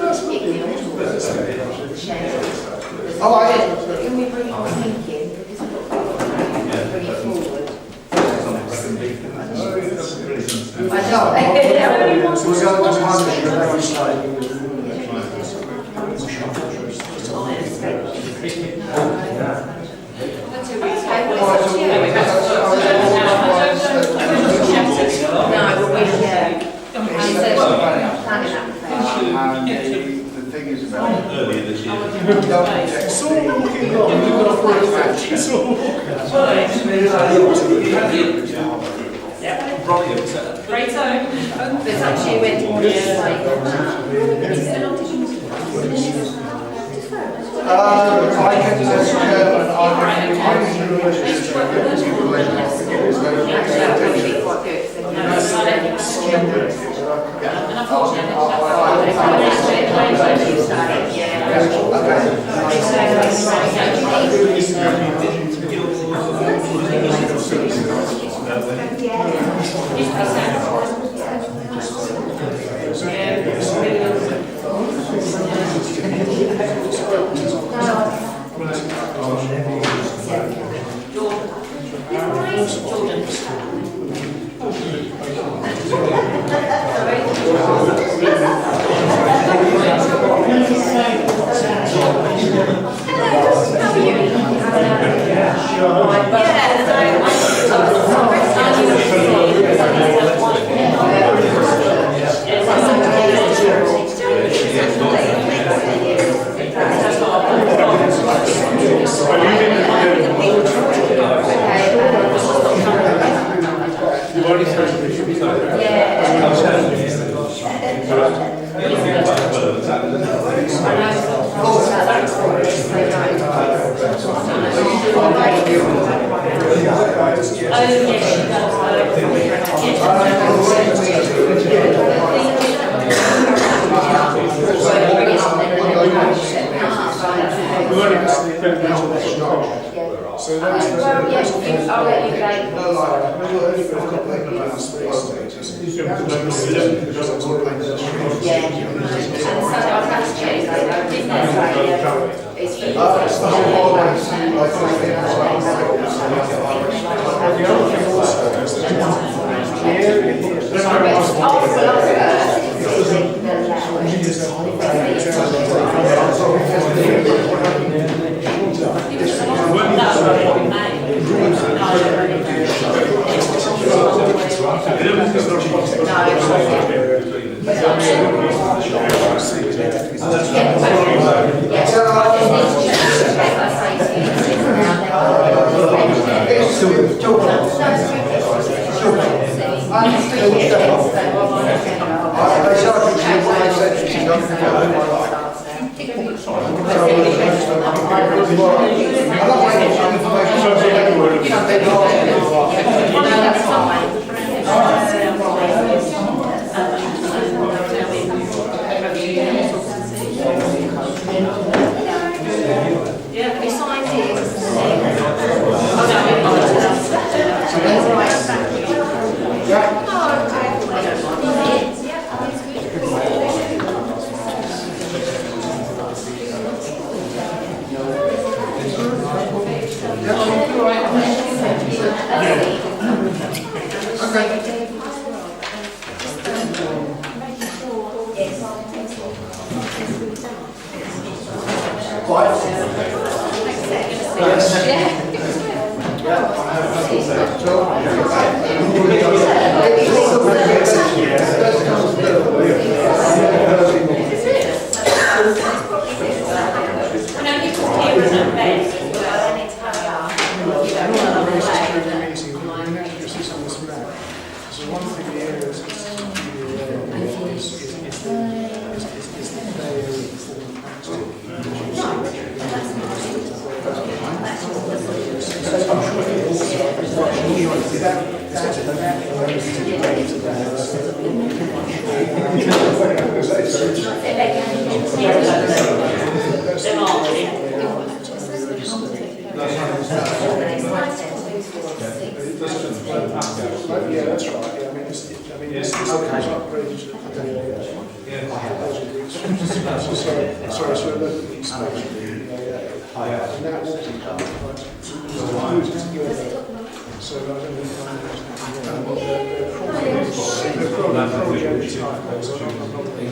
Icknield. Oh, I Can we bring it on thinking? Because we've got to bring it forward. I know. was going to just hand it every slide. The thing is about earlier this year. It's all looking wrong. You've got a front match. It's all There's actually a went on I can just that Sorry, so the inspection. And that water plant, fused together. So I don't know they're probably only type those. I'm not really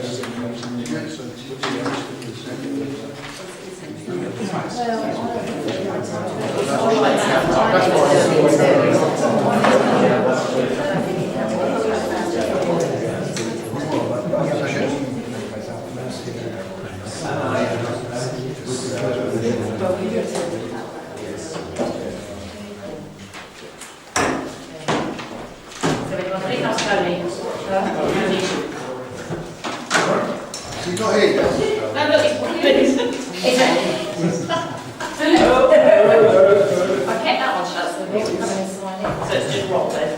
She's not here yet. Hello. I kept that one shut so people come in and sign it. So it's just rock then.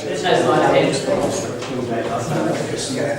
There's no sign here.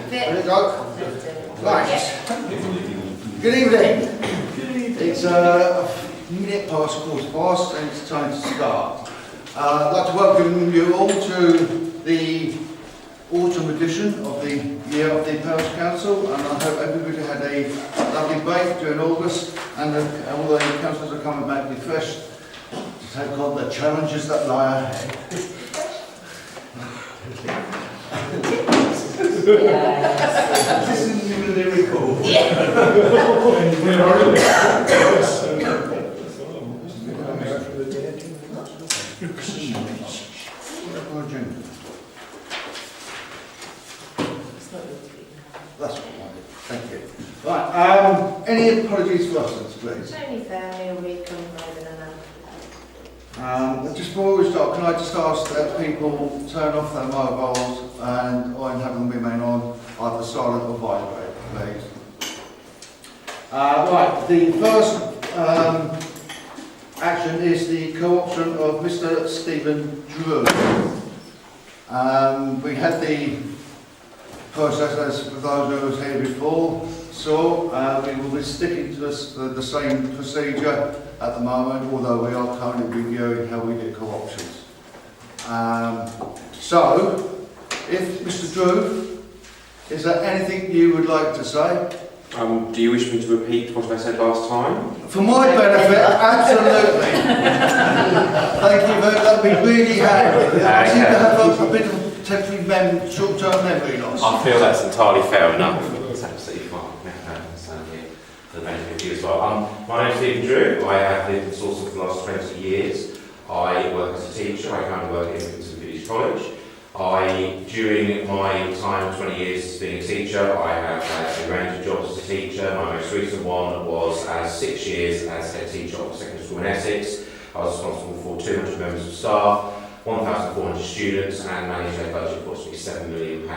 There we go. Right. Good evening. It's a minute past 15:15 and it's time to start. I'd like to welcome you all to the autumn edition of the year of the Parish Council, and I hope everybody had a lovely break during August, and all the councillors are coming back refreshed to take on the challenges that lie ahead. This is lyrical. That's what I wanted. Thank you. Right. Any apologies for absence, please? It's only family week and over Just before we start, can I just ask that people turn off their mobiles and have them remain on either silent or vibrate, please? Right. The first action is the co-option of Mr. Stephen Drew. We had the process, as for those who were here before, so we will be sticking to the same procedure at the moment, although we are currently reviewing how we do co-options. So, if Mr. Drew, is there anything you would like to say? Do you wish me to repeat what I said last time? For my benefit, absolutely. Thank you very much, that'd be really handy. I seem to have a bit of temporary short-term memory loss. I feel that's entirely fair enough. It's absolutely fine. So, yeah, for the benefit of you as well. My name is Stephen Drew. I have lived in Sawston for the last 20 years. I work as a teacher. I currently work in St Village College. During my time, 20 years being a teacher, I have had a range of jobs as a teacher. My most recent one was as 6 years as head teacher of a secondary school in Essex. I was responsible for 200 members of staff, 1,400 students, and managed a budget of approximately £7 million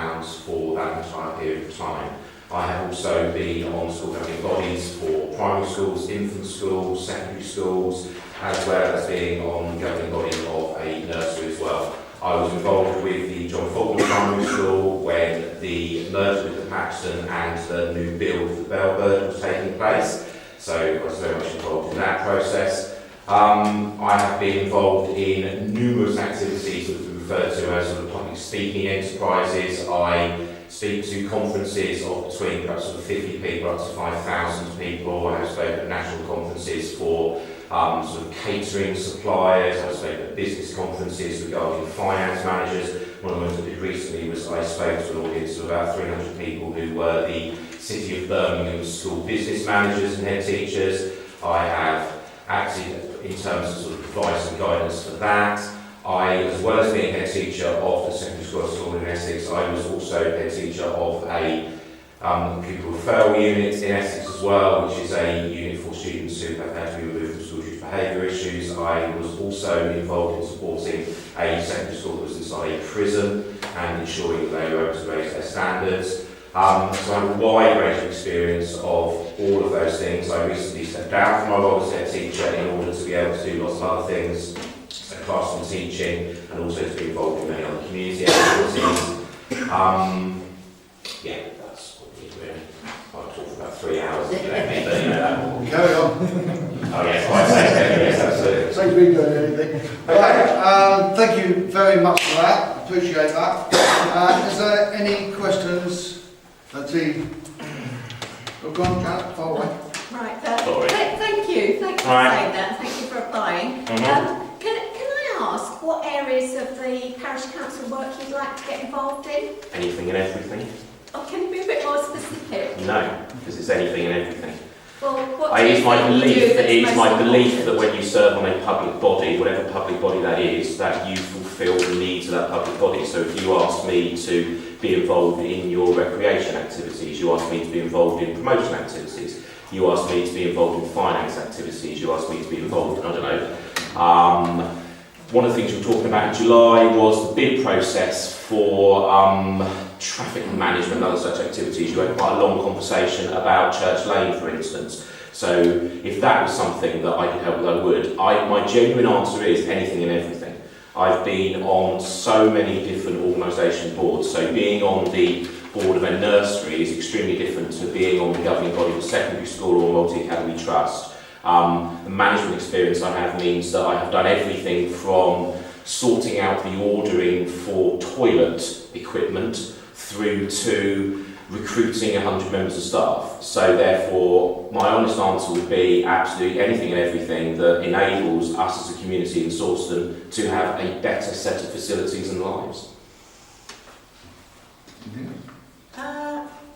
for that entire period of time. I have also been on school governing bodies for primary schools, infant schools, secondary schools, as well as being on the governing body of a nursery as well. I was involved with the John Faulkner Primary School when the merger with the Paxton and the new build for the Bellbird was taking place, so I was very much involved in that process. I have been involved in numerous activities that we refer to as sort of public speaking enterprises. I speak to conferences of between perhaps sort of 50 people up to 5,000 people. I have spoken at national conferences for sort of catering suppliers. I spoke at business conferences regarding finance managers. One of the ones I did recently was I spoke to an audience of about 300 people who were the City of Birmingham school business managers and head teachers. I have acted in terms of sort of advice and guidance for that. As well as being head teacher of the secondary school in Essex, I was also head teacher of a pupil referral unit in Essex as as well, which is a unit for students who have had to be removed from school due to behaviour issues. I was also involved in supporting a secondary school that was inside a prison and ensuring that they were able to raise their standards. So I have a wide range of experience of all of those things. I recently stepped down from my role as head teacher in order to be able to do lots of other things, like classroom teaching, and also to be involved in many other community activities. Yeah, that's what we do. I'll talk for about 3 hours if you let me, but you know that. Carry on. Oh yes, quite safe, yes, absolutely. Saves me doing anything. Right, thank you very much for that. Appreciate that. Is there any questions? Let's see. Oh, go on, Janet, far away. Right, Sorry. thank you for saying that, thank you for applying. Can I ask what areas of the parish council work you'd like to get involved in? Anything and everything? Or can you be a bit more specific? No, because it's anything and everything. Well, what do It you is my think you belief do that that's most important? when you serve on a public body, whatever public body that is, that you fulfil the needs of that public body. So if you ask me to be involved in your recreation activities, you ask me to be involved in promotion activities, you ask me to be involved in finance activities, you ask me to be involved, I don't know. One of the things we were talking about in July was the bid process for traffic management and other such activities. You had quite a long conversation about Church Lane, for instance. So if that was something that I could help with, I would. My genuine answer is anything and everything. I've been on so many different organisation boards, so being on the board of a nursery is extremely different to being on the governing body of a secondary school or multi-academy trust. The management experience I have means that I have done everything from sorting out the ordering for toilet equipment through to recruiting 100 members of staff. So therefore, my honest answer would be absolutely anything and everything that enables us as a community in Sawston to have a better set of facilities and lives.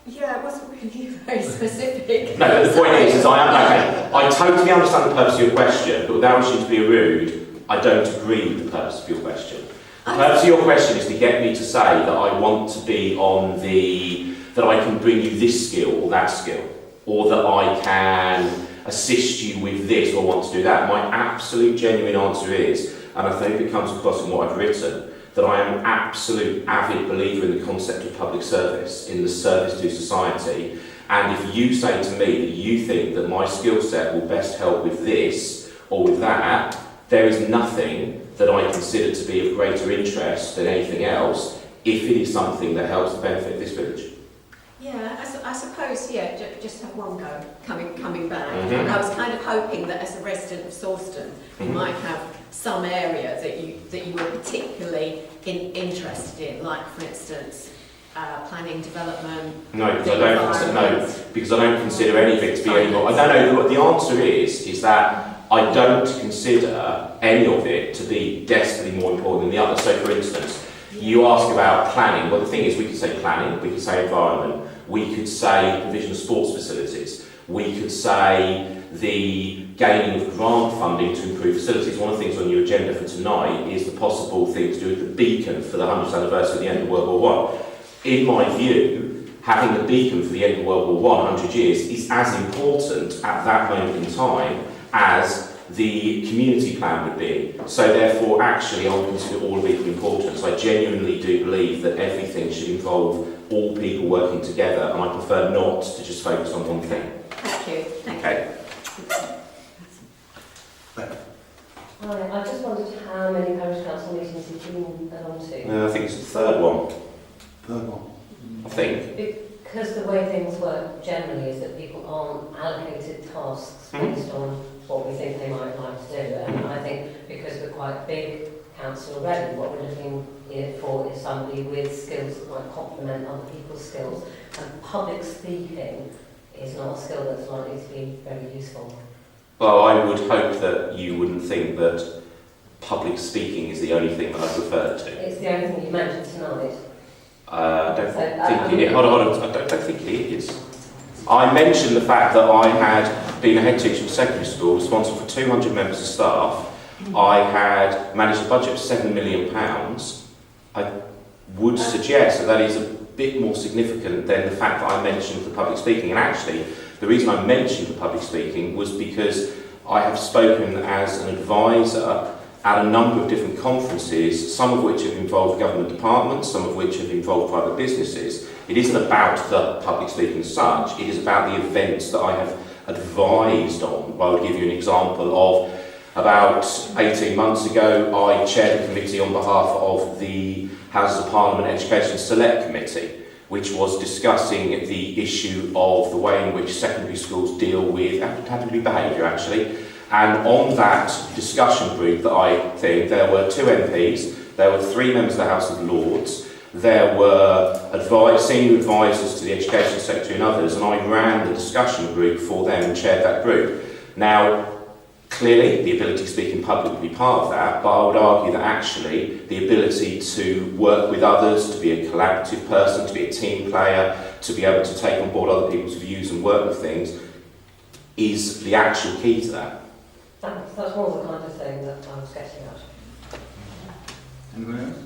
Yeah, it wasn't really very specific. No, but the point is I totally understand the purpose of your question, but without wishing to be rude, I don't agree with the purpose of your question. The purpose of your question is to get me to say that I want to be on that I can bring you this skill or that skill, or that I can assist you with this or want to do that. My absolute genuine answer is, and I think it comes across in what I've written, that I am an absolute avid believer in the concept of public service, in the service to society. And if you say to me that you think that my skill set will best help with this or with that, there is nothing that I consider to be of greater interest than anything else if it is something that helps the benefit of this village. Yeah, I suppose, yeah, just have one go coming back. Mhm. And I was kind of hoping that as a resident of Sawston, you might have some area that you were particularly interested in, like, for instance, planning development. No, because I don't consider any of it to be any more. I don't know. What the answer is that I don't consider any of it to be desperately more important than the other. So, for instance, you ask about planning. Well, the thing is, we could say planning, we could say environment, we could say provision of sports facilities, we could say the gaining of grant funding to improve facilities. One of the things on your agenda for tonight is the possible thing to do with the beacon for the 100th anniversary of the end of World War I. In my view, having the beacon for the end of World War I, 100 years, is as important at that moment in time as the community plan would be. So therefore, actually, I would consider all of equal importance. I genuinely do believe that everything should involve all people working together, and I prefer not to just focus on one thing. Thank you. Okay. Hi, I just wondered how many parish council meetings you've been along to. I think it's the third one. Third one. I think. Because the way things work generally is that people aren't allocated tasks based on what we think they might like to do. And I think because we're quite big council already, what we're looking for is somebody with skills that might complement other people's skills. And public speaking is not a skill that's likely to be very useful. Well, I would hope that you wouldn't think that public speaking is the only thing that I've referred to. It's the only thing you mentioned tonight. I don't think it is. Hold on. I don't think it is. I mentioned the fact that I had been a head teacher in secondary school, responsible for 200 members of staff. I had managed a budget of £7 million. I would suggest that that is a bit more significant than the fact that I mentioned the public speaking. And actually, The reason I mentioned the public speaking was because I have spoken as an advisor at a number of different conferences, some of which have involved government departments, some of which have involved private businesses. It isn't about the public speaking as such, it is about the events that I have advised on. I would give you an example of about 18 months ago, I chaired a committee on behalf of the Houses of Parliament Education Select Committee, which was discussing the issue of the way in which secondary schools deal with academic behaviour, actually. And on that discussion group that I think, there were 2 MPs, there were 3 members of the House of Lords, there were senior advisors to the Education Secretary and others, and I ran the discussion group for them and chaired that group. Now, clearly, the ability to speak in public would be part of that, but I would argue that actually the ability to work with others, to be a collaborative person, to be a team player, to be able to take on board other people's views and work with things is the actual key to that. That's more the kind of thing that I was getting at. Anybody else?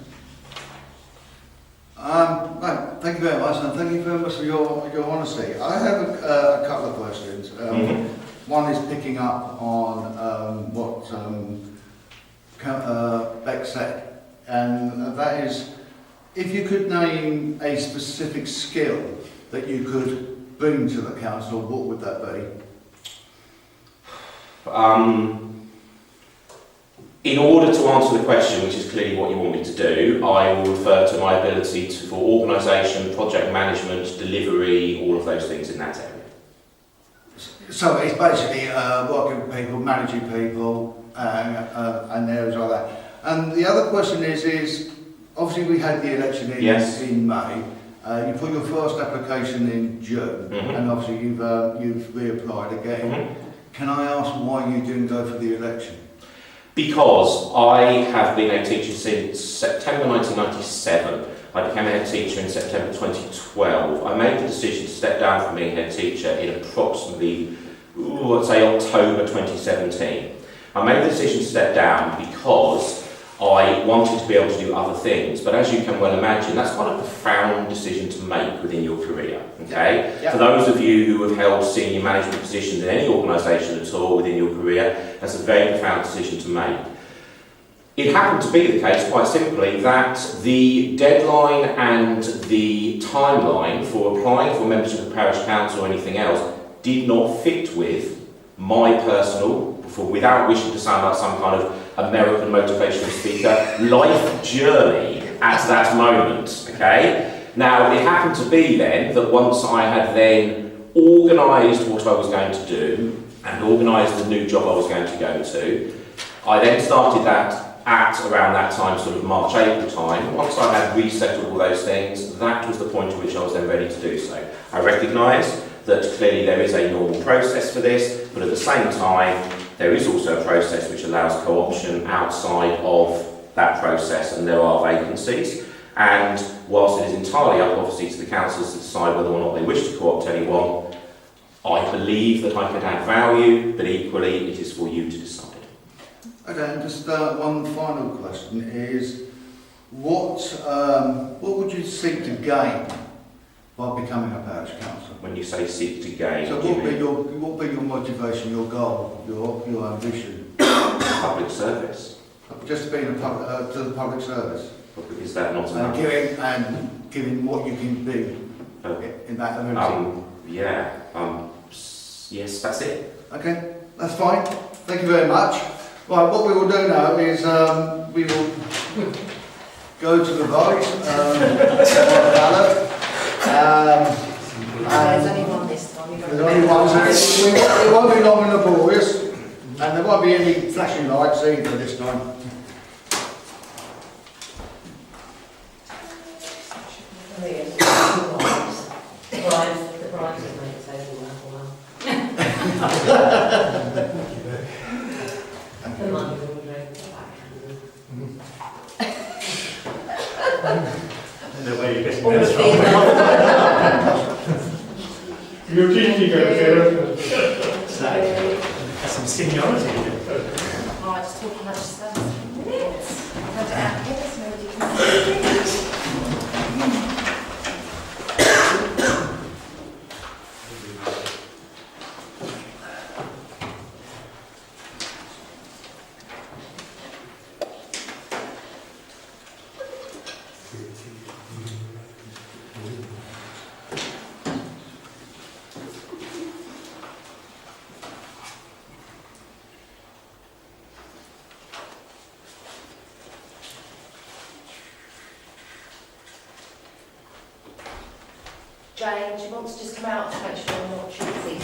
No, thank you very much, and thank you very much for your honesty. I have a couple of questions. One is picking up on what Beck said, and that is, if you could name a specific skill that you could bring to the council, what would that be? In order to answer the question, which is clearly what you want me to do, I will refer to my ability for organisation, project management, delivery, all of those things in that area. So it's basically working with people, managing people, and areas like that. And the other question is obviously we had the election in May. You put your first application in June, and obviously you've reapplied again. Can I ask why you didn't go for the election? Because I have been a teacher since September 1997. I became a head teacher in September 2012. I made the decision to step down from being head teacher in approximately, let's say, October 2017. I made the decision to step down because I wanted to be able to do other things, but as you can well imagine, that's quite a profound decision to make within your career, okay? Yeah. For those of you who have held senior management positions in any organisation at all within your career, that's a very profound decision to make. It happened to be the case, quite simply, that the deadline and the timeline for applying for membership of the parish council or anything else did not fit with my personal, without wishing to sound like some kind of American motivational speaker, life journey at that moment, okay? Now, it happened to be then that once I had then organised what I was going to do and organised the new job I was going to go to, I then started that at around that time, sort of March, April time. Once I had resettled all those things, that was the point at which I was then ready to do so. I recognise that clearly there is a normal process for this, but at the same time, there is also a process which allows co-option outside of that process, and there are vacancies. And whilst it is entirely up, obviously, to the councils to decide whether or not they wish to co-opt anyone, I believe that I can add value, but equally it is for you to decide. Okay, and just one final question is, what would you seek to gain by becoming a parish council? When you say seek to gain, so what would be your motivation, your goal, your ambition? Public service. Just being to the public service. Is that not enough? Giving what you can be in that ability. Yes, that's it. Okay, that's fine. Thank you very much. Right, what we will do now is we will go to the vote on the ballot. There's only one this time. There's only one, so it won't be long and laborious, and there won't be any flashing lights either this time. The bribes have made it over well. The money will drink The way you get all of you're teaching that's some seniority. Oh, I just talk much stuff. Minutes. I've got it out here so nobody can see it. change. He wants to just come out to make sure I'm not cheating.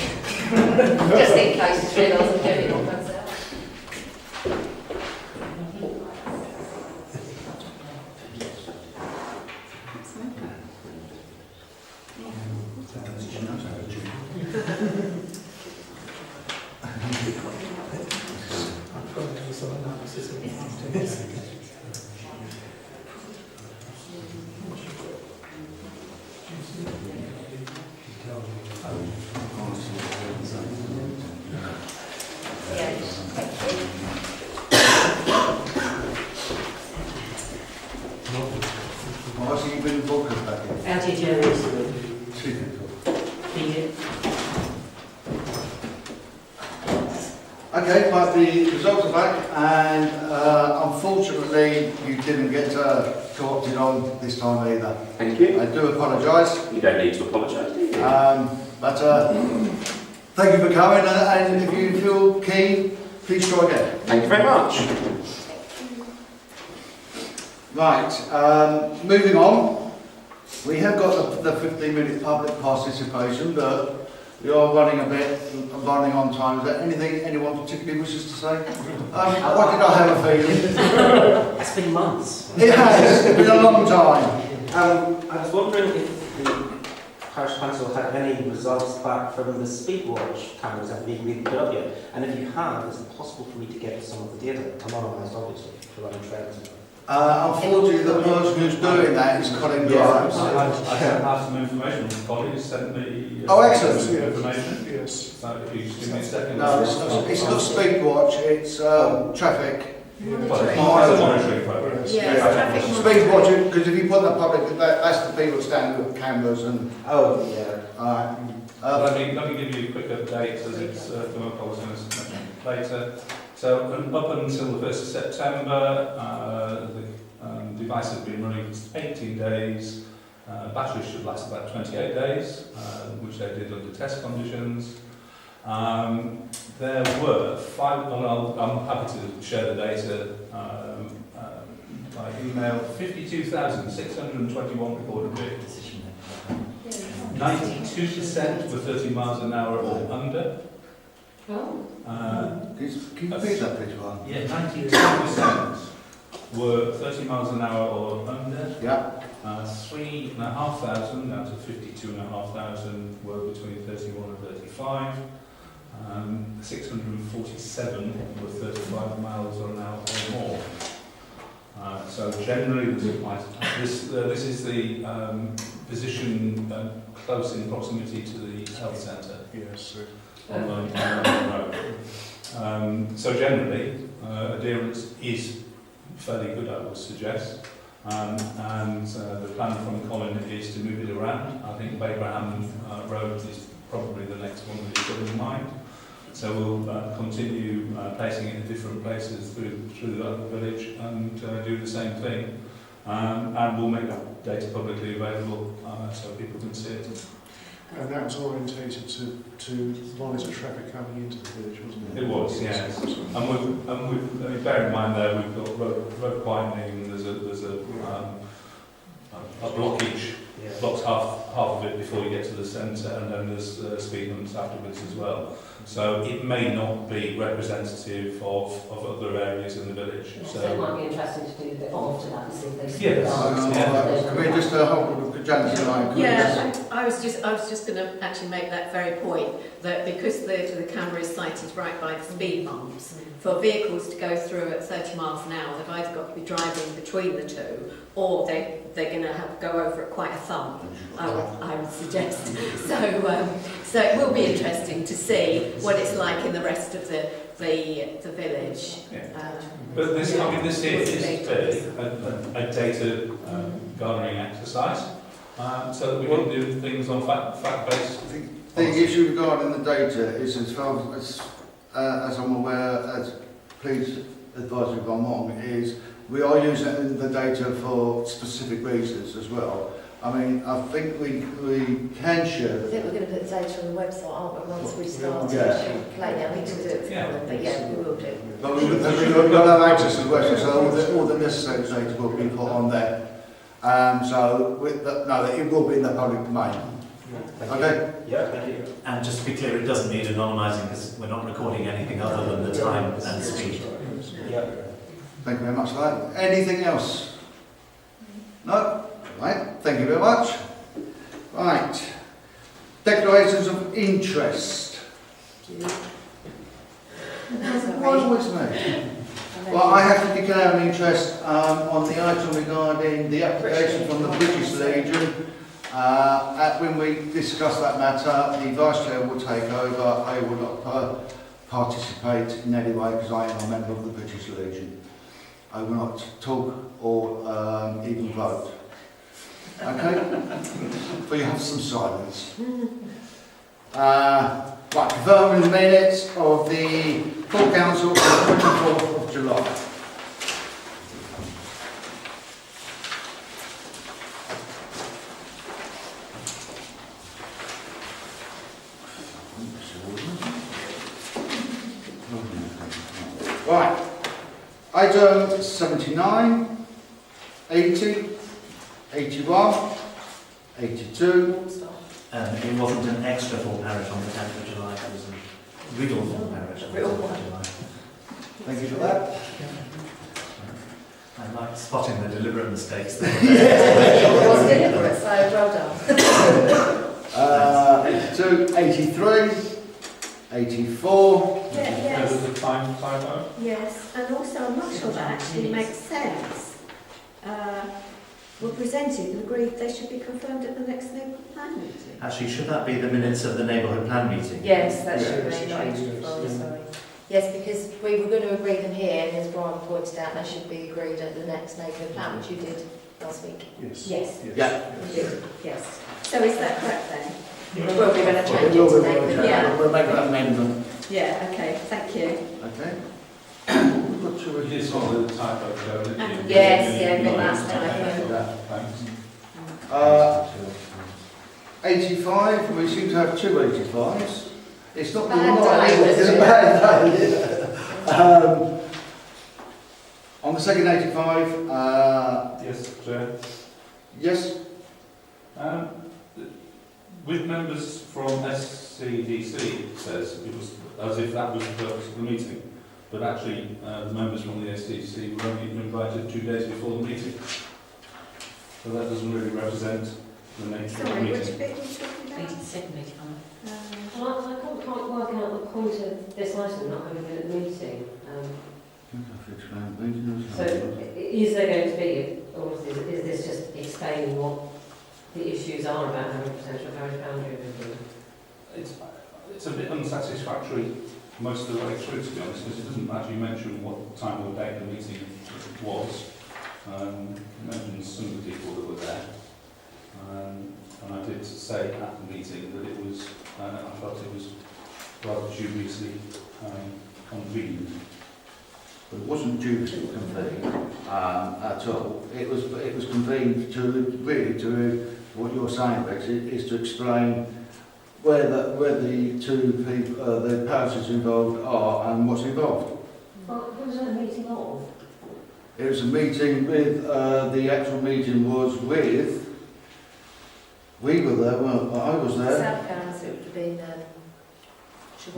Just in case he's realised I'm doing all myself. Marcy, you've been involved with that. How did you recently? Okay, but the results are back, and unfortunately you didn't get co-opted on this time either. Thank you. I do apologise, You don't need to apologise, do you? but thank you for coming, and if you feel keen, please try again. Thank you very much. Right, moving on, we have got the 15-minute public participation, but we are running on time. Is there anything anyone particularly wishes to say? Why did I have a feeling? It's been months. It has, it's been a long time. I was wondering if the Parish Council had any results back from the speed watch cameras that have been put up yet. And if you have, is it possible for me to get some of the data, anonymised obviously, for running trails? Unfortunately, the person who's doing that is Colin Grimes. I have some information from Colin, he sent me Excellent. some information. Yes. So if you just give me a second. No, it's not speed watch, it's traffic. Well, it's a monitoring program. Yeah, traffic Speed watch, because if you put that public, that's the people standing with cameras and. Oh, yeah. Let me give you a quick update as it's come up, I was going to mention later. So up until the 1st of September, the device has been running for 18 days. Batteries should last about 28 days, which they did under test conditions. There were I'm happy to share the data by email, 52,621 recorded vehicles. 92% were 30 miles an hour or under. Oh. Can you repeat that, please, Juan? Yeah, 92% were 30 miles an hour or under. Yeah. 3,500 out of 52,500 were between 31 and 35. 647 were 35 miles an hour or more. So generally, this is the position close in proximity to the health centre. Yes. On the road. So generally, adherence is fairly good, I would suggest. And the plan from Colin is to move it around. I think Abraham Road is probably the next one that he's got in mind. So we'll continue placing it in different places through the village and do the same thing. And we'll make that data publicly available so people can see it. And that was orientated to monitor traffic coming into the village, wasn't it? It was, yes. And we've bear in mind there we've got road widening. There's a blockage. Yeah. Blocks half of it before you get to the centre, and then there's speed bumps afterwards as well. So it may not be representative of other areas in the village. So it might be interesting to do a bit after that and see if they see Yes. Can we just hold Janice and I? Yeah, I was just going to actually make that very point, that because the camera is sited right by the speed bumps, for vehicles to go through at 30 miles an hour, they've either got to be driving between the two, or they're going to have to go over at quite a thump, I would suggest. So it will be interesting to see what it's like in the rest of the village. Yeah. But this is clearly a data gathering exercise, so that we can do things on fact-based. The issue regarding the data is, as far as I'm aware, please advise me if I'm wrong, is we are using the data for specific reasons as well. I mean, I think we can share. I think we're going to put the data on the website, aren't we, once we start Yeah. to play now. We need to do it with Colin, but yeah, we will do. But we've got to have access to the website, so all the necessary data will be put on there. So, it will be in the public domain. Okay. Yeah, thank you. And just to be clear, it doesn't need anonymising because we're not recording anything other than the time and speed. Yeah. Thank you very much for that. Anything else? No? Right, thank you very much. Right. Declarations of interest. Why always me? Well, I have to declare an interest on the item regarding the application from the British Legion. When we discuss that matter, the Vice Chair will take over. I will not participate in any way because I am a member of the British Legion. I will not talk or even vote. Okay? But you have some silence. Right, confirming the minutes of the full council on the 24th of July. Right, item 79, 80, 81, 82. It wasn't an extra full parish on the 10th of July, it was a real full parish on the 10th of July. Thank you for that. I like spotting the deliberate mistakes there. It was deliberate, so well done. 82, 83, 84. There was a time typo. Yes, and also I'm not sure that actually makes sense. Were presented and agreed they should be confirmed at the next neighbourhood plan meeting. Actually, should that be the minutes of the neighbourhood plan meeting? Yes, that should Yes, be, not yes, extra yes, full, yes. sorry. Yes, because we were going to agree them here, and as Brian pointed out, they should be agreed at the next neighbourhood plan, which you did last week. Yes. Yes, Yeah. we did, yes. So is that correct then? Well, we're going to change it to neighbourhood. Yeah. We'll make that amendment. Yeah, okay, thank you. Okay. We've got two You did saw the typo, Joe, didn't you? Yes, yeah, but last time. Yeah. Thanks. 85, we seem to have two 85s. It's not the Bad right, day, it's a isn't it? bad day. On the second 85, Yes, Chair. yes, With members from SCDC, it says it was as if that was the purpose of the meeting, but actually the members from the SCDC were only invited 2 days before the meeting. So that doesn't really represent the nature of the Sorry, which meeting. bit are you talking about? Well, I can't work out the point of this item not having been at the meeting. So is there going to be, or is this just explaining what the issues are about having a potential parish boundary review? It's a bit unsatisfactory most of the way through, to be honest, because it doesn't actually mention what time or date the meeting was. It mentions some of the people that were there. And I did say at the meeting that it was, I felt it was rather dubiously convened. but it wasn't dubiously convened at all. It was convened to really to what you're saying, Bex, is to explain where the two people, the parishes involved are and what's involved. Well, who was at the meeting of? It was a meeting with, the actual meeting was with, we were there, weren't we? I was there. South Council would have been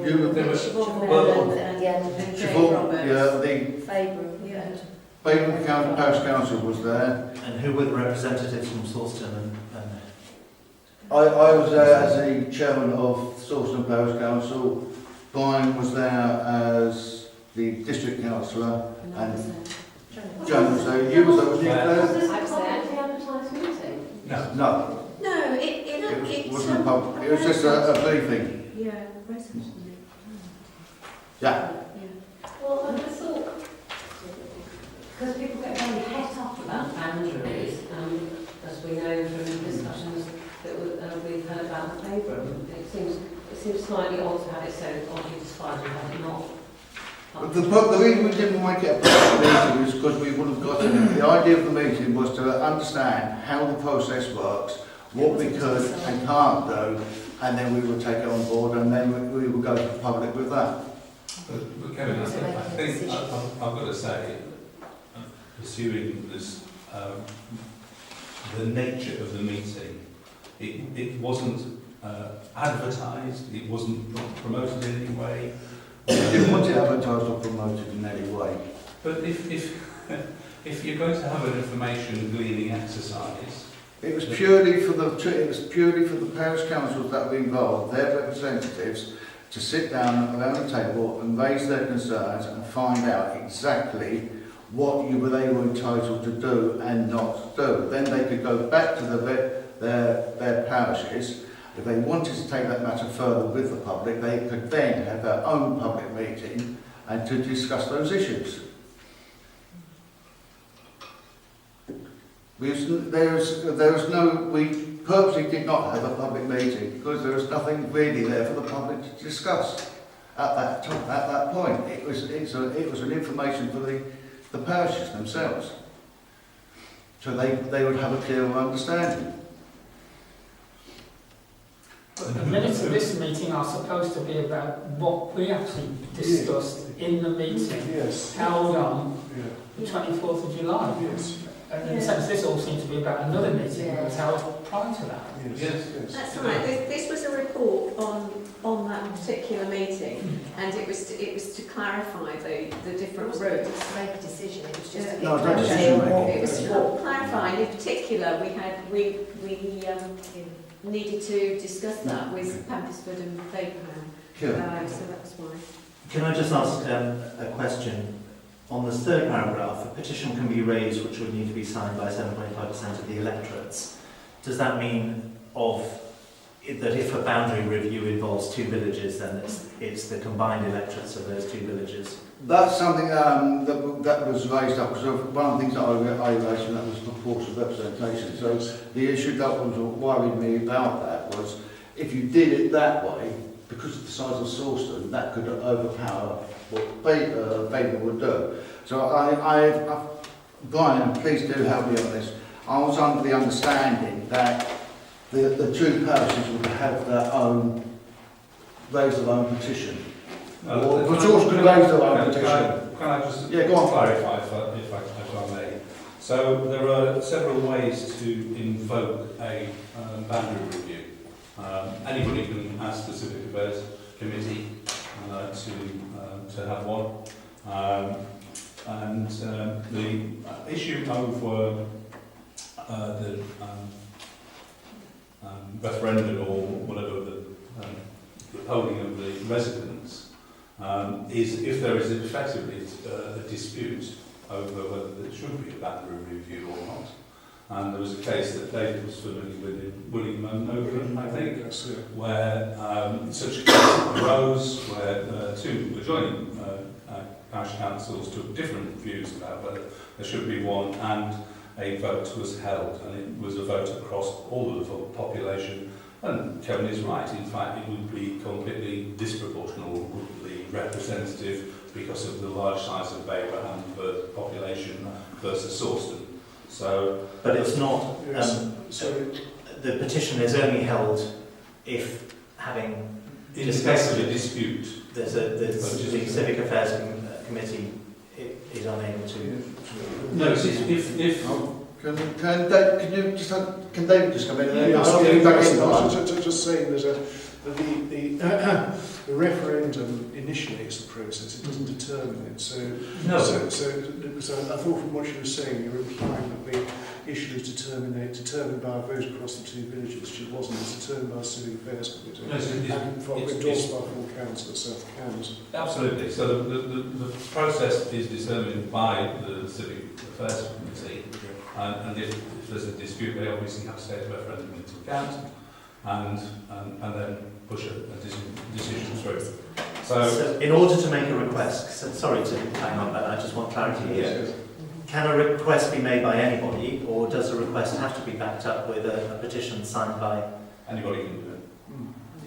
You were there. Siobhan, yeah, the Favourable, yeah. Baden Parish Council was there. And who were the representatives from Sawston and I was there as the chairman of Sawston Parish Council. Brian was there as the district councillor, and Joan was there. You was there, wasn't you there? Was this I was a there. publicly advertised meeting? No. No, No, it wasn't a pub. It was just a briefing. Yeah, resident. Yeah. Well, I just thought, because people get very het up about boundaries, as we know from discussions that we've heard about the playground, it seems slightly odd to have it so oddly described and have it not. The reason we didn't make it a public meeting is because we wouldn't have gotten it. The idea of the meeting was to understand how the process works, what we could and can't do, and then we would take it on board, and then we would go to the public with that. But Kevin, I think I've got to say, pursuing this, the nature of the meeting, it wasn't advertised, it wasn't promoted in any way. We didn't want it advertised or promoted in any way. But if you're going to have an information gleaning exercise, It was purely for the parish councils that were involved, their representatives, to sit down around the table and raise their concerns and find out exactly what they were entitled to do and not do. Then they could go back to their parishes. If they wanted to take that matter further with the public, they could then have their own public meeting and to discuss those issues. We purposely did not have a public meeting because there was nothing really there for the public to discuss at that point. It was an information for the parishes themselves, so they would have a clearer understanding. The minutes of this meeting are supposed to be about what we actually discussed in the meeting held on the 24th of July. Yes. And in a sense, this all seems to be about another meeting that was held prior to that. Yes. That's right. This was a report on that particular meeting, and it was to clarify the different routes. To make a decision, it was just to No, get decision making. It was to clarify. In particular, we needed to discuss that with Pampersford and Fakenham. Sure. So that was why. Can I just ask a question? On the third paragraph, a petition can be raised which would need to be signed by 7.5% of the electorates. Does that mean that if a boundary review involves two villages, then it's the combined electorates of those two villages? That's something that was raised up, because one of the things that I raised, and that was proportional representation. So the issue that was worried me about that was, if you did it that way, because of the size of Sawston, that could overpower what Baker would do. So Brian, please do help me on this. I was under the understanding that the two parishes would have raise their own petition. But George could raise their own petition. Can I just go on. clarify if I may? So there are several ways to invoke a boundary review. Anybody can ask the Civic Affairs Committee to have one. And the issue over the referendum or whatever the polling of the residents is if there is effectively a dispute over whether there should be a boundary review or not. And there was a case that David was familiar with in Willingham, I think, where such a case arose where two adjoining parish councils took different views about whether there should be one, and a vote was held, and it was a vote across all of the population. And Kevin is right, in fact it would be completely disproportionately representative because of the large size of Baber and the population versus Sawston. So, but it's not. The petition is only held if, having in the case of a dispute, the Civic Affairs Committee is unable to. No, if Can David just come in? Just saying, there's the referendum initiates the process, it doesn't determine it. So I thought from what you were saying, you were implying that the issue is determined by a vote across the two villages, which it wasn't. It's determined by the Civic Affairs Committee. And endorsed by full council at South Cambs. Absolutely. So the process is determined by the Civic Affairs Committee, and if there's a dispute, they obviously have to take the referendum into account, and then push a decision through. So in order to make a request, sorry to hang on, but I just want clarity here. Yes. Can a request be made by anybody, or does a request have to be backed up with a petition signed by... Anybody can do it.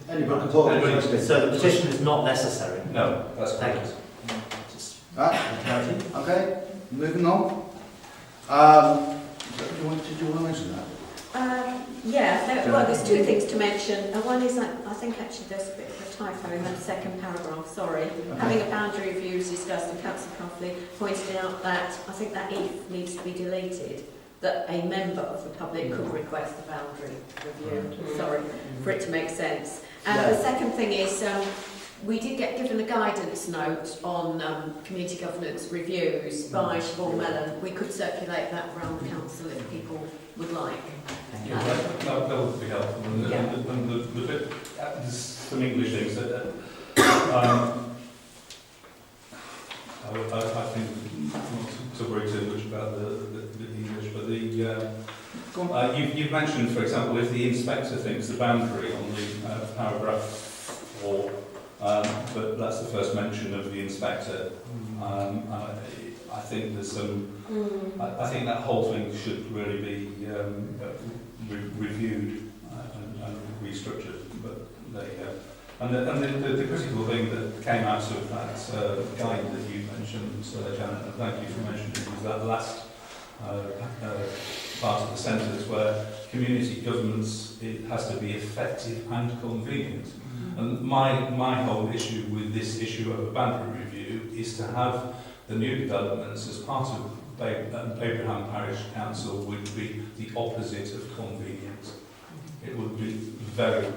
Anybody can talk. So the petition is not necessary? No, that's correct. Clarity? Okay, moving on. Did you want to mention that? Well, there's two things to mention. One is that I think actually there's a bit of a typo in that second paragraph, sorry. Okay. Having a boundary review is discussed, and Councillor Coughley pointed out that I think that if needs to be deleted, that a member of the public could request a boundary review, sorry, for it to make sense. And the second thing is, we did get given a guidance note on community governance reviews by Siobhan Mellon. We could circulate that around the council if people would like. Yeah, that would be helpful. And the bit, there's some English things that I think not to worry too much about the English, but you've mentioned, for example, if the inspector thinks the boundary on the paragraph 4, but that's the first mention of the inspector. I think there's some. I think that whole thing should really be reviewed and restructured. But there you go. And the critical thing that came out of that guide that you mentioned, Janet, and thank you for mentioning it, was that last part of the sentence where community governance, it has to be effective and convenient. And my whole issue with this issue of a boundary review is to have the new developments as part of Abraham Parish Council would be the opposite of convenient. It would be very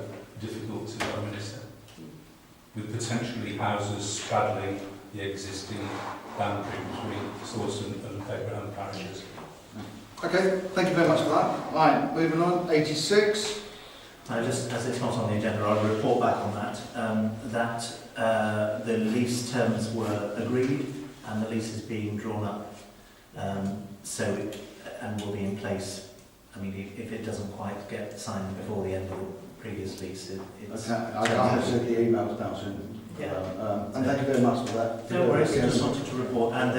difficult to administer, with potentially houses straddling the existing boundary between Sawston and Abraham parishes. Okay, thank you very much for that. Right, moving on, 86. Just as it's not on the agenda, I'll report back on that. The lease terms were agreed and the lease is being drawn up, and will be in place. I mean, if it doesn't quite get signed before the end of the previous lease, it's... Okay, I received the emails now soon. Yeah. And thank you very much for that. No worries, I just wanted to report. And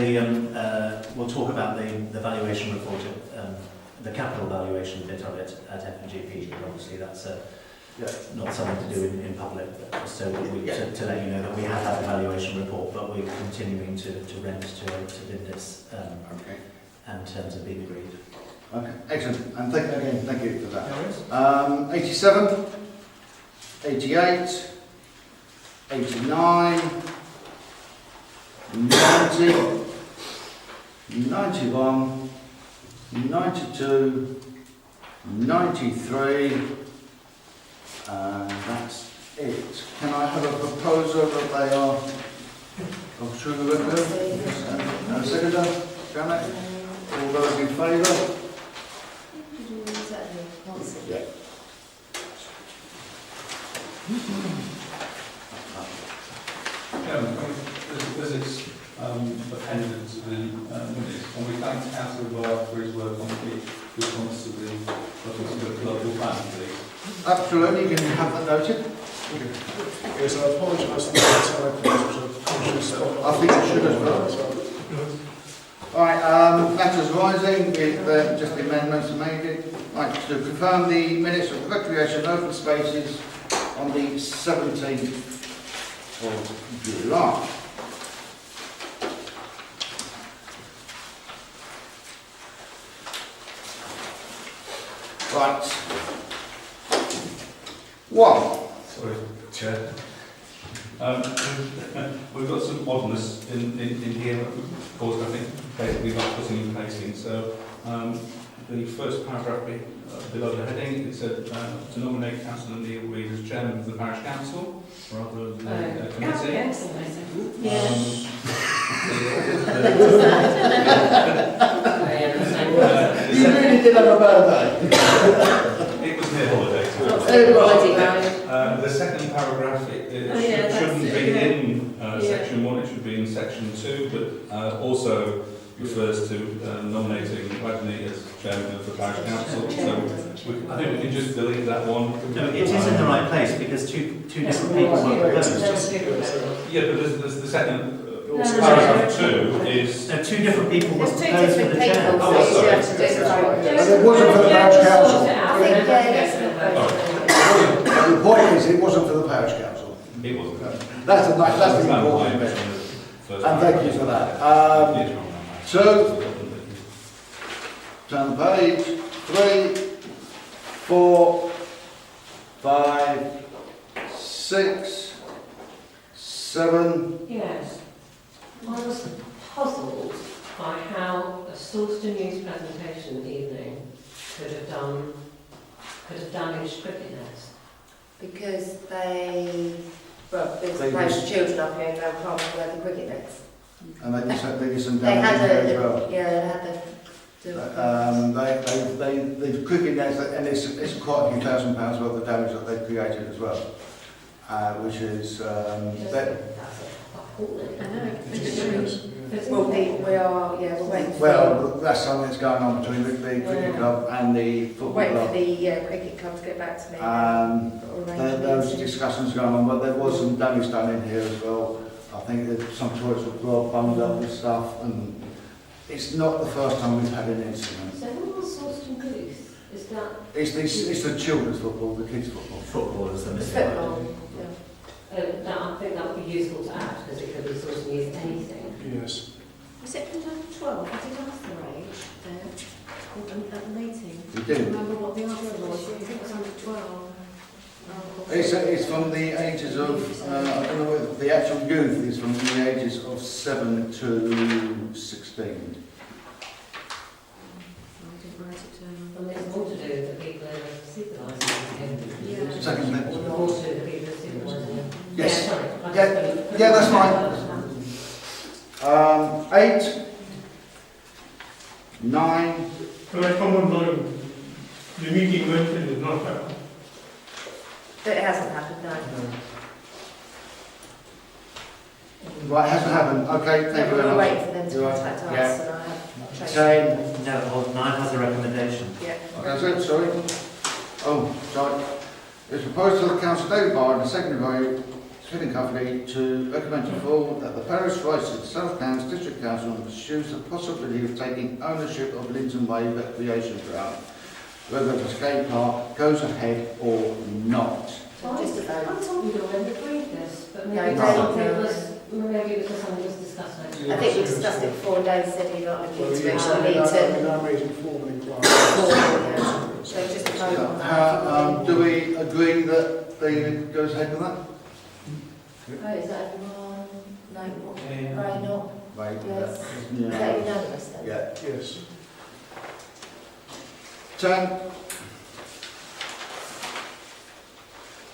we'll talk about the valuation report, the capital valuation bit of it at F&GP, but obviously that's not something to do in public, but so to let you know that we have had the valuation report, but we're continuing to rent to Lindis, and terms have been agreed. Okay, excellent. And thank you for that. 87, 88, 89, 90, 91, 92, 93, and that's it. Can I have a proposer that they are go through the review? And a seconder, Janet? All those in favour? Yeah. As it's appended to the minutes, and we thank Councillor Blythe for his work on the response to the local plan, please. Absolutely, you can have that noted. Yes, I apologise for the typos. I think you should as well. Right, matters rising with just the amendments made. Right, to confirm the minutes of recreation and open spaces on the 17th of July. Right. One. Sorry, Chair. We've got some oddness in here, of course, I think, basically by putting and pasting. So, the first paragraph below the heading, it said to nominate Councillor Neil Reid as Chairman of the Parish Council, rather than the committee. You really did have a birthday. It was near holiday. The second paragraph, it shouldn't be in section 1, it should be in section 2, but also refers to nominating Rodney as Chairman of the Parish Council. So I think we can just delete that one. No, it is in the right place because two different people were proposed. Yeah, but there's the second paragraph 2 is... No, two different people were There's two proposed for different the chair. people, Oh, so you have to do And it wasn't for the Parish Council. The point is, it wasn't for the Parish Council. It wasn't. That's the important bit. And thank you for that. Turn the page. 3, 4, 5, 6, 7. Yes. I was puzzled by how a Sawston News presentation evening could have damaged cricket nets? Because there's loads of children up here and they'll come with the cricket nets. And they did some They damage had there as well. they had The cricket nets, and it's quite a few £1,000s worth of damage that they've created as well, which is that. Well, we're waiting. Well, that's something that's going on between the cricket club and the football Waiting club. for the cricket club to get back to me. Those discussions going on, but there was some damage done in here as well. I think that some toilets were bunged up with stuff, and it's not the first time we've had an incident. So who was Sawston Booth? Is that... It's the children's football, the kids' football. Football is the missing Football, item. I think that would be useful to add, because it could be Sawston Youth anything. Yes. Was it under 12? I did ask their age there at the meeting. You I did? remember what the answer was. I think it was under 12. It's from the ages of, I don't know whether the actual youth is from the ages of 7 to 16. I didn't write it down. And there's more to do with the people who are supervising. Yeah. Second Or thing. more to do with the people who are supervising. Yes. Yeah, sorry. Yeah, that's fine. 8, 9. Can I come on line? The meeting mentioned is not happening. But it hasn't happened, no. Right, it hasn't happened. Okay, thank you very We're much. waiting for them to You're right. contact us, Yeah. and I have traced 10. No, well, 9 has a recommendation. Yeah. That's it, sorry. Oh, sorry. It's proposed to the Council David Barr and seconded by Swindon Company to recommend to full that the parish writes to the South Cambs District Council and pursues the possibility of taking ownership of Linton Way recreation ground, whether the skate park goes ahead or not. Just I about. thought we'd already agreed this, but No, maybe no, something no. was something was discussed. I think we discussed it before, and Dave said he'd like to Well, actually yes, need to. now made informal inquiry. So just a vote on that. Do we agree that David goes ahead with that? Right, is that everyone? No, right, not? Right. Yes. Is that Yeah. unanimous then? Yeah. Yes. 10.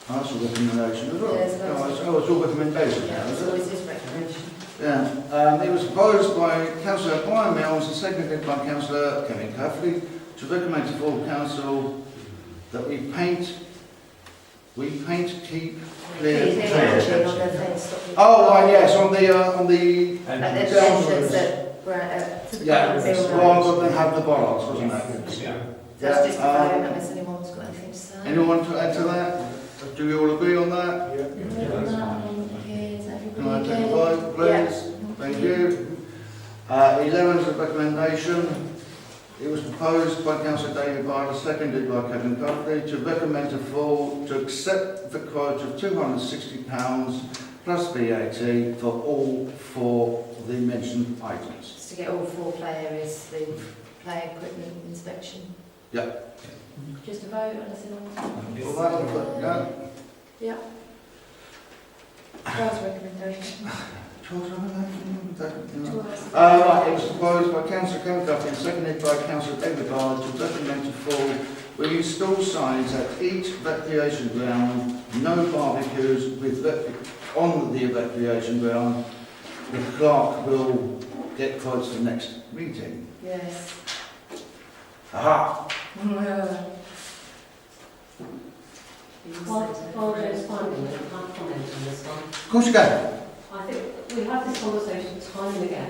That's a recommendation as well. Yes, Oh, it's all recommendation now, Yeah, is it's it? always his recommendation. Yeah, it was proposed by Councillor Brian Mills and seconded by Councillor Kevin Cuffley to recommend to full council that we paint, keep, clear, Please, clear. actually, on the fence, stop it. Oh, right, yes, on the, At the entrance to the yeah, building. rather than have the bollards, wasn't it? Yeah. That's just a vote, unless anyone's got anything to say. Anyone to add to that? Do we all agree on that? Yeah. Can I take a vote, please? Thank you. 11 is a recommendation. It was proposed by Councillor David Barter, seconded by Kevin Cuffley, to recommend to full to accept the quote of £260 plus VAT for all 4 of the mentioned items. Just to get all 4 play areas, the play equipment inspection. Yep. Just a vote, unless anyone's got anything to All say. that, yeah. Yeah. Charles' recommendation. Right, it was proposed by Councillor Kevin Cuffley and seconded by Councillor David Barter to recommend to full we install signs at each recreation ground, no barbecues on the recreation ground. The clerk will get quotes for next meeting. Yes. Aha! While Joe's finding it, can I comment on this one? Of course you can. I think we have this conversation time and again,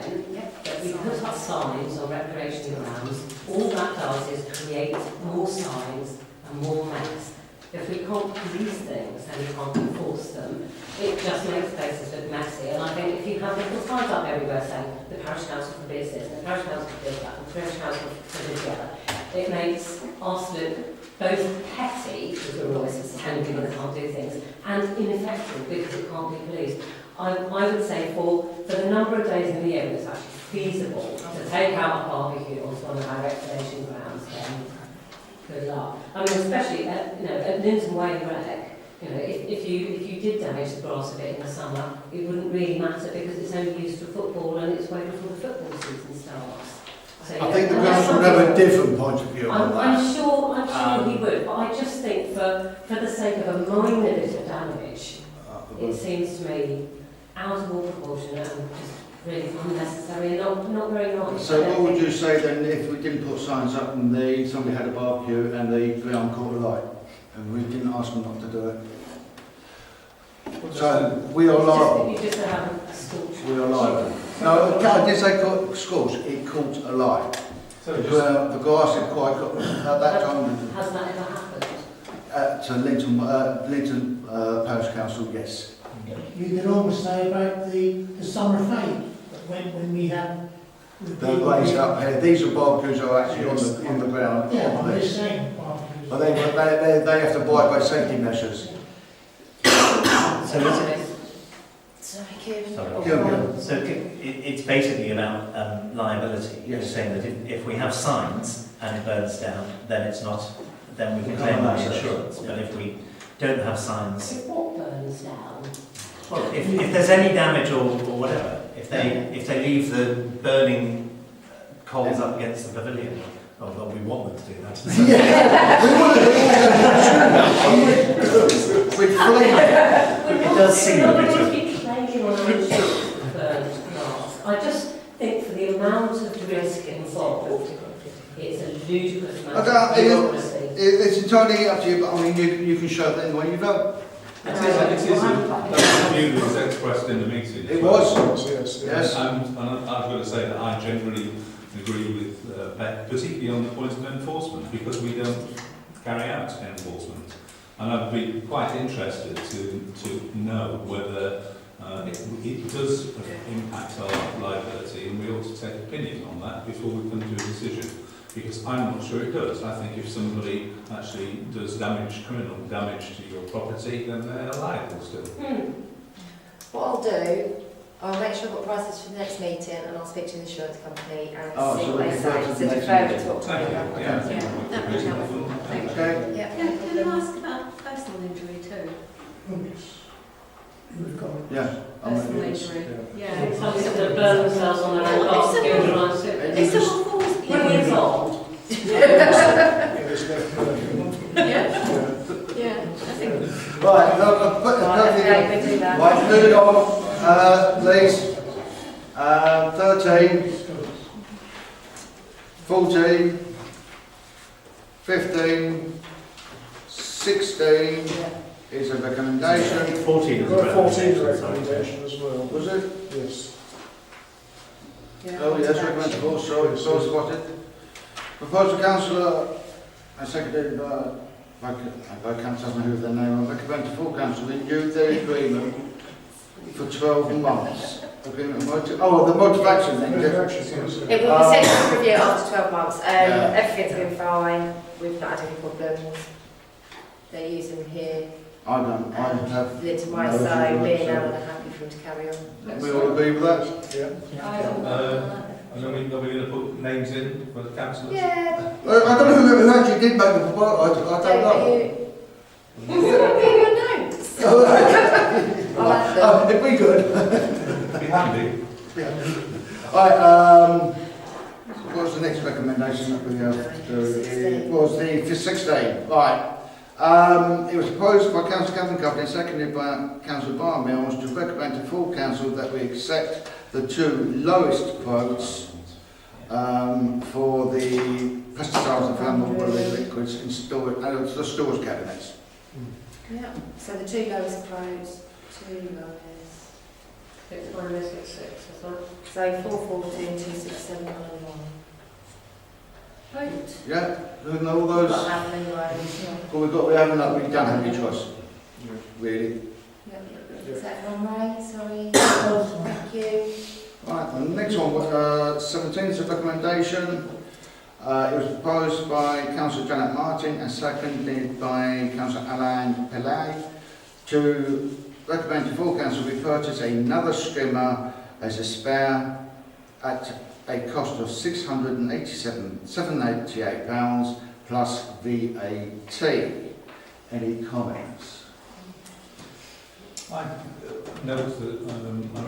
that we put up signs on recreation grounds. All that does is create more signs and more mess. If we can't police things and we can't enforce them, it just makes places look messy. And I think if you have little signs up everywhere saying the parish council forbids this, and the parish council forbids that, and the parish council forbids the other, it makes us look both petty, because we're always telling people they can't do things, and ineffective because it can't be policed. I would say for the number of days in the year when it's actually feasible to take out a barbecue onto one of our recreation grounds, then good luck. I mean, especially at Linton Way Rec, if you did damage the grass a bit in the summer, it wouldn't really matter because it's only used for football and it's way before the football season starts. So I have a different point of view on that. I'm sure he would, but I just think for the sake of a minor bit of damage, it seems to me out of all proportion and just really unnecessary and not very nice. So what would you say then if we didn't put signs up and somebody had a barbecue and the ground caught alight and we didn't ask them not to do it? So we are liable. You just have a scorch. We are liable. No, I did say scorch, it caught alight. So The grass had quite got, at that time, Has that ever happened? to Linton Parish Council, yes. You can almost say about the summer fete, when we have... They're raised up here. These are barbecues are actually on the ground. Yeah, I'm just saying barbecues. But they have to abide by safety measures. Sorry, Kieran. So it's basically about liability. You're saying that if we have signs and it burns down, then it's not, then we can claim our insurance. But if we don't have signs, If what burns down? well, if there's any damage or whatever, if they leave the burning coals up against the pavilion, well, we want them to do that. Yeah, we want to with flame. It does seem a bit of... I just think for the amount of risk involved, it's a ludicrous amount of bureaucracy. It's entirely up to you, but I mean, you can show that when you vote. It is a view that was expressed in the meeting. It was. Yes. And I've got to say that I generally agree with Beck, particularly on the point of enforcement, because we don't carry out enforcement. And I'd be quite interested to know whether it does impact our liability, and we ought to take opinion on that before we come to a decision. Because I'm not sure it does. I think if somebody actually does criminal damage to your property, then they're liable still. What I'll do, I'll make sure I've got prices for the next meeting and I'll speak to the insurance company and see what they say. So defer it to October. Yeah, that would be helpful. Thank you. Okay. Yeah. Can I ask about personal injury too? Yeah. Personal injury. Yeah. Somebody that burn themselves on their own barbecue and try and sit. If someone falls, When it's on. Yeah, I think. Right, right, we do that. right, moving on, please. 13, 14, 15, 16 is a recommendation. 14 is a Got a 14 recommendation, recommendation as well. Was it? Yes. Oh, yes, recommended. Oh, sorry, so spotted. Proposed to councillor and seconded by councillor, who their name, I recommend to full council renew their agreement for 12 months. Agreement the motivation then. It will be sent to review after 12 months. Everything's been fine. We've not had any problems. They're using here. I have. Linton might say, me and Alan are happy for them to carry on. We all agree with that? Yeah. And are we going to put names in for the councillors? Yeah. I don't know who actually did make the proposal. I don't know. Your notes. It'd be good. It'd be handy. Right, what was the next recommendation that we have to do? It was the 16. Right. It was proposed by Councillor Catherine Coveney, seconded by Councillor Brian Mills, to recommend to full council that we accept the two lowest quotes for the pesticides and flammable liquids in storage, the storage cabinets. Yeah. So the two lowest quotes, It's 166, is that? So 440 and 267 and 1. Right. Yeah, and all those. Not have them anyway. Well, we don't have any choice, really. Is that one right? Sorry. Thank you. Right, the next one, 17 is a recommendation. It was proposed by Councillor Janet Martin and seconded by Councillor Alain Pillay to recommend to full council we purchase another skimmer as a spare at a cost of £688 plus VAT. Any comments? I note that,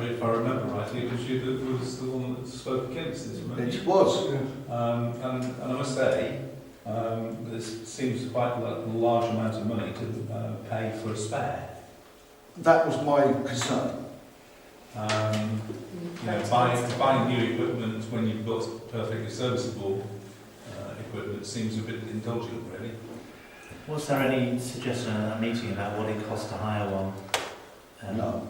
if I remember rightly, it was you that was the one that spoke against this, wasn't It was. and I must say, this seems quite a large amount of money to pay for a spare. That was my concern. Buying new equipment when you've got perfectly serviceable equipment seems a bit indulgent, really. Was there any suggestion at that meeting about what it cost to hire one? No.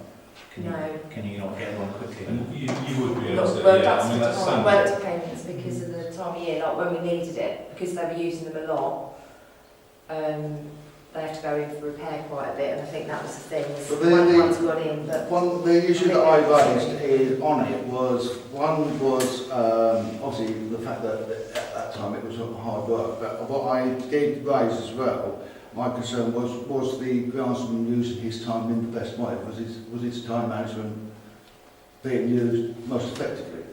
Can you not get one quickly? And you would be able to, Well, yeah, that's I mean, the that's time. Well, it depends because of the time of year, like when we needed it, because they were using them a lot, they have to go in for repair quite a bit, and I think that was the thing. One's gone in, but the issue that I raised on it was, one was obviously the fact that at that time it was hard work, but what I did raise as well, my concern was the groundsman using his time in the best way? Was his time management being used most effectively?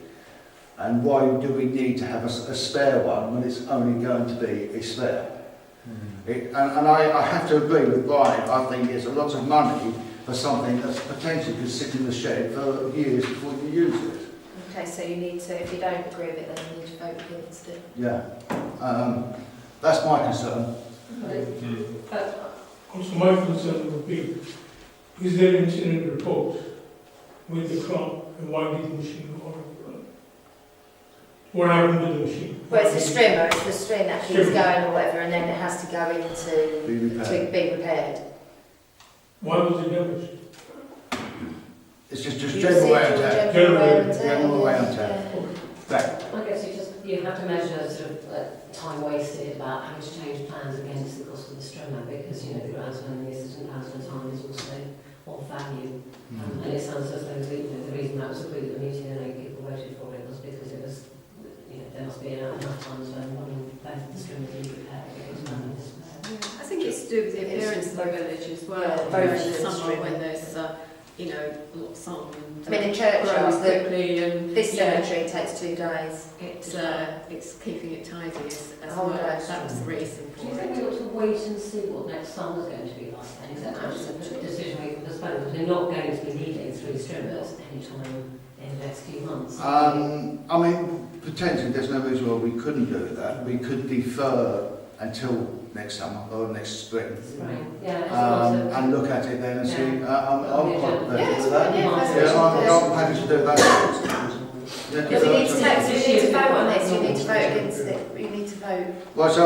And why do we need to have a spare one when it's only going to be a spare? And I have to agree with Brian. I think it's a lot of money for something that's potentially could sit in the shed for years before you use it. okay, so you need to, if you don't agree with it, then you need to vote against it. Yeah, that's my concern. Also, my concern would be, is there an incident report with the clock and why did the machine go on? What happened to the machine? Well, it's the strimmer, it's the string that keeps going or whatever, and then it has to go into to be repaired. Why was it damaged? It's just general wear and tear. General wear and tear. I guess you have to measure sort of time wasted about having to change plans against the cost of the strimmer, because the groundsman and the assistant groundsman time is also of value. And it sounds as though the reason that was agreed at the meeting and 8 people voted for it was because it was, there must be enough times when both the strimmers need repair because one is I think it's to do with the appearance of the village as well. Yeah, Summer when there's lots on. I mean, the churchyard, quickly and this cemetery takes 2 days. It's keeping it tidy as Oh, well. no. That was the reason Do you for think it. we ought to wait and see what next summer's going to be like then? Is that a decision we can postpone? Because we're not going to be needing 3 strimmers anytime in the next few months. I mean, potentially there's no reason why we couldn't do that. We could defer until next summer or next spring. And look at it then and see. I'm quite prepared to do that. I'm happy to do that. We need to vote on this, you need to vote against it, you need to vote. Right, so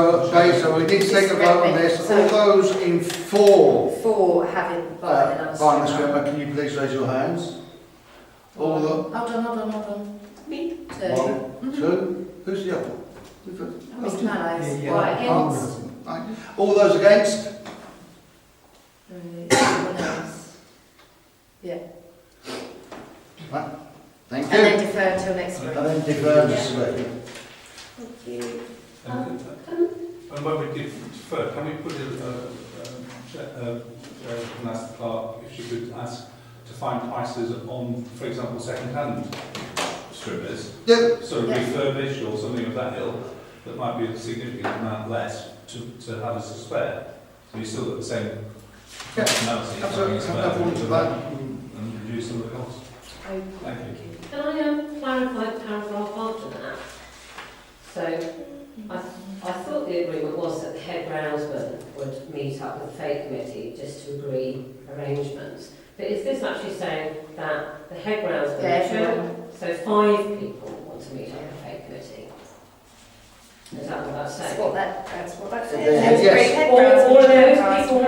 we need to take a vote on this. All those in for having buying another buying the strimmer. strimmer, can you please raise your hands? All the Hold on. Me. 1, 2. Who's the other one? Mr. Mallows. Yeah. Right, against? Right. All those against? Anyone else? Yeah. Right. Thank And you. then defer until next week. And then defer to spring. Thank you. And when we defer, can we put can ask the clerk if she could ask to find prices on, for example, second-hand strimmers, sort of refurbished or something of that ilk, that might be a significant amount less to have as a spare. So you still got the same functionality, and reduce some of the costs. Thank you. Can I clarify the paragraph after that? So, I thought the agreement was that the head groundsman would meet up with the faith committee just to agree arrangements. But is this actually saying that the head groundsman, so 5 people want to meet up with the faith committee? Is that what that's saying? That's what that Yes. says. All of those people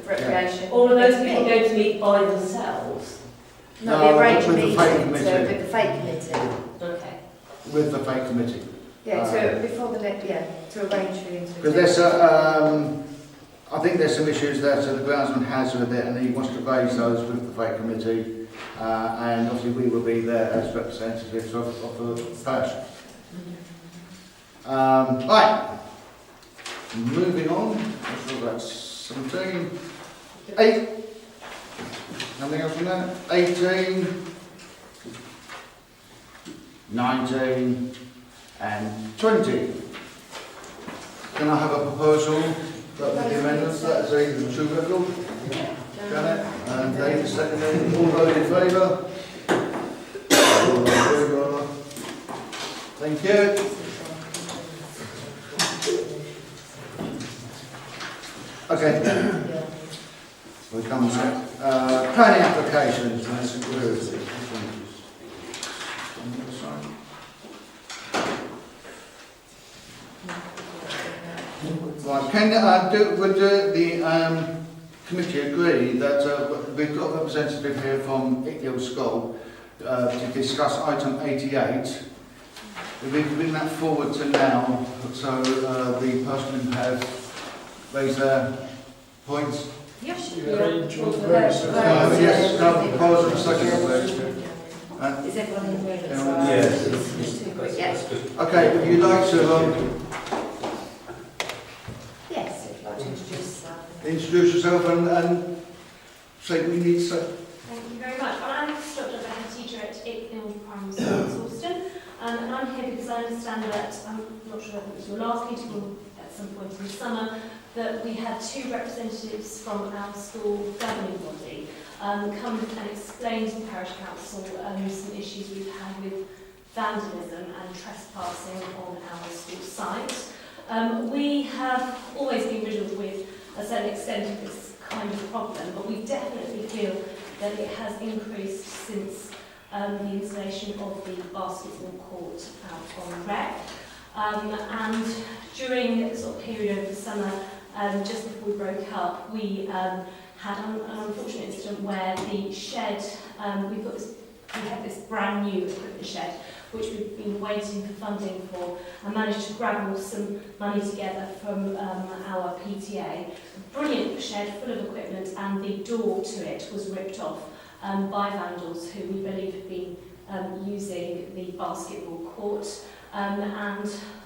recreation. All of those people are going to meet by themselves? No, we arrange a with the meeting faith with committee. the faith committee. Okay. With the faith committee. Yeah, before the next, to arrange for him to. Because there's I think there's some issues there, so the groundsman has with it, and he wants to raise those with the faith committee, and obviously we will be there as representatives of the parish. Right, moving on. So that's 17, 8. Nothing else from that? 18, 19, and 20. Can I have a proposal that with the amendments that is a true record? Janet and David seconded. All those in favour? All those in favour? Thank you. Okay. We come to planning applications. Right, would the committee agree that we've got a representative here from Icknield School to discuss item 88? If we can bring that forward to now, so the person who has raised their points. Yes. Yes, proposal and second, please. Is everyone in agreement? Yes. Yes. Okay, would you like to Yes, if you'd like to introduce yourself. introduce yourself and say what you need to say? Thank you very much. Well, I'm instructor of a head teacher at Icknield Primary School in Sawston, and I'm here because I understand that, I'm not sure whether it was your last meeting or at some point in the summer, that we had 2 representatives from our school governing body come and explain to the parish council some issues we've had with vandalism and trespassing on our school site. We have always been riddled with a certain extent of this kind of problem, but we definitely feel that it has increased since the installation of the basketball court out on rec. And during the sort of period over the summer, just before we broke up, we had an unfortunate incident where the shed, we had this brand new equipment shed, which we've been waiting for funding for, and managed to grab some money together from our PTA. A brilliant shed full of equipment, and the door to it was ripped off by vandals who we believe had been using the basketball court. And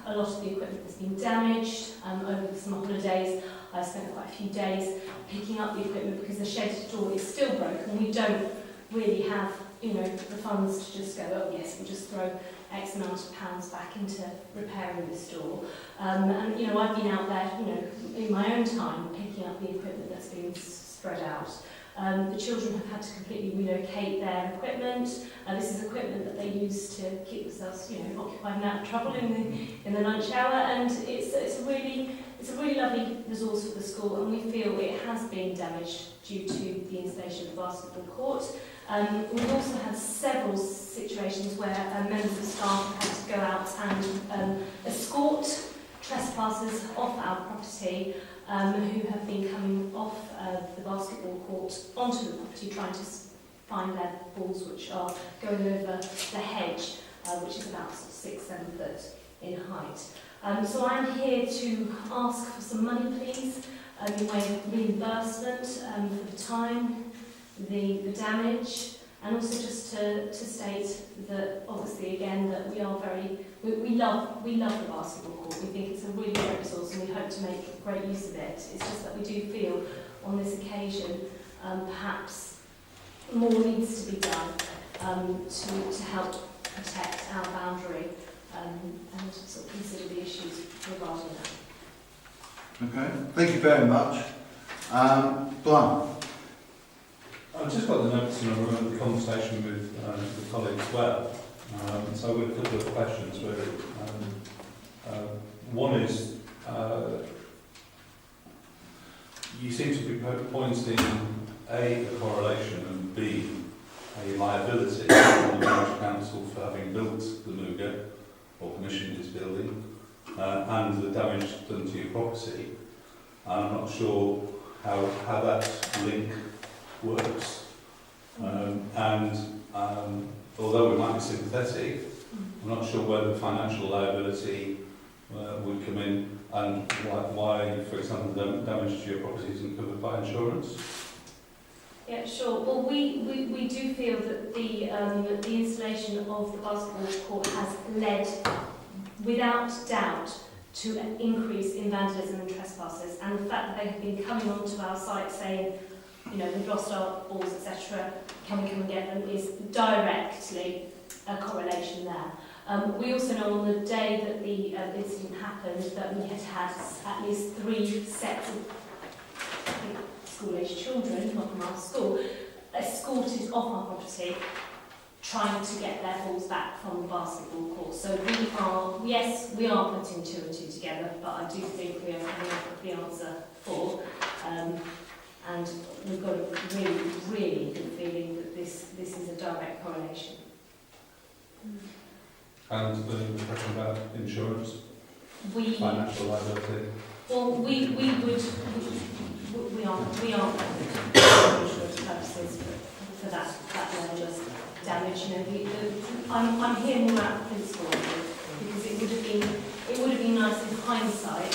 a lot of the equipment has been damaged over the summer holidays. I spent quite a few days picking up the equipment because the shed door is still broken. We don't really have, the funds to just go, oh yes, we'll just throw X amount of pounds back into repairing this door. And I've been out there, in my own time picking up the equipment that's been spread out. The children have had to completely relocate their equipment. This is equipment that they use to keep themselves, occupied and out of trouble in the lunch hour. And it's a really lovely resource for the school, and we feel it has been damaged due to the installation of the basketball court. We've also had several situations where members of staff have had to go out and escort trespassers off our property who have been coming off the basketball court onto the property trying to find their balls, which are going over the hedge, which is about 6-7 foot in height. So I'm here to ask for some money, please, in way of reimbursement for the time, the damage, and also just to state that obviously again that we are we love the basketball court. We think it's a really great resource and we hope to make great use of it. It's just that we do feel on this occasion perhaps more needs to be done to help protect our boundary and sort of consider the issues regarding that. Okay, thank you very much. Brian. I've just got the notes and I remember the conversation with the colleague as well. So I've got a couple of questions really. One is, you seem to be pointing A, a correlation, and B, a liability on the parish council for having built the Muga or commissioned its building and the damage done to your property. I'm not sure how that link works. Although we might be sympathetic, I'm not sure where the financial liability would come in and why, for example, the damage to your property isn't covered by insurance. Yeah, sure. Well, we do feel that the installation of the basketball court has led, without doubt, to an increase in vandalism and trespassers, and the fact that they have been coming onto our site saying, we've lost our balls, etc., can we come and get them, is directly a correlation there. We also know on the day that the incident happened that we had at least 3 sets of school-aged children, not from our school, escorted off our property trying to get their balls back from the basketball court. So we are putting two and two together, but I do think we are coming up with the answer for. And we've got a really, really good feeling that this is a direct correlation. And the question about insurance, financial liability. Well, we are for insurance purposes for that level of damage. You know, I'm here more out of principle because it would have been nice in hindsight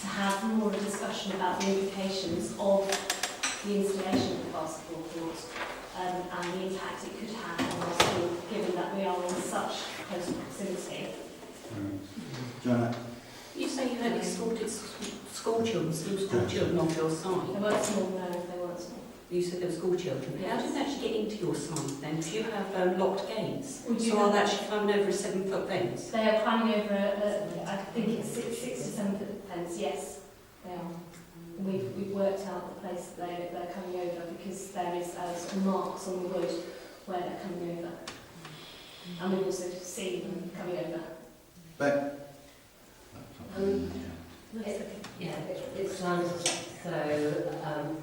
to have more of a discussion about the implications of the installation of the basketball court and the impact it could have on our school, given that we are in such close proximity. Joanna? You say you had escorted school children off your site. They weren't small, no, they weren't small. You said there were school children. Yes. How did they actually get into your site then? Do you have locked gates? We do So have- are they actually climbing over a 7-foot fence? They are climbing over, I think it's 6 to 7 foot fence, yes, they are. We've worked out the place that they're coming over because there is sort of marks on the wood where they're coming over. And we've also seen them coming over. Beck? It's nice. So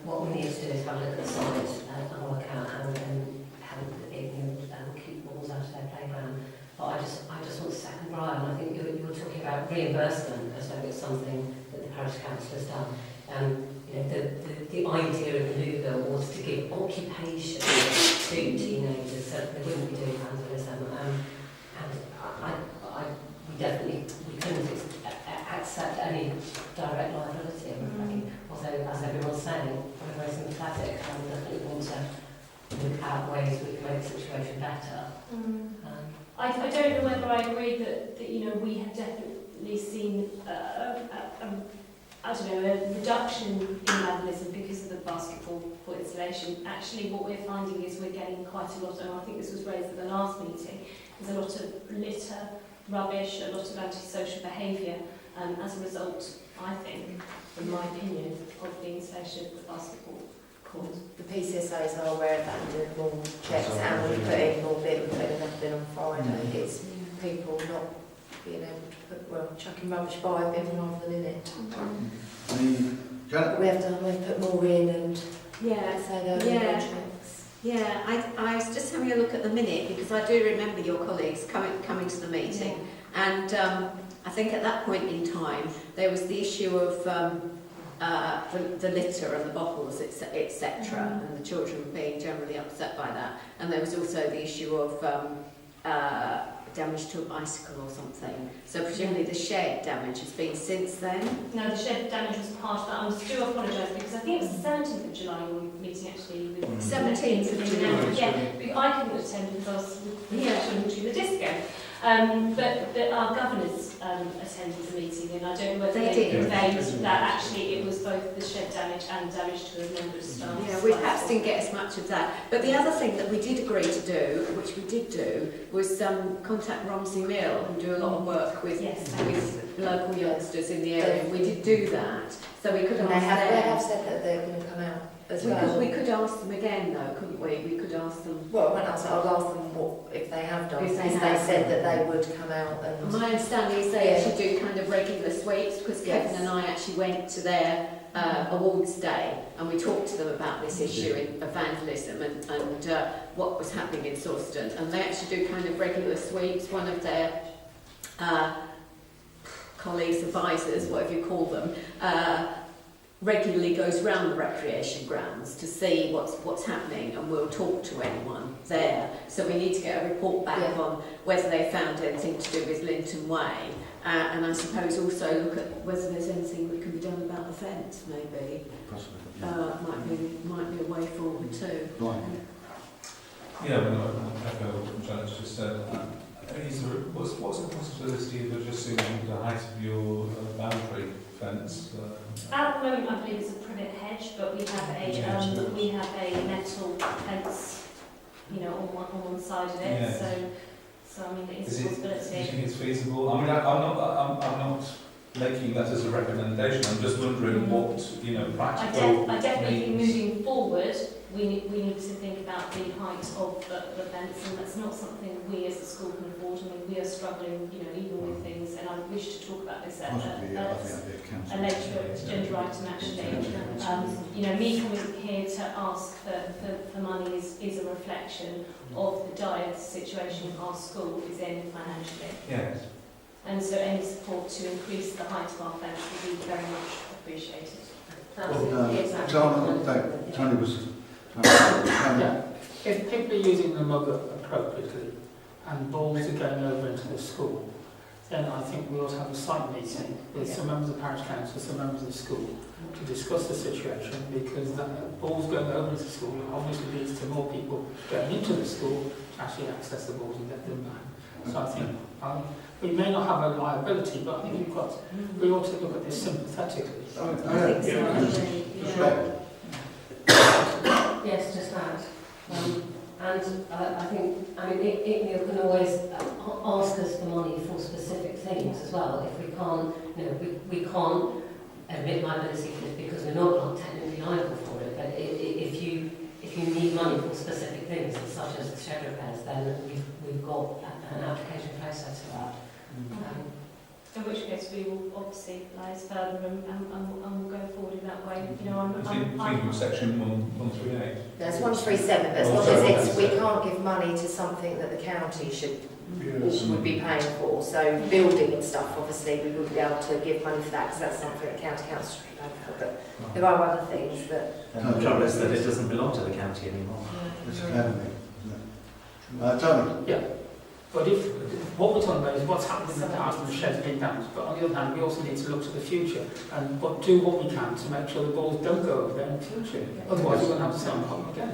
what we need to do is have a look at the site and work out how we can help Icknield keep balls out of their playground. But I just want to second Brian. I think you were talking about reimbursement as though it's something that the parish council has done. You know, the idea of the new bill was to give occupation to teenagers so they wouldn't be doing vandalism. We couldn't accept any direct liability, I'm afraid. Although, as everyone's saying, we're very sympathetic and definitely want to look at ways we can make the situation better. I don't know whether I agree that you know, we have definitely seen a reduction in vandalism because of the basketball court installation. Actually, what we're finding is we're getting quite a lot, and I think this was raised at the last meeting, there's a lot of litter, rubbish, a lot of antisocial behaviour as a result, I think, in my opinion, of the installation of the basketball court. The PCSAs are aware of that and doing more checks, and we put in more bin, we put another bin on Friday. It's people not being able to put, chucking rubbish by a bin rather than in it. We have to put more in and so there are more checks. Yeah, I was just having a look at the minute because I do remember your colleagues coming to the meeting, and I think at that point in time there was the issue of the litter and the bottles, etc., and the children being generally upset by that, and there was also the issue of damage to a bicycle or something. So presumably the shed damage has been since then? No, the shed damage was part of that. I do apologise because I think it was the 17th of July we were meeting actually. With 17th of July. Yeah, I couldn't attend because I was with the children to the disco. But our governors attended the meeting, and I don't know whether they conveyed that actually it was both the shed damage and damage to a member of staff. Yeah, we perhaps didn't get as much of that. But the other thing that we did agree to do, which we did do, was contact Romsey Mill, who do a lot of work with local youngsters in the area. We did do that, so we could ask them. They have said that they're going to come out as well. We could ask them again, though, couldn't we? We could ask them. Well, I won't ask them. I'll ask them what if they have done. Because they said that they would come out and. My understanding is they actually do kind of regular sweeps, because Kevin and I actually went to their awards day and we talked to them about this issue of vandalism and what was happening in Sawston, and they actually do kind of regular sweeps. One of their colleagues, advisors, whatever you call them, regularly goes round the recreation grounds to see what's happening, and we'll talk to anyone there. So we need to get a report back on whether they found anything to do with Linton Way, and I suppose also look at whether there's anything that can be done about the fence, maybe. Possibly. Might be a way forward too. Yeah, I'll echo what Janet's just said. What's the possibility of adjusting the height of your boundary fence? At the moment, I believe it's a privet hedge, but we have a metal fence, you know, on one side of it. Yes. So I mean, it's a possibility. Do you think it's feasible? I mean, I'm not making that as a recommendation. I'm just wondering what, practical... I definitely think moving forward, we need to think about the height of the fence, and that's not something we as a school can afford. I mean, we are struggling, even with things, and I wish to talk about this at a later agenda item actually. Me coming here to ask for money is a reflection of the dire situation our school is in financially. Yes. And so any support to increase the height of our fence would be very much appreciated. Tony was... Yeah. If people are using the mug appropriately and balls are going over into the school, then I think we ought to have a site meeting with some members of the parish council, some members of the school, to discuss the situation, because balls going over into the school obviously leads to more people going into the school to actually access the balls and get them back. So I think we may not have a liability, but I think we ought to look at this sympathetically. Yes, just that. And I think, Icknield can always ask us for money for specific things as well. If we can't, we can't admit liability because we're not technically liable for it. But if you need money for specific things, such as shed repairs, then we've got an application process for that. In which case we will obviously liaise further and we'll go forward in that way. I'm section 138. That's 137, but as long as we can't give money to something that the county would be paying for. So building and stuff, obviously, we wouldn't be able to give money for that because that's something the county council should be paying for. But there are other things that... The trouble is that it doesn't belong to the county anymore. It's academy, isn't it? Tony? Yeah. But what we're talking about is what's happened in the past and the shed's been damaged, but on the other hand, we also need to look to the future and do what we can to make sure the balls don't go over there in the future. Otherwise, we're going to have the same problem again.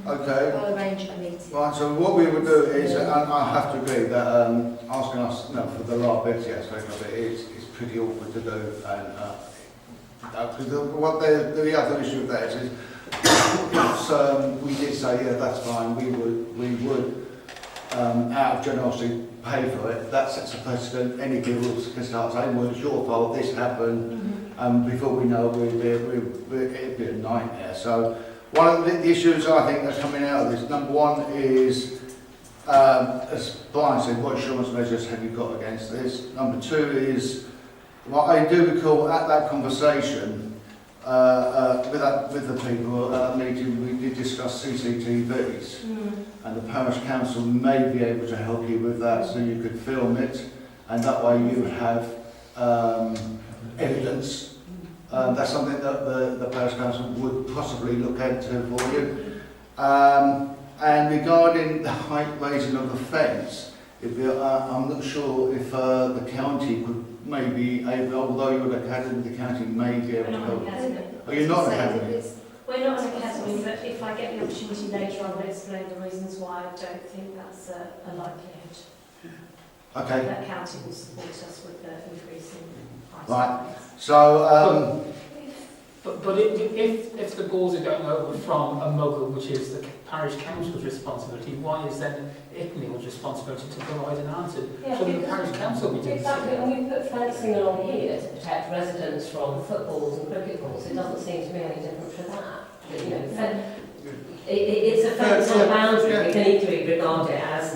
Okay. I'll arrange a meeting. Right, so what we would do is, and I have to agree that asking us for the liability aspect of it is pretty awkward to do. And the other issue with that is we did say, yeah, that's fine, we would out of generosity pay for it. That sets a precedent. Any people can start saying, well, it's your fault, this happened, before we know it'd be a nightmare. So one of the issues I think that's coming out of this, number one is, as Brian said, what assurance measures have you got against this? Number two is, what I do recall at that conversation with the people at that meeting, we did discuss CCTVs, and the parish council may be able to help you with that, so you could film it, and that way you would have evidence. That's something that the parish council would possibly look into for you. And regarding the height raising of the fence, I'm not sure if the county could maybe, although you're an academy, the county may be able to help. Oh, you're not an academy? We're not an academy, but if I get the opportunity later, I will explain the reasons why I don't think that's a likelihood. Okay. That county will support us with the increase in price. Right. So, But if the balls are going over from a muggle, which is the parish council's responsibility, why is then Icknield's responsibility to provide an answer? Shouldn't the parish council be doing exactly, and we put fencing along here to protect residents from footballs and cricket balls. It doesn't seem to be any different for that. It's a fence on a boundary. We can equally regard it as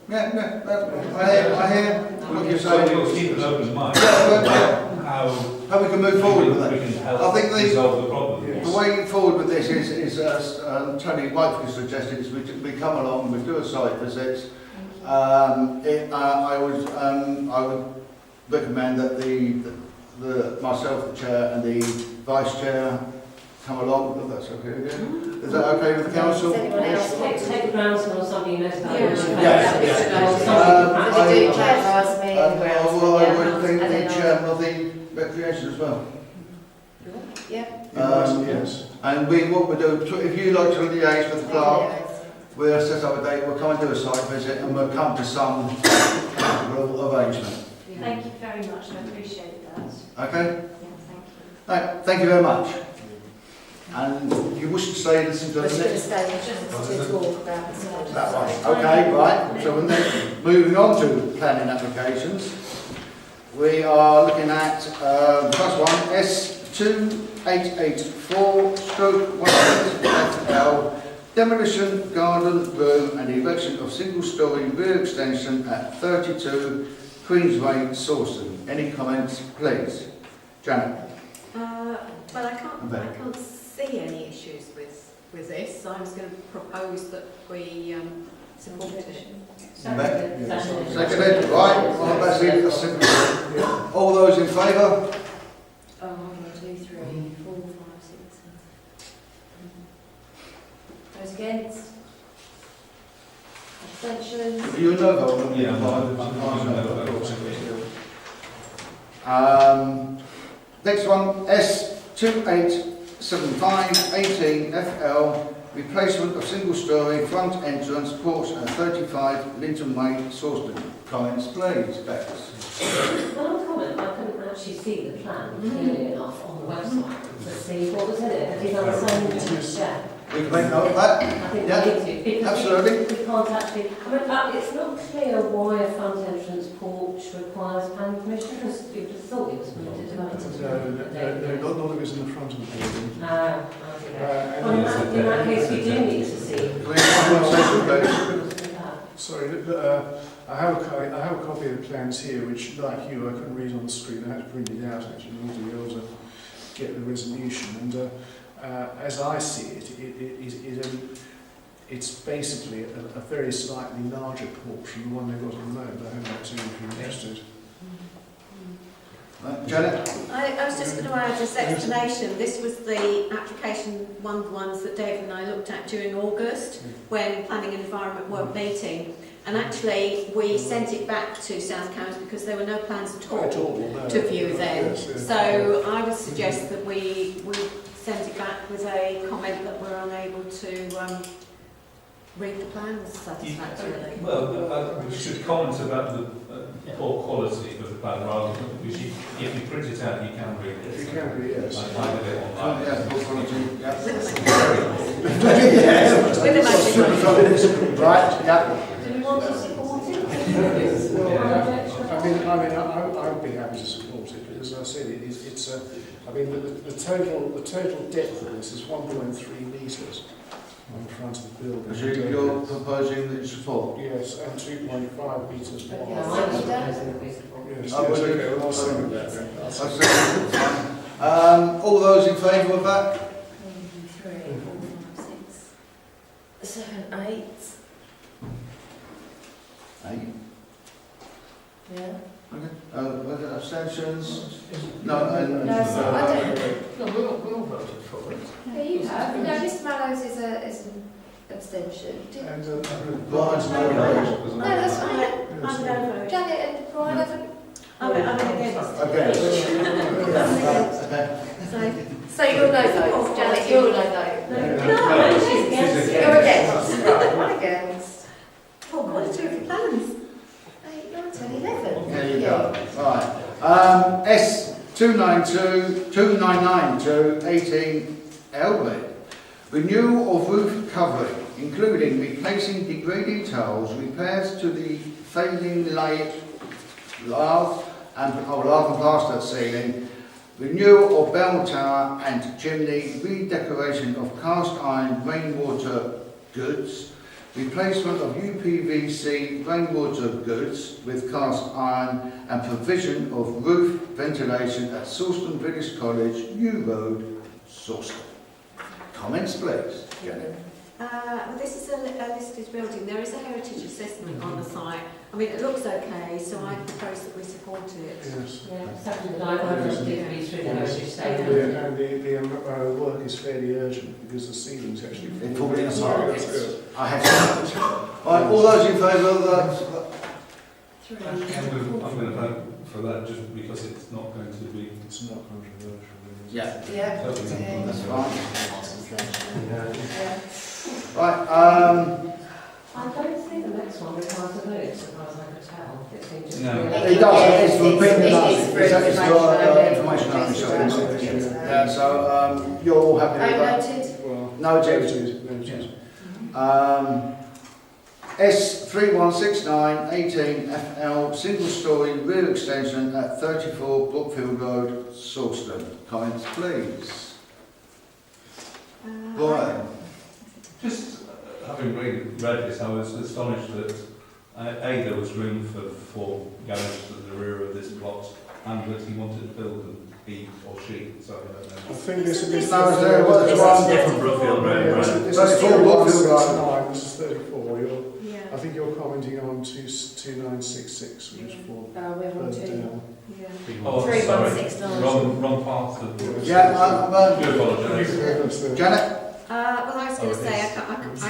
I hear what you're saying. We'll keep an open mind. How we can move forward with that. We can help I think resolve the problem. The way forward with this is as Tony rightfully suggested, is we come along, we do a site visit. I would recommend that the myself, the chair, and the vice chair come along. If that's okay again. Is that okay with the council? Take the groundsman or something you know about. I would think the chairman of the recreation as well. Yes. And what we do, if you like to liaise with the clerk, we'll set up a date, we'll come and do a site visit, and we'll come to some arrangement. Thank you very much, I appreciate that. Okay? Yeah, thank you. Thank you very much. And you wish to stay and listen to the next? Just to talk about the that one. Okay, right. So we're then moving on to planning applications. We are looking at plus one S2884/1FL, demolition, garden, room and erection of single-storey rear extension at 32 Queensway, Sawston. Any comments, please? Janet? Well, I can't see any issues with this, so I was going to propose that we support it. Seconded, right? Well, that's it. That's simple. All those in favour? 1, 2, 3, 4, 5, 6, 7. Those against? Abstentions? You know that. Next one, S287518FL, replacement of single-storey front entrance porch at 35 Linton Way, Sawston. Comments, please, Bex. One comment, I couldn't actually see the plan clearly enough on the website to see what was in it. Have you done the same? Yeah. We can make note of that. I think Yeah, we need to, because absolutely. we can't actually, I mean, it's not clear why a front entrance porch requires planning permission, because you just thought it was permitted to have it. No, not all of it's in the front of the building. No, well, in that case, we do need to see. Sorry, I have a copy of the plans here, which, like you, I couldn't read on the screen. I had to print it out actually in order to be able to get the resolution. And as I see it, it's basically a very slightly larger porch than the one they've got at the moment. I hope that's if you're interested. Janet? I was just going to add this explanation. This was the application, one of the ones that David and I looked at during August when Planning and Environment weren't meeting. And actually, we sent it back to South Cambs because there were no plans at all to view then. So I would suggest that we send it back with a comment that we're unable to read the plans satisfactorily. Well, we should comment about the poor quality of the plan rather than, because if you print it out, you can read it. If you can read it, yes. I find it online. Yeah, poor quality. Yeah. With the magic. Right, yeah. Do we want to support it? I would be happy to support it because, as I said, it's the total depth of this is 1.3 metres on the front of the building. So you're proposing that you support? Yes, and 2.5 metres wide. Yeah, I'm proposing that we support it. Yes, okay, well, I'll second that then. All those in favour of that? 1, 2, 3, 4, 5, 6, 7, 8. 8. Yeah. Okay. Abstentions? No, No, so I don't. No, we all voted for it. Yeah, you have. No, Mr Mallows is an abstention. And Brian's no vote. No, that's fine. I'm no vote. Janet and Brian haven't. I'm against. Against. Okay. So you're no vote, Janet, you're no vote. No, she's against. You're against. Right, I'm against. Poor quality of the plans. 8, 9, 10, 11. There you go. Right. S2992-18LB. Renewal of roof covering, including replacing degrading tiles, repairs to the failing lath and plaster ceiling, renewal of bell tower and chimney, redecoration of cast iron rainwater goods, replacement of UPVC rainwater goods with cast iron and provision of roof ventilation at Sawston Village College, New Road, Sawston. Comments, please. Well, this is a listed building. There is a heritage assessment on the site. I mean, it looks okay, so I propose that we support it. yes. Yeah, second, I just did read through the heritage statement. And the work is fairly urgent because the ceiling's actually It's falling apart. That's good. I have to. Right, all those in favour of that? 3, I'm going to vote for that just because it's not going to be. It's not controversial. Yeah. Yeah. That's fine. Yeah. Right, I don't think the next one requires a vote, as far as I could tell. It seems just No. really- it does, it's for opinion It's only. for It's for information only. information only. Yeah, so you're all happy with that? Noted. Well, No objection. noted. Um, S316918FL, single storey rear extension at 34 Brookfield Road, Sawston. Comments, please. Brian. Just having read this, I was astonished that A, there was room for 4 garages at the rear of this plot, and that he wanted to build them, he or she, sorry, I don't know. I think this is different Brookfield Road. This is 34 Brookfield Road. 3169, this is 34. I think you're commenting on 2966, which is 4 we're on further down. Oh, 3169. wrong path of the... Yeah, I do apologise. Janet? Well, I was going to Oh, say, it I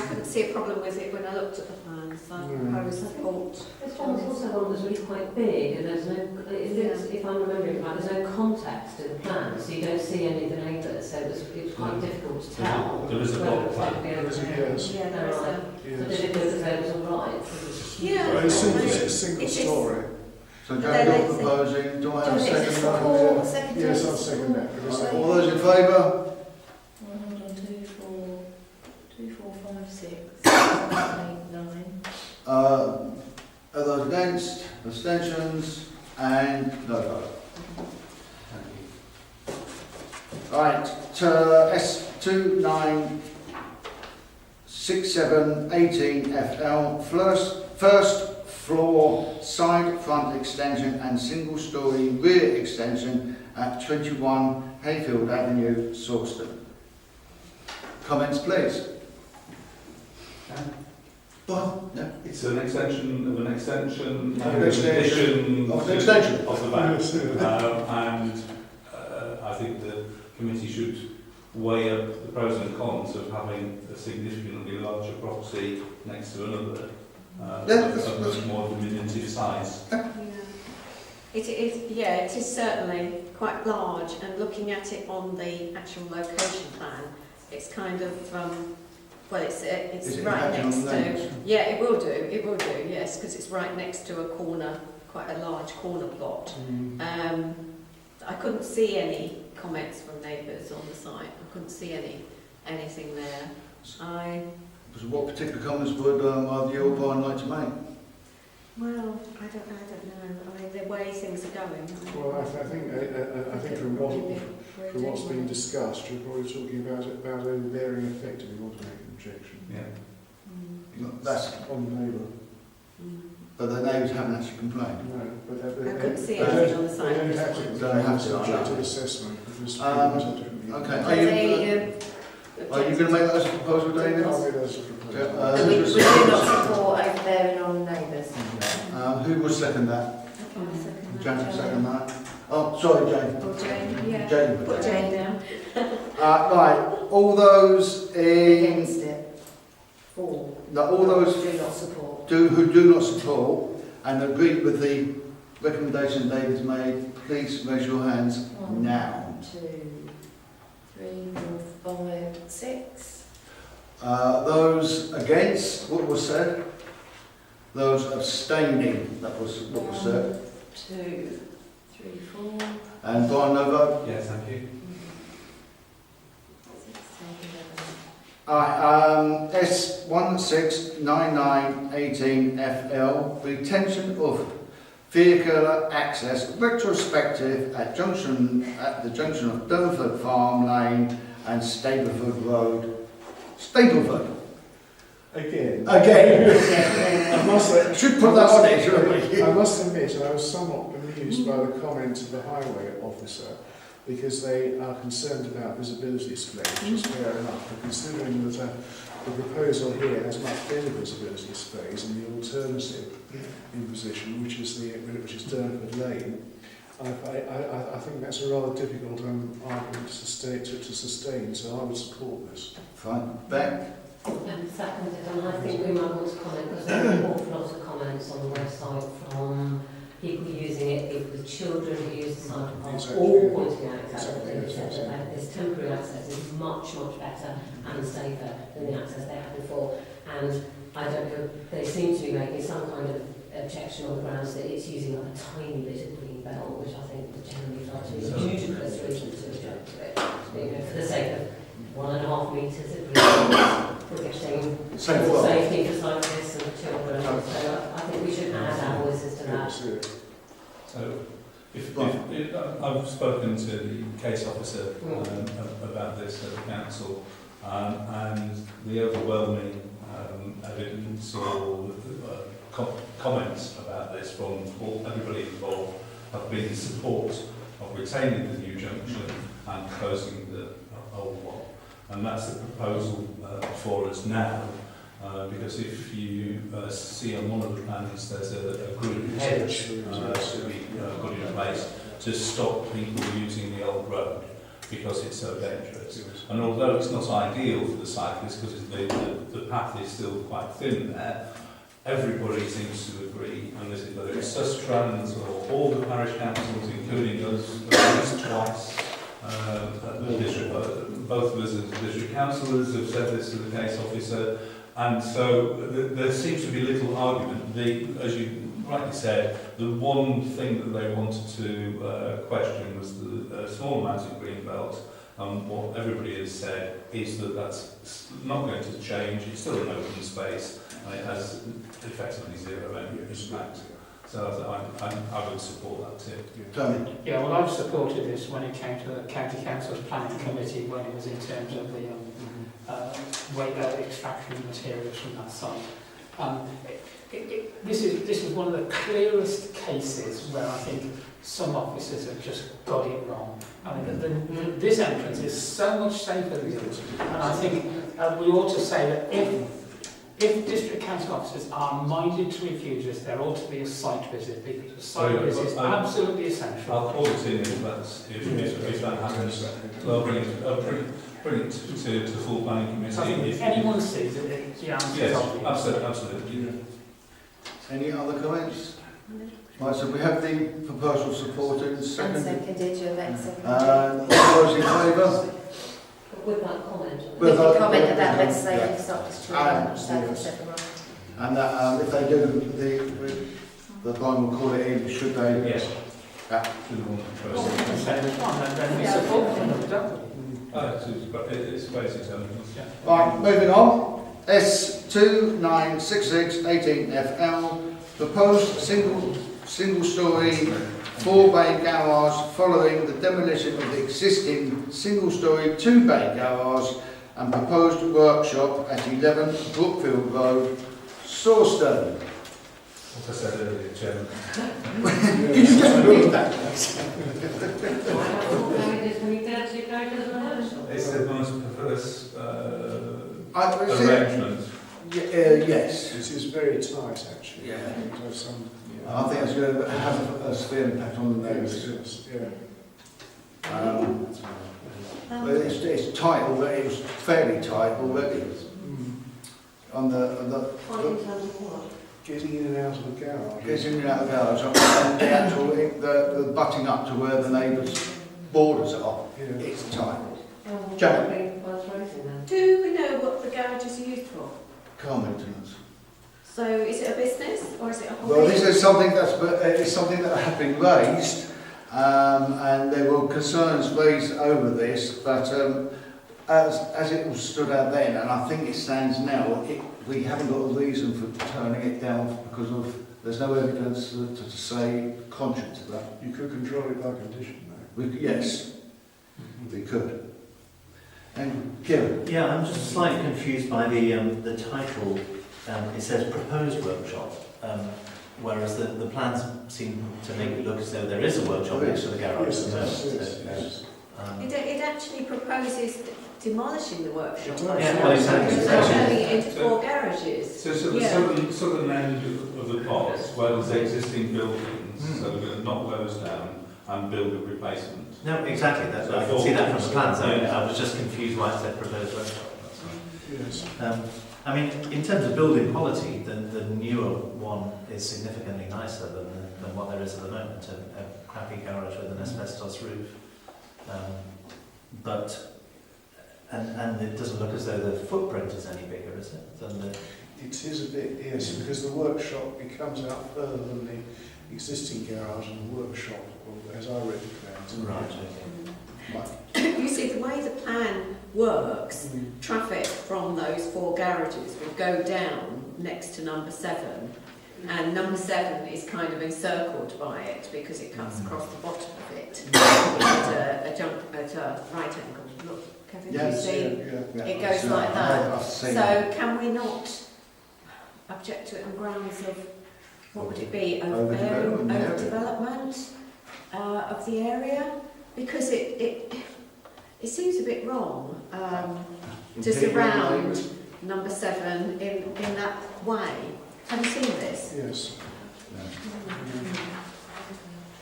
couldn't see a problem with it when I looked at the plans. I support. This one was also one that's really quite big, and there's no, if I'm remembering right, there's no context in the plan, so you don't see any of the neighbours, so it was quite difficult to tell. There is a block plan. Yeah, there is a... So did it look as though it was all right? Yeah. Well, it's a single story. So Janet, you're proposing, do I have a second? Yes, I'll second that. All those in favour? 2, 4, 5, 6, 7, 8, 9. Are those against? Abstentions? And no vote. Thank you. Right, S296718FL, first floor side front extension and single storey rear extension at 21 Hayfield Avenue, Sawston. Comments, please. Yeah. It's an extension of an extension, Of and an an extension. addition Of an extension. of the back. And I think the committee should weigh up the pros and cons of having a significantly larger property next to another of much more diminutive size. It is certainly quite large, and looking at it on the actual location plan, it's kind of, it's right next to, it will do, yes, because it's right next to a corner, quite a large corner plot. I couldn't see any comments from neighbours on the site. I couldn't see anything there. So what particular comments would either you or Brian like to make? Well, I don't know. I mean, the way things are going. Well, I think from what's been discussed, you're probably talking about overbearing effect if you want to make an objection. Yeah. That's on the neighbour. But the neighbours haven't actually complained. No, but I couldn't see anything on the site. They don't have to. They don't have to. Subjective assessment because okay. Are you going to make that as a proposal, David? I'll make that as a proposal. We do not support overbearing on neighbours. Who will second that? Jane will second that. Oh, sorry, Jane. Oh, Jane, yeah. Jane. Put Jane down. Right. All those Against it. 4. All those do not support. who do not support and agree with the recommendation David's made, please raise your hands now. 1, 2, 3, 4, 5, 6. Those against what was said? Those abstaining, that was what was said. 2, 3, 4. And Brian, no vote? Yes, thank you. 6, S169918FL, retention of vehicular access retrospective at the junction of Durnford Farm Lane and Stapleford Road. Stapleford. Again. I should put that on it, shouldn't we? I must admit, I was somewhat amused by the comment of the highway officer, because they are concerned about visibility split, which is fair enough, but considering that the proposal here has much better visibility space and the alternative in position, which is Durnford Lane, I think that's a rather difficult argument to sustain, so I would support this. Fine. Beck? Seconded, and I think we might want to comment, because there are an awful lot of comments on the website from people using it, people with children who use the site, all pointing out exactly that this temporary access is much, much better and safer than the access they had before. And I don't know, they seem to be making some kind of objection on the grounds that it's using up a tiny bit of green belt, which I think generally felt to be a ludicrous reason to object to it, for the sake of 1.5 metres if we're getting more Safe safety for cyclists and children. So I think we should add our voices to that. So, if I've spoken to the case officer about this at the council, and the overwhelming evidence or comments about this from everybody involved have been in support of retaining the new junction and closing the old one. And that's the proposal for us now, because if you see on one of the plans there's a group hedge to be put in place to stop people using the old road because it's so dangerous. And although it's not ideal for the cyclists because the path is still quite thin there, everybody seems to agree, and this is whether it's Sustrans or all the parish councils, including us, at least twice. At the district, both of us as district councillors have said this to the case officer, and so there seems to be little argument. As you rightly said, the one thing that they wanted to question was the small amount of green belt. What everybody has said is that that's not going to change. It's still an open space, and it has effectively zero impact. So I would support that too. Yeah, well, I've supported this when it came to the County Council's planning committee, when it was in terms of the extraction of materials from that site. This is one of the clearest cases where I think some officers have just got it wrong. I mean, this entrance is so much safer than the others, and I think we ought to say that if district council officers are minded to refuse this, there ought to be a site visit, because a site visit is absolutely essential. I'll call it in if that happens. I'll bring it to full planning committee. If anyone sees it, the answer is obvious. Absolutely. Any other comments? Right, so we have the proposal supported and seconded. And seconded, you're next. All those in favour? With that comment. With the comment about legislation, it's not just true. And that if they do, the line will call it in, should they? Yes. It's basic elements. Right, moving on. S296618FL, proposed single-storey 4-bay garage following the demolition of the existing single-storey 2-bay garage and proposed workshop at 11 Brookfield Road, Sawston. What I said earlier, Chairman. Did you just read that? It's the most perverse arrangement. Yes. It is very tight, actually. Yeah. It does some, I think it's going to have a severe impact on the neighbours. But it's tight already. It was fairly tight already. On the getting in and out of the garage. Getting in and out of the garage, and the actual the butting up to where the neighbours' borders are. It's tight. Do we know what the garages are used for? Car maintenance. So is it a business or is it a hobby? Well, this is something that has been raised, and there were concerns raised over this, but as it was stood out then, and I think it stands now, we haven't got a reason for turning it down because there's no evidence to say contrary to that. You could control it by condition, though. Yes, we could. And Kieran? Yeah, I'm just slightly confused by the title. It says proposed workshop, whereas the plans seem to make it look as though there is a workshop next to the garage. It actually proposes demolishing the workshop. Yeah, well, exactly. Turning it into 4 garages. So the southern end of the plot, where there's existing buildings, so we're going to knock those down and build a replacement. No, exactly. I can see that from the plans. I was just confused why it said proposed workshop. Yes. I mean, in terms of building quality, the newer one is significantly nicer than what there is at the moment, a crappy garage with an asbestos roof. And it doesn't look as though the footprint is any bigger, is it? It is a bit, yes, because the workshop becomes out further than the existing garage and the workshop, as I read it. Right, okay. You see, the way the plan works, traffic from those 4 garages will go down next to number 7, and number 7 is kind of encircled by it because it cuts across the bottom of it at a right angle. Look, Kevin, do you see? It goes like that. So can we not object to it on grounds of, what would it be, overdevelopment of the area? Because it seems a bit wrong to surround number 7 in that way. Have you seen this? Yes.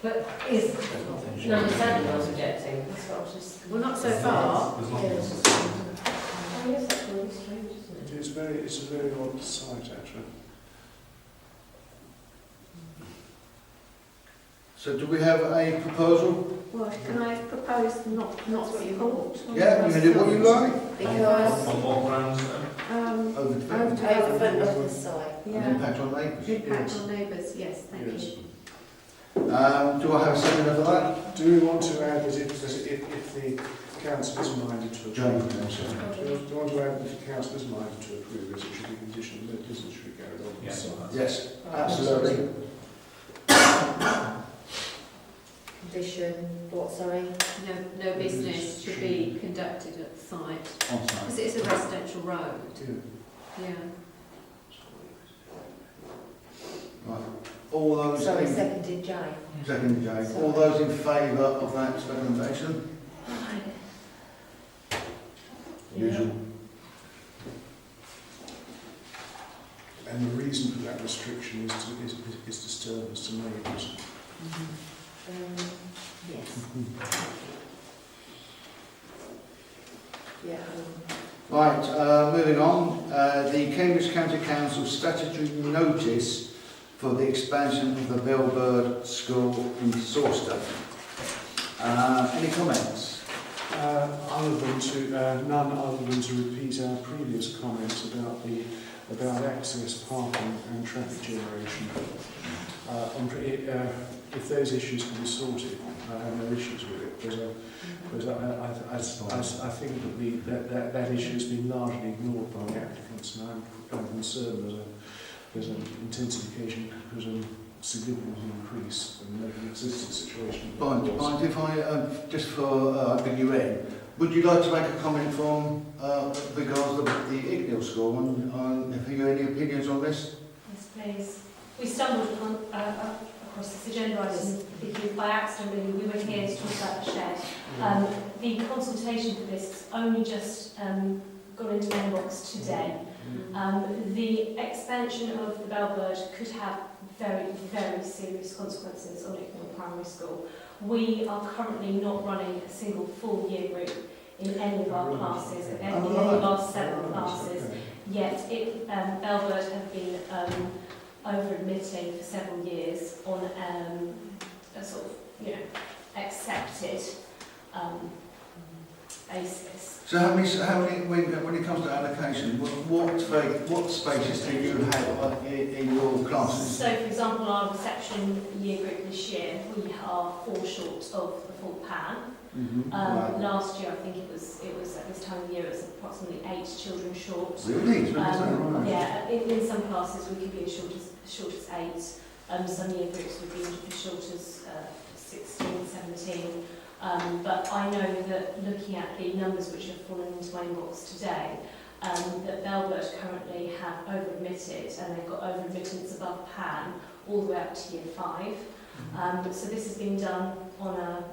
But is number 7 not objecting? That's what I was just... Well, not so far. Oh, yes, that's really strange, isn't it? It's a very odd site, actually. So do we have a proposal? Well, can I propose not what you called? Yeah, you can do what you like. Because On what grounds then? overdevelopment of the site. And Yeah. impact on neighbours. Impact on neighbours, yes, thank Yes. you. Do I have a second for that? Do we want to add that if the council is minded to approve it? Do you want to add that if the council is minded to approve it, it should be conditional that business should be carried on? Yes. Yes, absolutely. Condition, what, sorry? No business should be conducted at the site, On site. because it is a residential road. Yeah. Yeah. Right. All those Sorry, in, seconded Jay. second Jay. All those in favour of that recommendation? Usual. And the reason for that restriction is disturbance to neighbours. Yes. Yeah. Right, moving on. The Cambridge County Council statutory notice for the expansion of the Bellbird School in Sawston. Any comments? None other than to repeat our previous comments about access, parking and traffic generation. If those issues can be sorted, I have no issues with it, because I think that issue has been largely ignored by the applicants, and I'm concerned there's an intensification because of significant increase in the existing situation. Mind if I, just for I bring you in, would you like to make a comment from regards to the Icknield school, and have you any opinions on this? Yes, please. We stumbled across this agenda item because by accident really we were here to talk about the shed. The consultation for this has only just gone into my inbox today. The expansion of the Bellbird could have very, very serious consequences on Icknield Primary School. We are currently not running a single full year group in any of our classes, in any of our 7 classes, yet Bellbird have been over-admitting for several years on a sort of, accepted basis. So how many when it comes to allocation, what spaces do you have in your classes? So, for example, our reception year group this year, we are 4 short of the full pan. Right. Last year, I think it was at this time of year, it was approximately 8 children short. Really? Yeah, in some classes we could be as short as 8. Some year groups would be as short as 16, 17. But I know that looking at the numbers which have fallen into my inbox today, that Bellbird currently have over-admitted, and they've got over-admittance above pan all the way up to year 5. So this has been done on a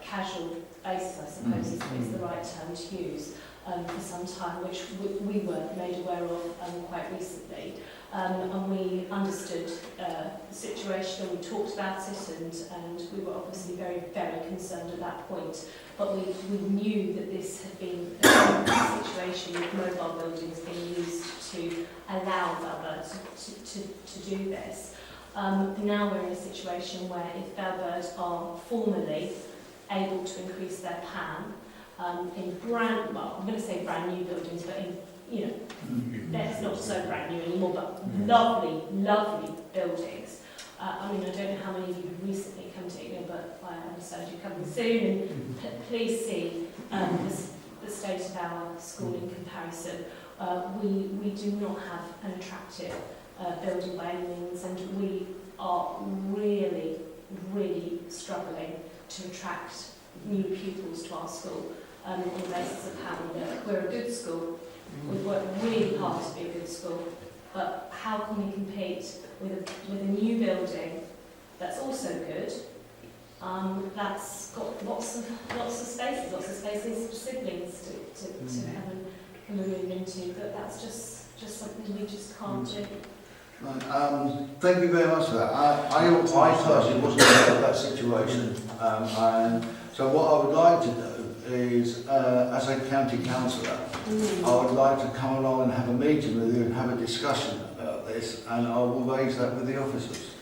casual basis, I suppose is the right term to use, for some time, which we were made aware of quite recently. And we understood the situation and we talked about it, and we were obviously very, very concerned at that point. But we knew that this had been a situation with mobile buildings being used to allow Bellbird to do this. Now we're in a situation where if Bellbird are formally able to increase their pan in I'm going to say brand new buildings, but in, that's not so brand new anymore, but lovely, lovely buildings. I mean, I don't know how many of you have recently come to Icknield, but I understand you coming soon, and please see the state of our school in comparison. We do not have an attractive building by any means, and we are really struggling to attract new pupils to our school on the basis of how we work. We're a good school. We work really hard to be a good school, but how can we compete with a new building that's also good? That's got lots of spaces for siblings to have a move into. But that's just something we just can't do. Thank you very much for that. I personally wasn't aware of that situation, and so what I would like to do is, as a county councillor, I would like to come along and have a meeting with you and have a discussion about this, and I will raise that with the officers.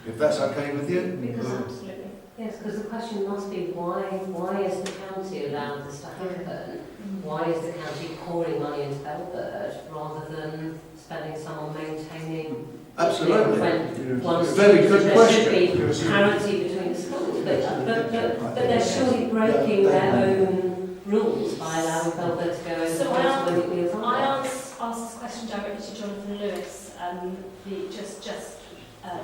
If that's okay with you? Absolutely. Yes, because the question must be why is the county allowed this to happen? Why is the county pouring money into Belford rather than spending some on maintaining? Absolutely. Very good question. There should be parity between the schools, but they're surely breaking their own rules by allowing Belford to go over So I asked this question directly to Jonathan Lewis just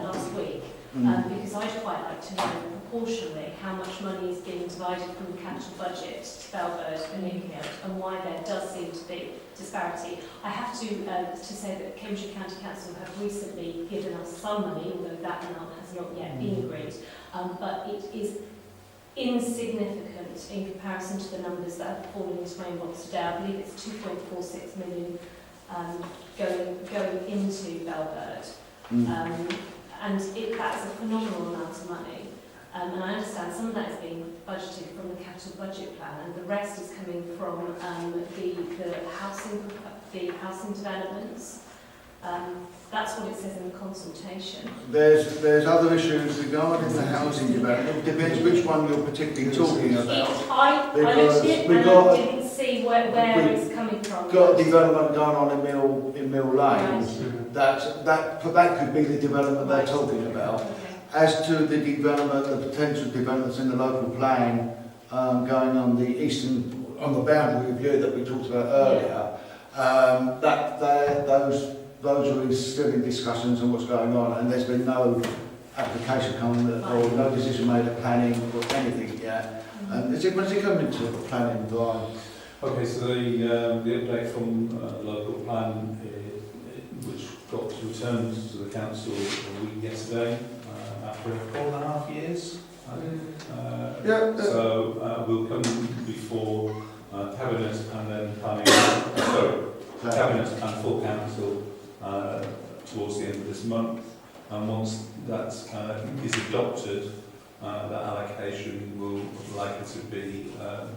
last week, because I'd quite like to know proportionally how much money is being divided from the capital budget to Belford and Icknield, and why there does seem to be disparity. I have to say that Cambridgeshire County Council have recently given us some money, although that amount has not yet been agreed, but it is insignificant in comparison to the numbers that have fallen into my inbox today. I believe it's 2.46 million going into Belford. And that is a phenomenal amount of money. And I understand some of that is being budgeted from the capital budget plan, and the rest is coming from the housing developments. That's what it says in the consultation. There's other issues regarding the housing development. It depends which one you're particularly talking about. I looked at it and I didn't see where it's coming from. We've got a development going on in Mill Lane. Right. That could be the development they're talking about. Okay. As to the development, the potential developments in the local plan going on the boundary review that we talked about earlier, those are still in discussions on what's going on, and there's been no application coming or no decision made at planning or anything yet. When is it coming to planning, Brian? Okay, so the update from local plan, which got returned to the council a week yesterday, after 4.5 years. So we'll come before Cabinet and then planning. Cabinet and full council towards the end of this month, and once that is adopted, that allocation will likely to be a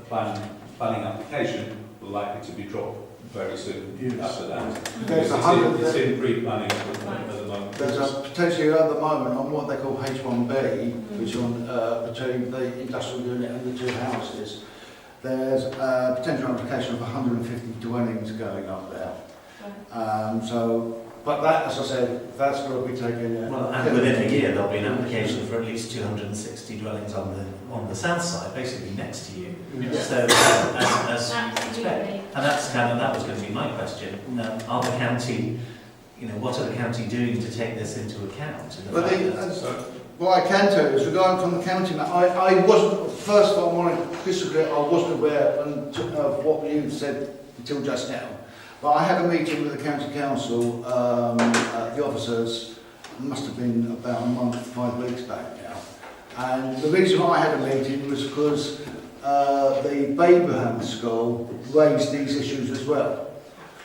planning application will likely to be dropped very soon after that. It's in pre-planning at the moment. There's potentially at the moment on what they call H1B, which on between the industrial unit and the two houses. There's a potential application of 150 dwellings going up there. But that, as I said, that's got to be taken. Well, and within a year there'll be an application for at least 260 dwellings on the south side, basically next to you. Yes. So as you expect, and that was going to be my question. Are the county, what are the county doing to take this into account? What I can tell you is, regarding from the county, I wasn't, first of all, I want to disagree, I wasn't aware of what you said until just now. But I had a meeting with the county council, the officers, must have been about a month, 5 weeks back now. And the reason why I had a meeting was because the Babraham School raised these issues as well.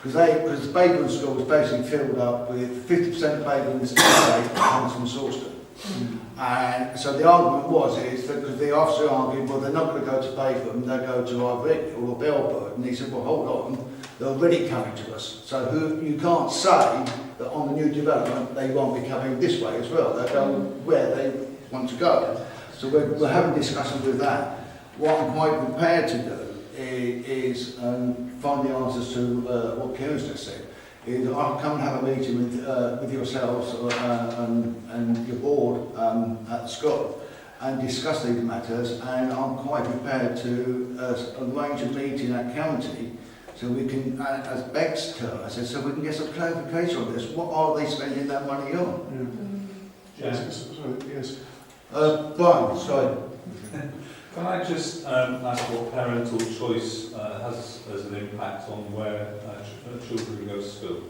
Because Babraham School was basically filled up with 50% of Babraham's estate comes from Sawston. And so the argument is that because the officer argued, well, they're not going to go to Babraham, they'll go to either Icknield or Belford. And he said, well, hold on, they're already coming to us. So you can't say that on the new development they won't be coming this way as well. They'll go where they want to go. So we're having discussions with that. What I'm quite prepared to do is find the answers to what Kieran's just said. I'll come and have a meeting with yourselves and your board at the school and discuss these matters, and I'm quite prepared to arrange a meeting at county so we can, as Beck's term, I said, so we can get some clarification on this. What are they spending that money on? Yes. Yes. Brian, sorry. Can I just ask what parental choice has as an impact on where children go to school?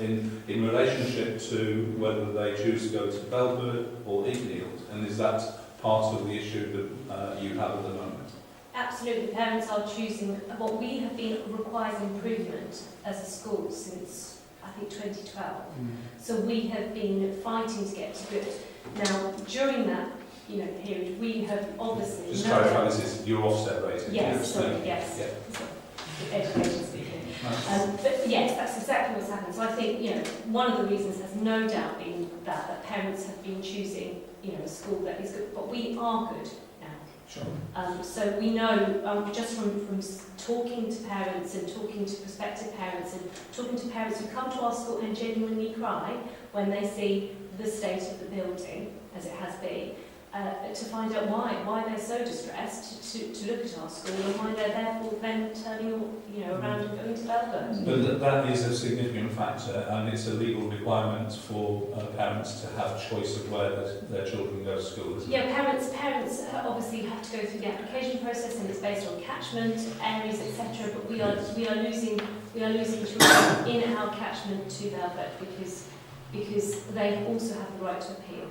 In relationship to whether they choose to go to Belford or Icknield, and is that part of the issue that you have at the moment? Absolutely, parents are choosing. What we have been requires improvement as a school since I think 2012. So we have been fighting to get to good. Now during that period, we have obviously. Just clarify, this is your offset rating. Yes, sorry, yes. Yeah. Education speaking. But yes, that's exactly what's happened. So I think one of the reasons has no doubt been that parents have been choosing a school that is good, but we are good now. Sure. So we know just from talking to parents and talking to prospective parents and talking to parents who come to our school and genuinely cry when they see the state of the building as it has been. To find out why they're so distressed to look at our school and why they're therefore then turning around and going to Belford. But that is a significant factor, and it's a legal requirement for parents to have choice of where their children go to school, isn't it? Yeah, parents obviously have to go through the application process, and it's based on catchment areas, etc. But we are losing children in our catchment to Belford because they also have the right to appeal.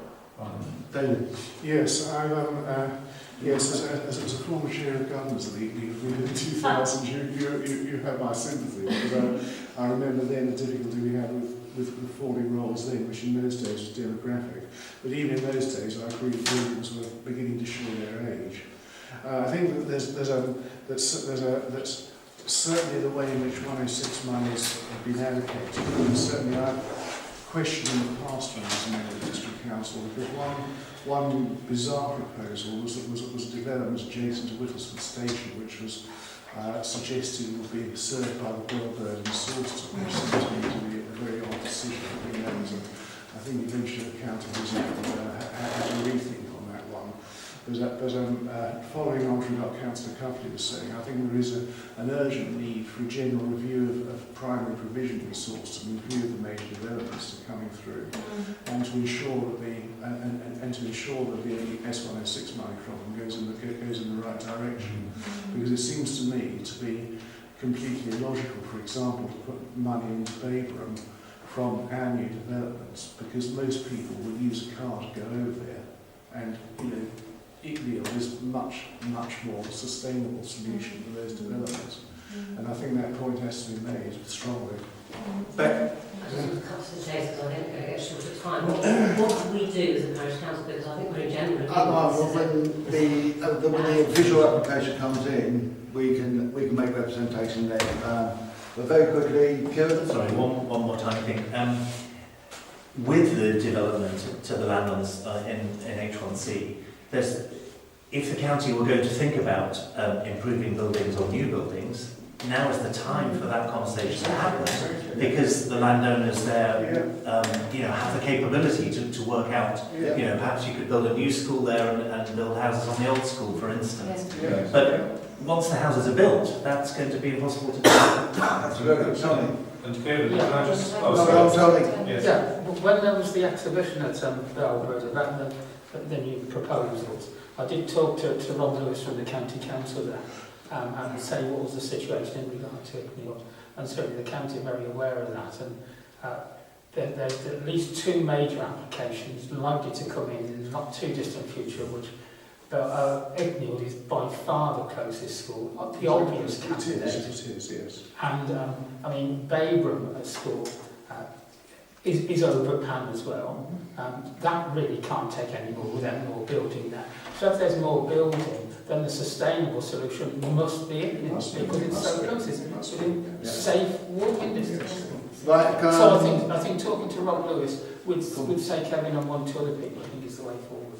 David. Yes, as a former chair of governors of the Icknield in 2000, you have my sympathy, because I remember then the difficulty we had with falling roles then, which in those days was demographic. But even in those days, I agree with buildings were beginning to show their age. I think that that's certainly the way in which 106 monies have been allocated, and certainly I've questioned in the past when I was a member of the district council, because one bizarre proposal was a development adjacent to Whittlesford Station, which was suggested would be served by the Bellbird in Sawston, which seems to me to be a very odd decision. I think eventually the county had a rethink on that one. But following on from what Councillor Cuffley was saying, I think there is an urgent need for a general review of primary provision in Sawston, review of the major developments that are coming through, and to ensure that the S106 money from them goes in the right direction. Because it seems to me to be completely illogical, for example, to put money into Bayborough from our new developments, because most people will use a car to go over there, and Icknield is much more sustainable solution to those developments. And I think that point has to be made strongly. I just want to cut to the chase because I think we're going to get short of time. What can we do as a parish council? Because I think we're in general. When the visual application comes in, we can make representation there. But very quickly, Kieran. Sorry, one more tiny thing. With the development to the land on in H1C, if the county were going to think about improving buildings or new buildings, now is the time for that conversation to happen, because the landowners there, have the capability to work out. Perhaps you could build a new school there and build houses on the old school, for instance. But once the houses are built, that's going to be impossible to do. That's very good. Tony. And Kieran, can I just? Yes. Yeah, when there was the exhibition at Belford about the new proposals, I did talk to Rob Lewis from the County Council there and say what was the situation in regard to Icknield, and certainly the county are very aware of that, and there's at least 2 major applications likely to come in the not too distant future, which Icknield is by far the closest school, the obvious candidate. It is, yes. And Bayborough School is over at Pan as well. That really can't take any more without more building there. So if there's more building, then the sustainable solution must be Icknield, because it's so close, it's within safe walking distance. Right, so I think talking to Rob Lewis with say Kevin and 1 or 2 other people, I think is the way forward.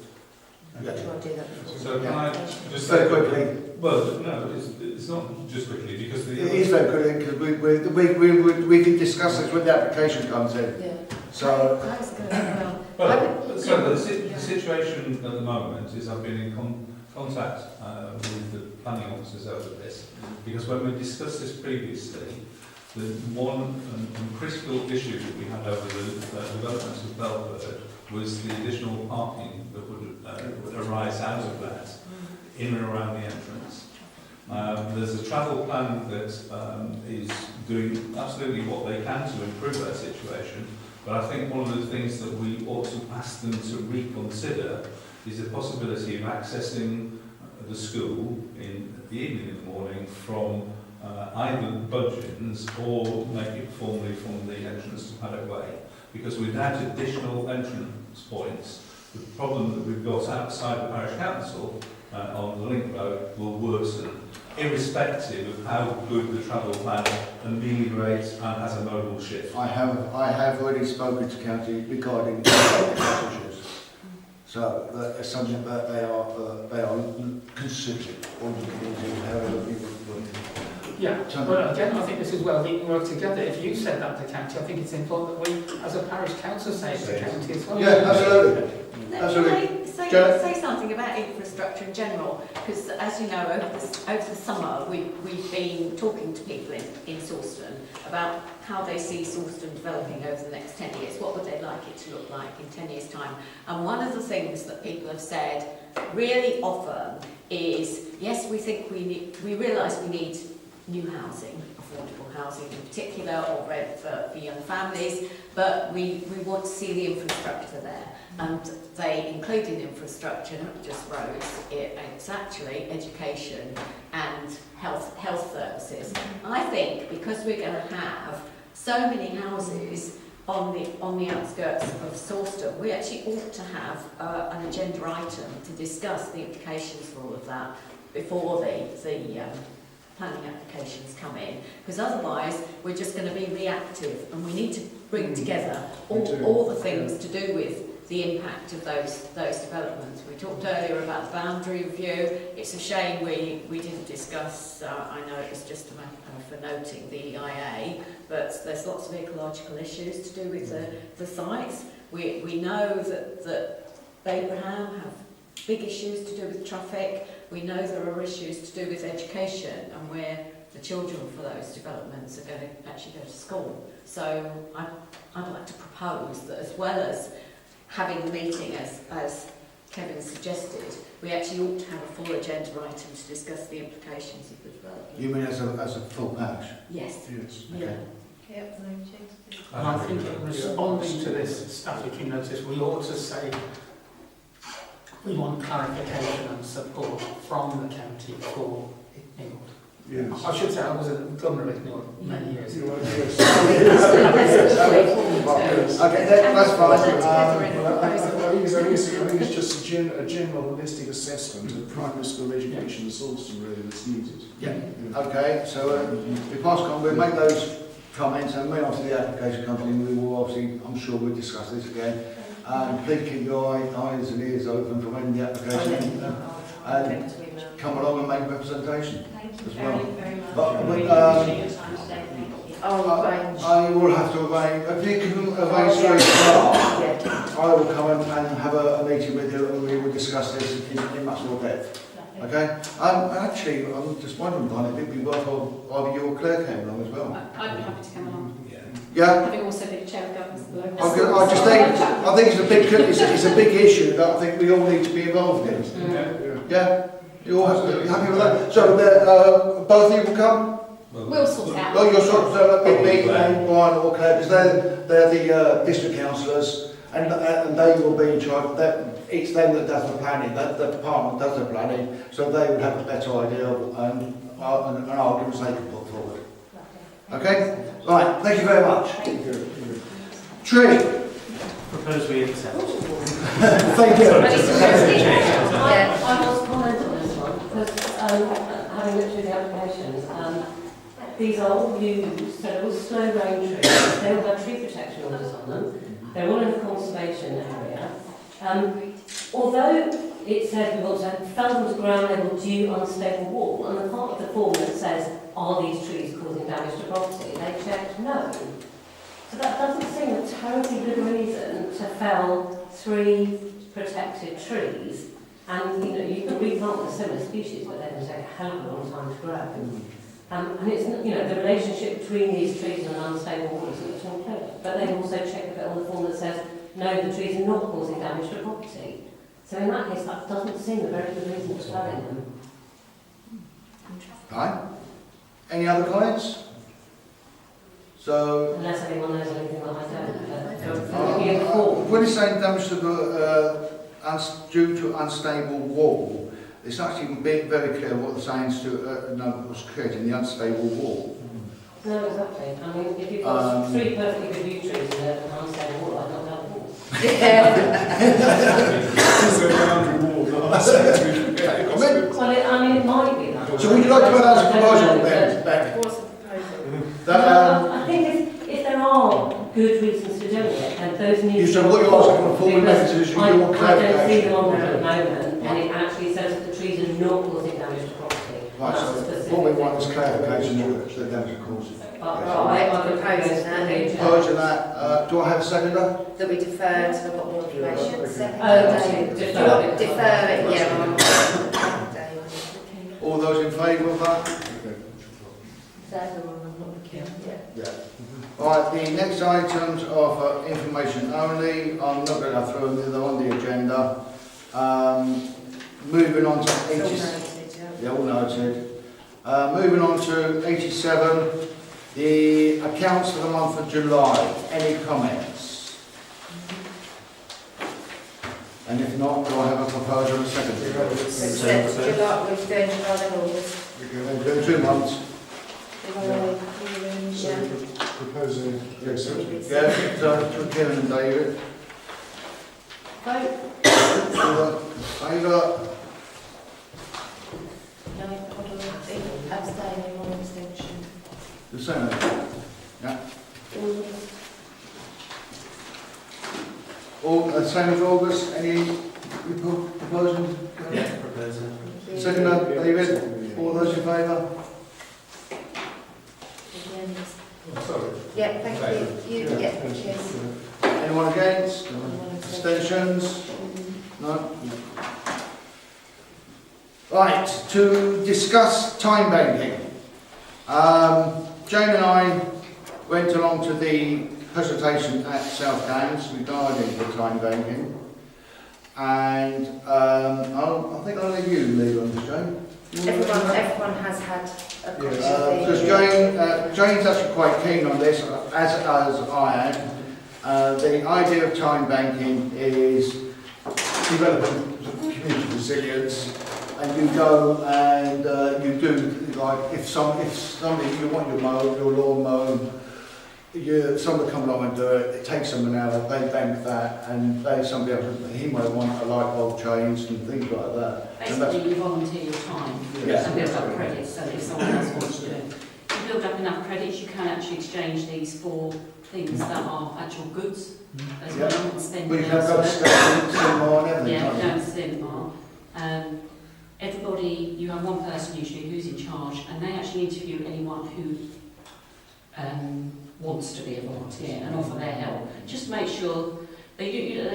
So can I just very quickly? Well, no, it's not just quickly, because it is very quickly, because we can discuss this when the application comes in. Yeah. So. the situation at the moment is I've been in contact with the planning officers over this, because when we discussed this previously, the one critical issue that we had over the development of Belford was the additional parking that would arise out of that in and around the entrance. There's a travel plan that is doing absolutely what they can to improve that situation, but I think one of the things that we ought to ask them to reconsider is the possibility of accessing the school in the evening in the morning from either Budgeons or make it formally from the entrance to Paddock Way, because without additional entrance points, the problem that we've got outside the parish council on the link road will worsen, irrespective of how good the travel plan ameliorates and has a modal shift. I have already spoken to county regarding cottages, so that's something that they are considering or looking into however people work. Yeah, well again, I think this is well, we can work together. If you said that to county, I think it's important that we, as a parish council, say it to county as well. Yeah, absolutely. Can I say something about infrastructure in general? Because as you know, over the summer, we've been talking to people in Sawston about how they see Sawston developing over the next 10 years. What would they like it to look like in 10 years' time? And one of the things that people have said really often is, yes, we think we realise we need new housing, affordable housing in particular, or rent for young families, but we want to see the infrastructure there. And they include in infrastructure not just roads, it's actually education and health services. I think because we're going to have so many houses on the outskirts of Sawston, we actually ought to have an agenda item to discuss the implications for all of that before the planning applications come in, because otherwise we're just going to be reactive, and we need to bring together all the things to do with the impact of those developments. We talked earlier about the boundary review. It's a shame we didn't discuss, I know it was just a matter for noting the EIA, but there's lots of ecological issues to do with the sites. We know that Abraham have big issues to do with traffic. We know there are issues to do with education and where the children for those developments are going to actually go to school. So I'd like to propose that, as well as having the meeting as Kevin suggested, we actually ought to have a full agenda item to discuss the implications of the development. You mean as a full parish? Yes. Yes. Yeah. Yep, no change. And I think in responding to this statutory notice, we ought to say we want clarification and support from the county for Icknield. Yes. I should say I was a governor of Icknield many years ago. Okay, that's fine. I think it's just a general holistic assessment of primary school education in Sawston really that's needed. Yeah. Okay, so we pass on, we'll make those comments, and when obviously the application comes in, we will obviously, I'm sure we'll discuss this again. And please keep your eyes and ears open for when the application and come along and make representation. Thank you as well. very much. But Really with, appreciate your time today. Thank you. I will have to arrange, if you can arrange straight start, I will come and have a meeting with you and we will discuss this in much more depth. Okay? Actually, I'm just wondering, Don, if it'd be worthwhile either you or Claire came along as well. I'd be happy to come along. Yeah? Having also been chair of governance of the local I think it's a big issue that I think we all need to be involved in. Yeah? You all happy with that? So both of you will come? We'll sort out. Oh, you'll sort of me and Brian or Claire, because they're the district councillors, and they will be in charge. It's them that does the planning, the department does the planning, so they will have a better idea and arguments they can put forward. Okay? Right, thank you very much. Tree. Propose we accept. Thank you. I was comment on this one, because having looked through the applications, these are all used, so they're all slow rain trees, they all have tree protection orders on them, they're all in a conservation area. Although it says we want to have thousands of ground level due unstable wall, and the part of the form that says, are these trees causing damage to property, they checked no. So that doesn't seem a terribly good reason to fell 3 protected trees, and you can replant a similar species, but they're going to take a hell of a long time to grow. And it's, the relationship between these trees and an unstable wall isn't at all clear. But they also check a bit on the form that says, no, the trees are not causing damage to property. So in that case, that doesn't seem a very good reason for felling them. Right. Any other comments? So, Unless anyone knows anything that I don't. when it's saying damage to the due to unstable wall, it's actually very clear what the saying is to was creating the unstable wall. No, exactly. I mean, if you've got 3 perfectly good yew trees and an unstable wall, I'd knock down the wall. It's a boundary wall, not a cemetery. Well, it might be that. So would you like to put that as a proposal then, Beck? What's the proposal? I think if there are good reasons for doing it, and those need to So what you're asking for is you I want don't see them on there clarification. at the moment, and it actually says that the trees are not causing damage to property. Right, That's so a specific what we thing. want is clarification of the damage caused. I propose that. Proposing that, do I have a seconder? That we defer till I've got more information. Second, Defer. defer it, yeah. All those in favour of that? Yeah. Right, the next items are for information only. I'm not going to go through them, they're on the agenda. Moving on to 87. Yeah, all noted. Moving on to 87, the accounts for the month of July. Any comments? And if not, do I have a proposal and a second? July, we're doing July and August. We're doing 2 months. So, proposing, yes, Yeah, so Kevin and David. Vote. Favour? No, hold on, abstaining, one abstention. The same. Yeah. All, same as August, any proposals? Yeah, proposal. Second, David, all those in favour? Oh, sorry. Yeah, thank you. You, yeah, yes. Anyone against? Abstentions? No? Right, to discuss time banking. Jane and I went along to the presentation at South Downs regarding the time banking. And I think I'll leave you lead on this, Jane. Everyone has had a copy Because Jane's actually quite keen on this, as I am. The idea of time banking is developing community resilience, and you go and you do, like, if somebody, you want your lawn mown, somebody come along and do it, it takes them an hour, they bank that, and somebody else, he might want a light bulb changed and things like that. Basically, you volunteer your time Yeah. and build up credits, so if someone else wants to do it. If you build up enough credits, you can actually exchange these for things that are actual goods as well, and spend But you them can go to elsewhere. cinema and everything, Yeah, can't no, cinema. Everybody, you have one person usually who's in charge, and they actually interview anyone who wants to be a volunteer and offer their help. Just make sure they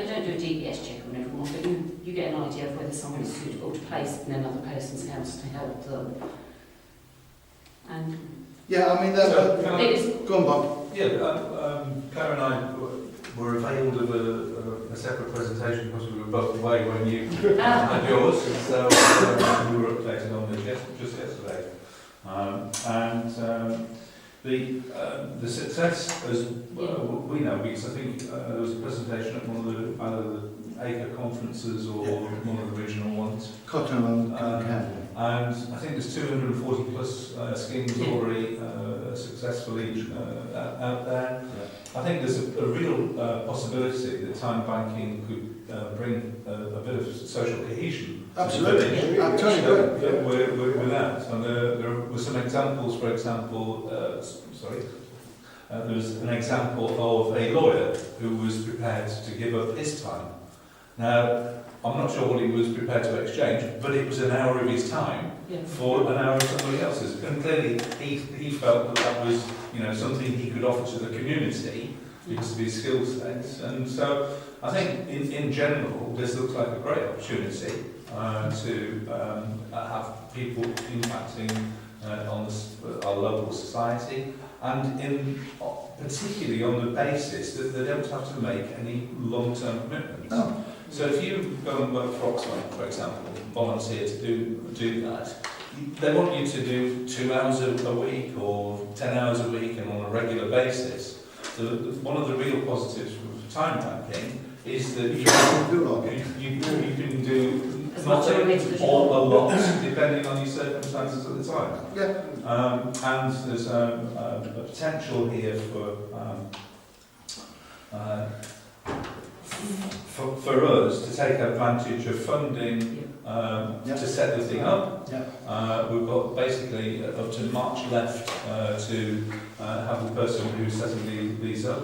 don't do a DBS check on everyone, but you get an idea of whether someone is suitable to place in another person's house to help them. And Yeah, I mean, go on, Bob. Yeah, Claire and I were availed of a separate presentation because we were both away when you had yours, so we were updated on this just yesterday. The success, as we know, because I think there was a presentation at one of the either the ACRE conferences or one of the regional ones. Cotton and Campbell. And I think there's 240 plus schemes already successfully out there. I think there's a real possibility that time banking could bring a bit of social cohesion. Absolutely, I totally agree. With that. And there were some examples, for example, there was an example of a lawyer who was prepared to give up his time. Now, I'm not sure what he was prepared to exchange, but it was an hour of his time for an hour of somebody else's. And clearly, he felt that was something he could offer to the community because of his skill sets. And so I think in general, this looks like a great opportunity to have people impacting on our local society, and particularly on the basis that they don't have to make any long-term commitments. No. So if you go and work for Oxford, for example, volunteer to do that, they want you to do 2 hours a week or 10 hours a week and on a regular basis. So one of the real positives from time banking is that you can do not all a lot, depending on your circumstances at the time. Yeah. And there's a potential here for us to take advantage of funding to set the thing up. We've got basically up to March left to have the person who's setting these up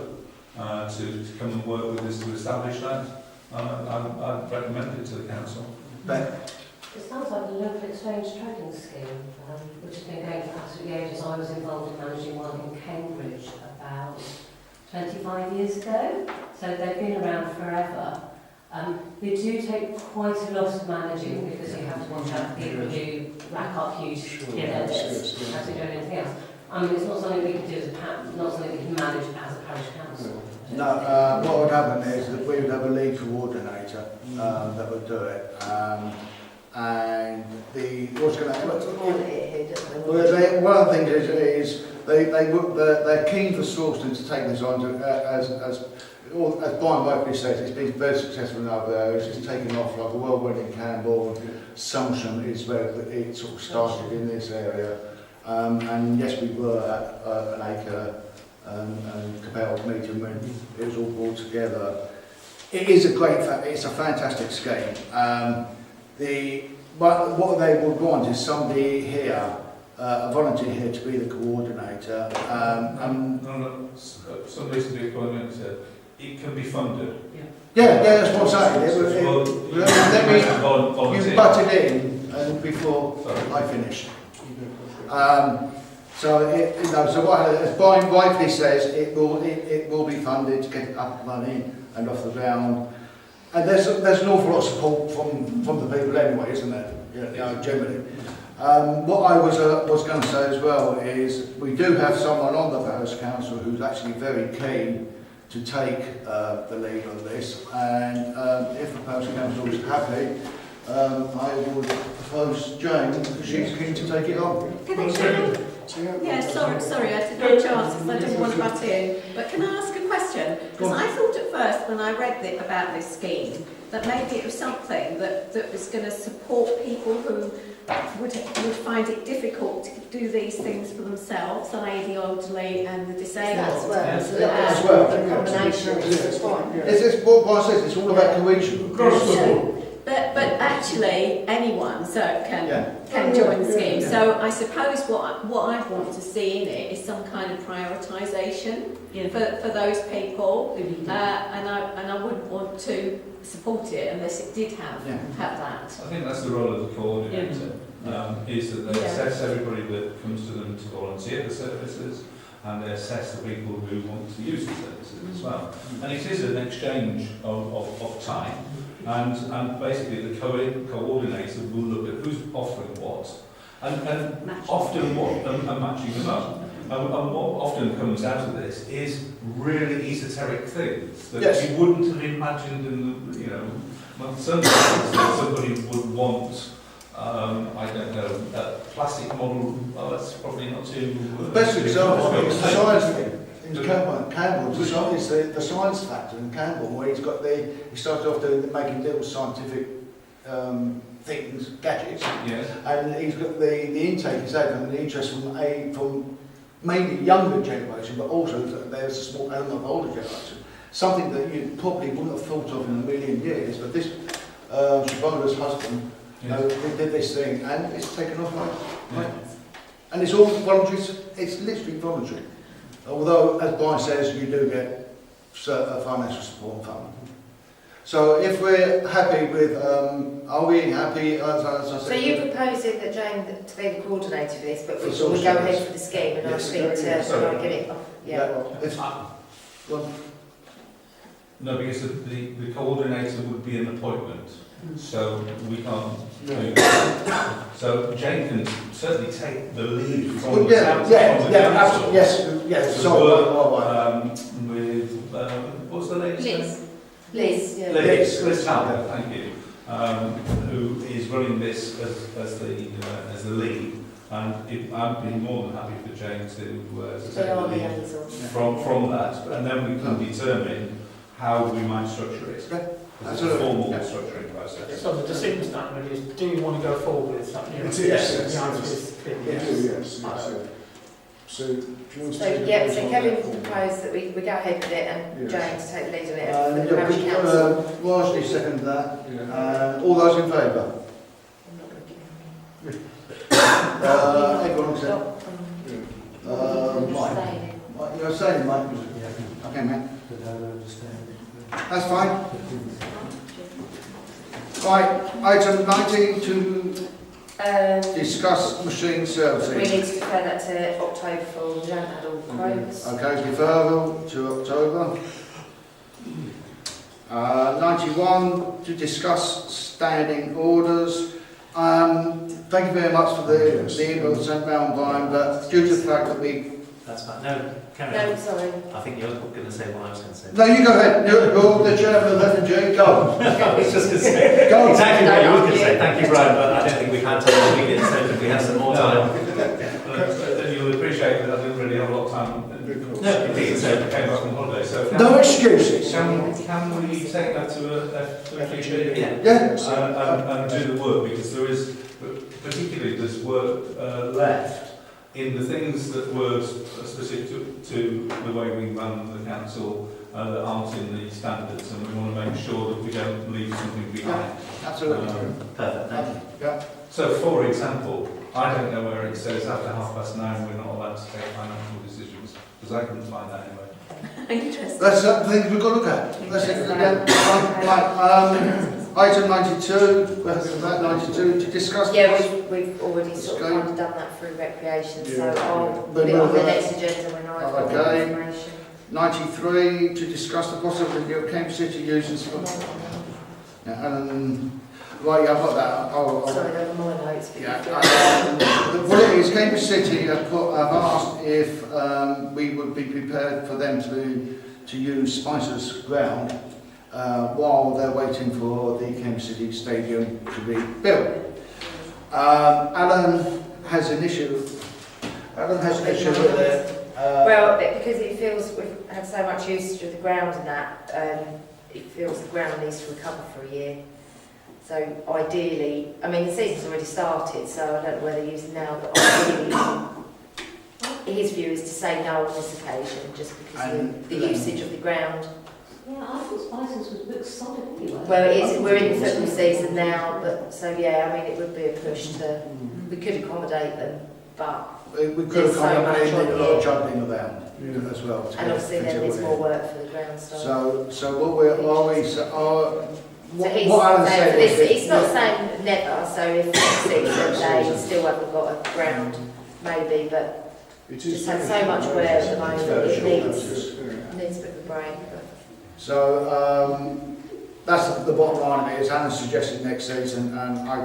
to come and work with us to establish that. I'd recommend it to the council. It sounds like a local exchange trading scheme, which has been going for absolutely ages. I was involved in managing one in Cambridge about 25 years ago, so they've been around forever. They do take quite a lot of managing because you have to watch out for people who rack up huge debts as we do anything else. I mean, it's not something we can do as not something we can manage as a parish council. No, what would happen is that we would have a lead coordinator that would do it. And what's going to happen? One of the things is they're keen for Sawston to take this on as Brian rightly says, it's been very successful in other areas. It's taken off like a whirlwind in Campbell. Sawston is where it sort of started in this area. And yes, we were at an acre and Cabell meeting when it was all brought together. It is it's a fantastic scheme. What they would want is somebody here, a volunteer here to be the coordinator. Somebody to be a coordinator. It can be funded. Yeah, that's what I'm saying. Let me you butted in before I finish. So what, as Brian rightly says, it will be funded to get it up and running and off the ground. And there's an awful lot of support from the people anyway, isn't there? Generally. What I was going to say as well is we do have someone on the parish council who's actually very keen to take the lead on this, and if the parish council is happy, I would propose Jane, because she's keen to take it on. Yeah, sorry, I didn't have a chance because I didn't want to butt in. But can I ask a question? Because I thought at first when I read about this scheme that maybe it was something that was going to support people who would find it difficult to do these things for themselves, i.e. the elderly and the disabled. That's well. The combination is fine. It's what Brian says, it's all about cohesion. But actually, anyone can join the scheme. So I suppose what I'd want to see in it is some kind of prioritisation for those people, and I wouldn't want to support it unless it did have that. I think that's the role of the coordinator. Is that they assess everybody that comes to them to volunteer the services, and they assess the people who want to use the services as well. And it is an exchange of time. And basically the coordinator will look at who's offering what, and often and matching them up. And what often comes out of this is really esoteric things that you wouldn't have imagined in somebody would want. I don't know, a plastic model. Oh, that's probably not too. The best example is the science thing. In Campbell, the science factor in Campbell, where he started off making little scientific things, gadgets, and he's got the intake is open and the interest from mainly younger generation, but also there's a small element of older generation. Something that you probably wouldn't have thought of in a million years, but this Shabola's husband, they did this thing, and it's taken off like and it's all voluntary. It's literally voluntary. Although, as Brian says, you do get financial support from them. So if we're happy with, are we happy, as I said... So you're proposing that Jane to be the coordinator for this, but we go ahead for the scheme and I'll speak to... Well, No, because the coordinator would be an appointment, so we can't do that. So Jane can certainly take the lead from well, the yeah, council. yeah, from the yeah, council. absolutely, yes, yes, To sorry, work, right. with, what's the lady's name? Liz, yeah. Liz Talbot, thank you, who is running this as the lead, and I'd be more than happy for Jane to take They the are lead liaisons. from that, and then we can determine how we might structure it. Yeah, It's a absolutely. formal Yeah. structuring process. So the decision statement is, do you want to go forward with something? It is, Yes. yes, The answer yes. is clearly We yes. do, yes, yes. So, do you want to So, take a yeah, vote so on Kevin that? proposed that we go ahead with it and Yes. Jane to take the lead on it for the Yeah, parish council. largely second that. Yeah. All those in favour? Everyone except, Mike. Mike, you're saying, Mike? Okay, mate. That's fine. Right, item 19 to discuss machine We servicing. need to defer that to October for, we haven't had all quotes. Okay, deferral to October. 91 to discuss standing orders. Thank you very much for the email sent round, Brian, but due to the fact that we... That's fine. No, carry No, on. sorry. I think you're going to say what I was going to say. No, you go ahead. You're the chairman of F&G. Go. I was just going to say Go. exactly what you were going to say. Thank you, Brian, but I don't think we've had time to read it, so if we have some more time. And you'll appreciate that I didn't really have a lot of time. No, indeed, so- I came back from holiday, so No excuses. can we take that to a FGB? Yeah. Yeah. And do the work, because there is, particularly there's work left in the things that were specific to the way we run the council that aren't in the standards, and we want to make sure that we don't leave something behind. Absolutely. Perfect, thank you. Yeah. So, for example, I don't know where it says after 9:30 we're not allowed to take financial decisions, because I couldn't find that anywhere. Interesting. That's something we've got to look at. That's it. Yeah. Right. Item 92, we're happy with that, 92, to discuss... Yeah, we've already sort of kind of done that through recreation, so Yeah. I'll put it on the next agenda when I've got the Okay. information. 93, to discuss the possibility of Cambridge City using... Right, yeah, I've got that. Sorry, there were more notes. But Yeah. What it is, Cambridge City have asked if we would be prepared for them to use Spicer's ground while they're waiting for the Cambridge City Stadium to be built. Alan has an issue. With it. Well, because it feels we've had so much usage of the ground and that, it feels the ground needs to recover for a year. So ideally, I mean the season's already started, so I don't know whether they're using now, but ideally, his view is to say no on this occasion, just because of the usage of the ground. Yeah, I thought Spices was booked solid anyway. Well, it is, we're in the football season now, but so yeah, I mean it would be a push to, we could accommodate them, but, We could There's so accommodate much on a lot of here. juggling around as well. to and get obviously then into there's it. more work for the ground staff. So what So he's what Alan saying, said was that- it's not saying never, so if next season they still haven't got a ground, maybe, but It is just had very so much short wear at notice. the moment, It's very it short needs, notice, yeah. needs a bit of a break. But. So that's the bottom line of it. Is Alan suggested next season, and I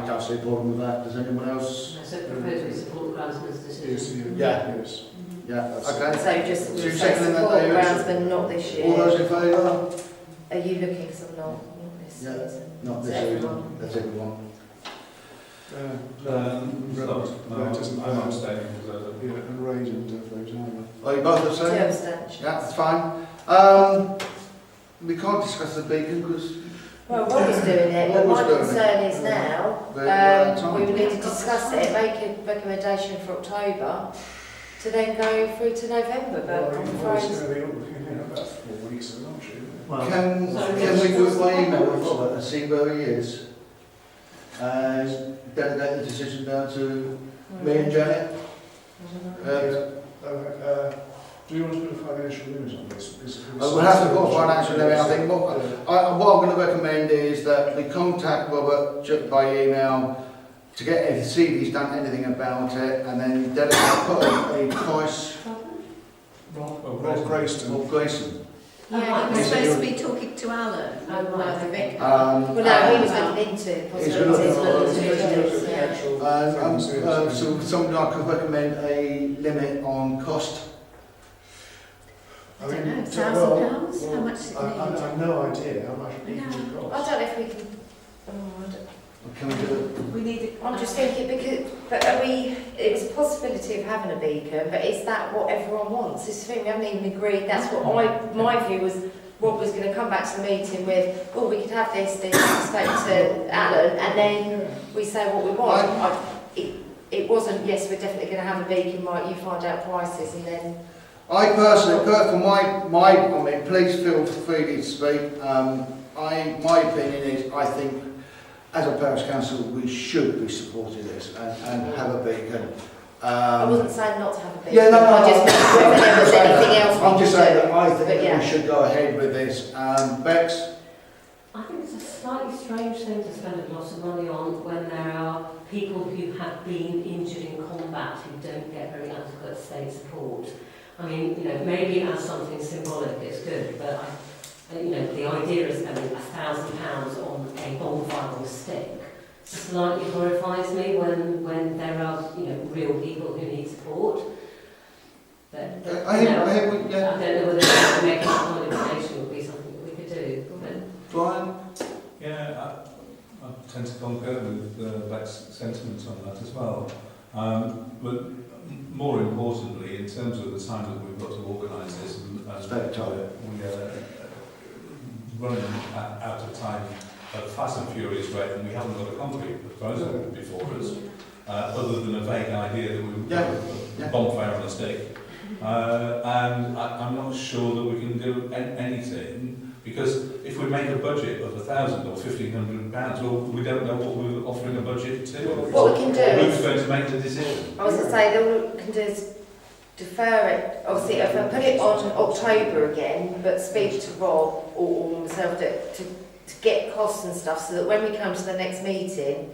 don't see a problem with that. Does anyone else? So propose we support the groundsman's decision. Yeah. Yes. Yeah. Okay. So just So you're say seconding that, support David? groundsman, not this year. All those in favour? Are you looking for some not this Yeah, season? Not Is this it season. everyone? That's everyone. No, it doesn't. I'm abstaining because Yeah, and Ray didn't have those either. Are you both the Two same? abstentions. Yeah, that's fine. We can't discuss the beacon because Well, Rob was doing it, but Rob was my doing it. concern is now, we're out of time. we would need to discuss it, make a recommendation for October, to then go through to November, but I'm It's afraid... going to be about 4 weeks of launch, isn't it? Well, Can we do it by email with Robert and see where he is? And delegate the decision down to me and Janet? Do you want to put a financial limit on this? Because We'll have to put a financial limit. I think what I'm going to recommend is that we contact Robert by email to see if he's done anything about it, and then delegate put a price. Rob Grayston. Rob Grayson. Yeah, he was supposed to be talking to Alan, the vicar. Well, no, he was looking into He's looking possibilities. so something I could recommend a limit on cost. I don't know, £1,000? How much does it I need? have no idea how much it No. would I cost. don't know if we can. Can we do it? We need it. I'm just thinking because, but are we? It's a possibility of having a beacon, but is that what everyone wants? This thing we haven't even agreed. That's what my view was. Rob was going to come back to the meeting with, oh, we could have this, spoke to Alan, and then we say what we want. It wasn't. Yes, we're definitely going to have a beacon. Right, you find out prices, and then. I personally, for I mean, please feel free to speak. My opinion is, I think, as a parish council, we should be supporting this and have a beacon. I wasn't saying not to have a beacon. Yeah, no, I just meant whether there was anything else. I'm just saying that I think yeah. we should go ahead with this. Bex? I think it's a slightly strange thing to spend a lot of money on when there are people who have been injured in combat who don't get very adequate state support. I mean, maybe as something symbolic it's good, but the idea of spending £1,000 on a bonfire on a stick slightly horrifies me when there are, real people who need support. But, I don't know whether making that kind of donation would be something that we could do. Brian? Yeah, I tend to concur with Beck's sentiments on that as well. But more importantly, in terms of the time that we've got to organise this, we are running out of time at a fast and furious rate, and we haven't got a concrete proposal before us, other than a vague idea that we would have a bonfire on a stick. And I'm not sure that we can do anything, because if we make a budget of £1,000 or £1,500, well, we don't know what we're offering a budget to. What we can do Who's going to make the decision? I was going to say, all we can do is defer it. Obviously, if I put it on October again, but speak to Rob or myself to get costs and stuff, so that when we come to the next meeting,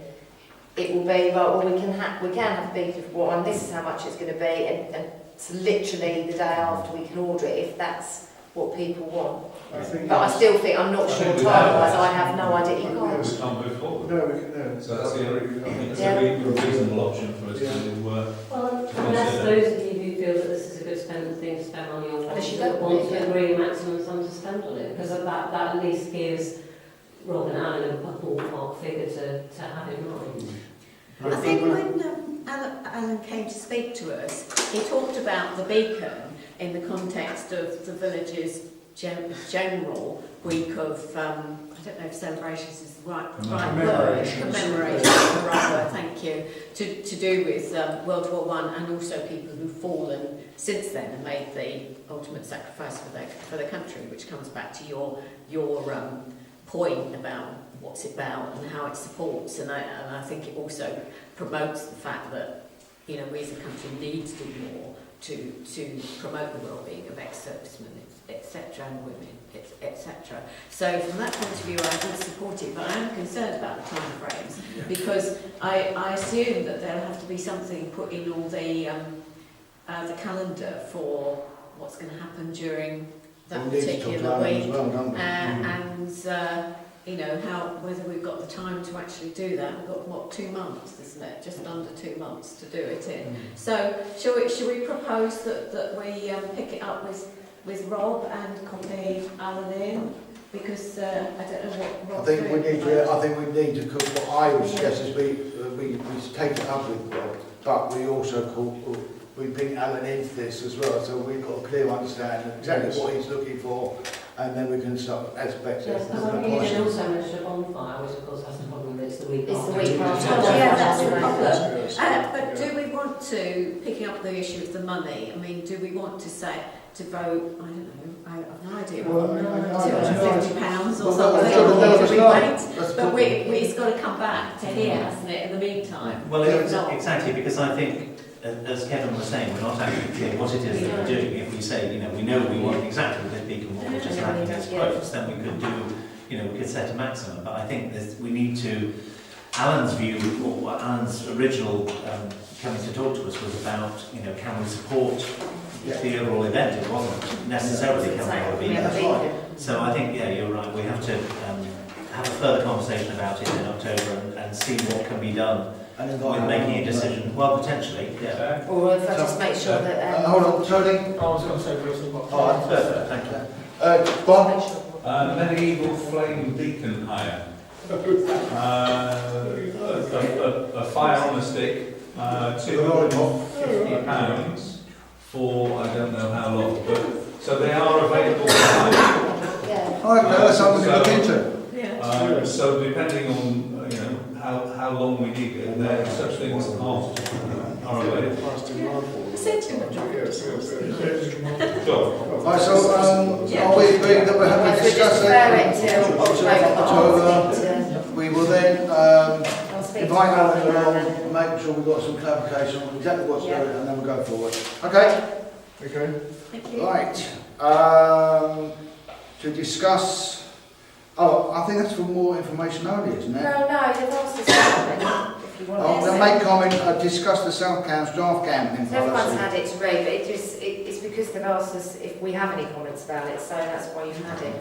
it will be, right, well, we can have a big one, and this is how much it's going to be, and so literally the day after we can order it, if that's what people want. But I still think, I'm not sure time-wise, I have no idea. You can't. We can't move forward. No, we can, no. So that's a reasonable option for us to Well, unless those of you who feel that this is a good thing to spend money on, Unless you don't don't want want to it, agree a maximum sum to spend on it, because that at least gives Rob and Alan a ballpark figure to have in mind. I think when Alan came to speak to us, he talked about the beacon in the context of the village's general week of, I don't know if celebrations is the right word, commemoration is the right word, thank you, to do with World War I, and also people who've fallen since then and made the ultimate sacrifice for the country, which comes back to your point about what's it about and how it supports, and I think it also promotes the fact that we as a country need to do more to promote the well-being of ex-servicemen, etc., and women, etc. So from that point of view, I would support it, but I am concerned about the time frames, because I assume that there'll have to be something put in all the calendar for what's going to happen during that particular week, and whether we've got the time to actually do that. We've got 2 months, isn't it? Just under 2 months to do it in. So shall we propose that we pick it up with Rob and copy Alan in? Because I don't know what Rob's doing. I think we need to. What I would suggest is we take it up with Rob, but we also we bring Alan into this as well, so we've got a clear understanding of exactly what he's looking for, and then we can start aspects. Yes, because I mean, you did also mention a bonfire, which of course has the problem that it's the week after. It's the week after. Yeah, that's the problem. But do we want to, picking up the issue of the money, I mean, do we want to vote, I don't know, I have no idea, £250 or something, but it's got to come back to here, hasn't it, in the meantime? Well, exactly, because I think, as Kevin was saying, we're not actually clear what it is that we're doing. If we say, we know we want exactly this beacon, what we're just lacking is quotes, then we could do, we could set a maximum. But I think we need to, Alan's view, or Alan's original coming to talk to us was about, can we support the overall event. It wasn't necessarily coming out of the That's right. So I think, yeah, you're right. We have to have a further conversation about it in October and see what can be done with making a decision. Well, potentially, yeah. Or if I just make sure that... hold on, Tony. I was going to say briefly what... Oh, perfect, thank you. Bob? Medieval flame beacon hire. A fire on a stick, £250 for I don't know how long, but so they are available to hire. Yeah. Okay, that's something to look into. Yeah. So depending on how long we need it, there such things are available. I said 200. Sure. Right, so are we agreed that we're happy to discuss it? October. We will then invite Alan along, make sure we've got some clarification on exactly what's going on, and then we'll go forward. Okay? Okay. Thank you. Right. To discuss... Oh, I think that's for more information only, isn't it? No, they've asked us to if you want Oh, they'll make comment, discuss the South Cambs draft camping policy. Everyone's had it to read, but it's because they've asked us if we have any comments about it, so that's why you've had it.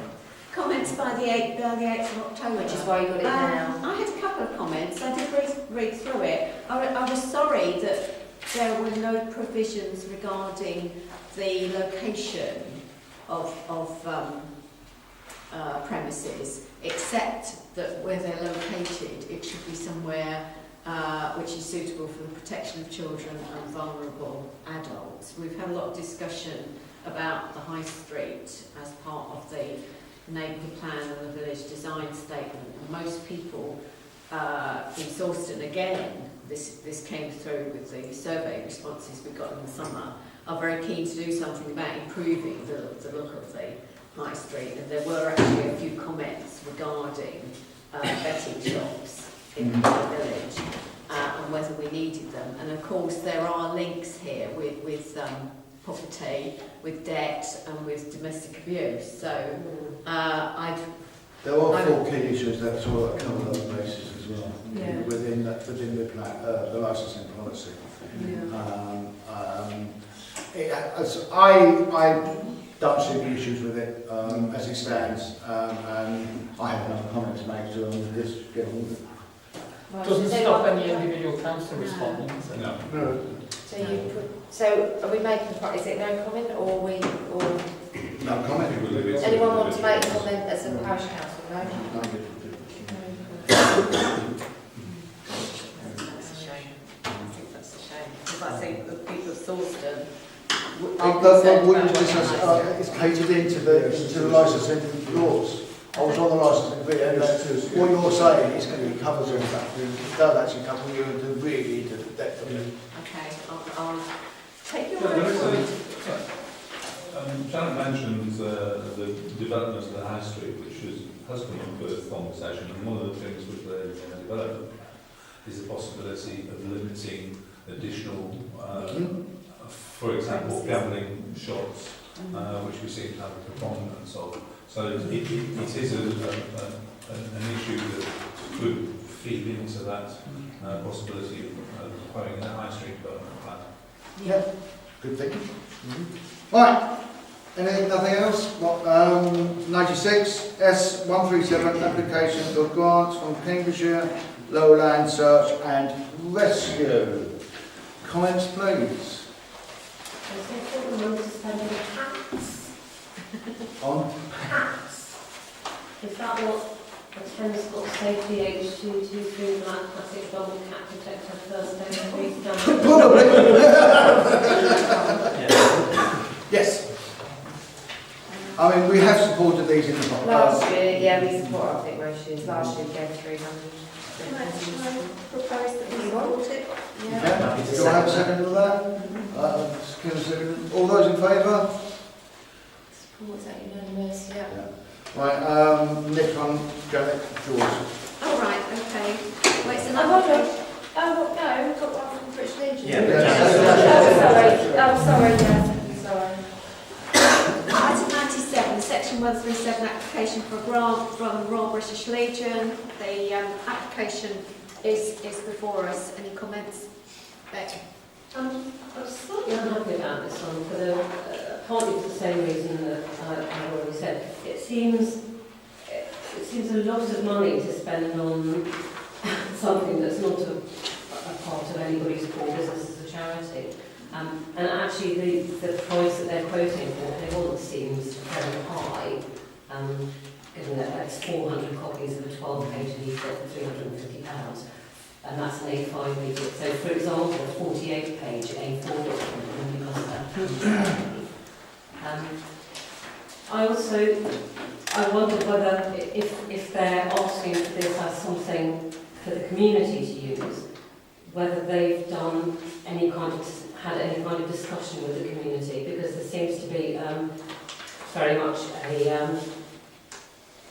Comments by the 8th of October. Which is why you got it now. I had a couple of comments. I did read through it. I was sorry that there were no provisions regarding the location of premises, except that where they're located, it should be somewhere which is suitable for the protection of children and vulnerable adults. We've had a lot of discussion about the High Street as part of the neighbourhood plan and the village design statement. And most people in Sawston, again, this came through with the survey responses we got in the summer, are very keen to do something about improving the look of the High Street, and there were actually a few comments regarding betting shops in the village and whether we needed them. And of course there are links here with poverty, with debt and with domestic abuse. So there are 4 key issues that sort of cover those bases as well, within the plan, the licensing policy. I don't see the issues with it as it stands, and I have no comment to make to them. Just get on with it. Doesn't stop any individual council responding. So. No. So are we making? Is it no comment or we or no comment? Anyone want to make a comment as a parish council? No. That's a shame. I think that's a shame because I think the people of Sawston. It's catered into the licensing laws. I was on the licensing bit, and what you're saying is going to covers all that. It does actually cover you really into the depth of it. Okay, I'll take your Yeah, word for it. Janet mentioned the development of the High Street, which has come up with conversation, and one of the things with the development is the possibility of limiting additional for example, gambling shops, which we seem to have a preponderance of. So it is an issue that could feed into that possibility of having a high street development plan. Yeah, good thinking. Right, nothing else? 96 S137 application for grants from Cambridgeshire Lowland Search and Rescue. Comments, please. On? Is that what a tennis court safety H223 black classic double cat protector first aid brief done? Probably. Yes. I mean, we have supported these in the past. Last year, we support, I think, most years. Last year we gave 300. Can I propose that we support it? Yeah. Do I have a second to that? All those in favour? Support that unanimous, yeah. Nick, Janet, George. Oh, right, okay. Wait, so Oh, hold on. Oh, no, we've got one from the British Legion. Sorry, sorry. Item 97, Section 137 application for a grant from the Royal British Legion. The application is before us. Any comments? Beck? I was slightly unhappy about this one, for the, partly for the same reason that I've already said. It seems a lot of money to spend on something that's not a part of anybody's core business as a charity. And actually the price that they're quoting for what they want seems very high, given that that's 400 copies of a 12-page leaflet for £350. And that's an A5 meter. So, for example, a 48-page A4 document only costs that. I wondered whether, if they're asking for this as something for the community to use, whether they've done had any kind of discussion with the community, because there seems to be very much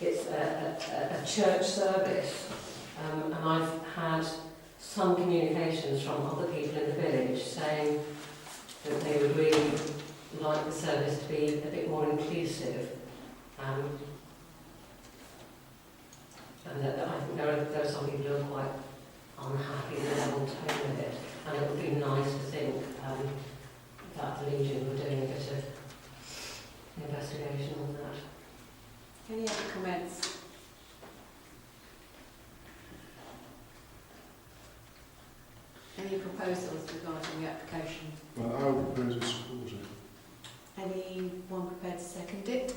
it's a church service. And I've had some communications from other people in the village saying that they would really like the service to be a bit more inclusive. And that I think there are some people who are quite unhappy with the level tone of it. And it would be nice to think that the Legion were doing a bit of investigation on that. Any other comments? Any proposals regarding the application? Well, I would propose we support it. Anyone prepared to second it?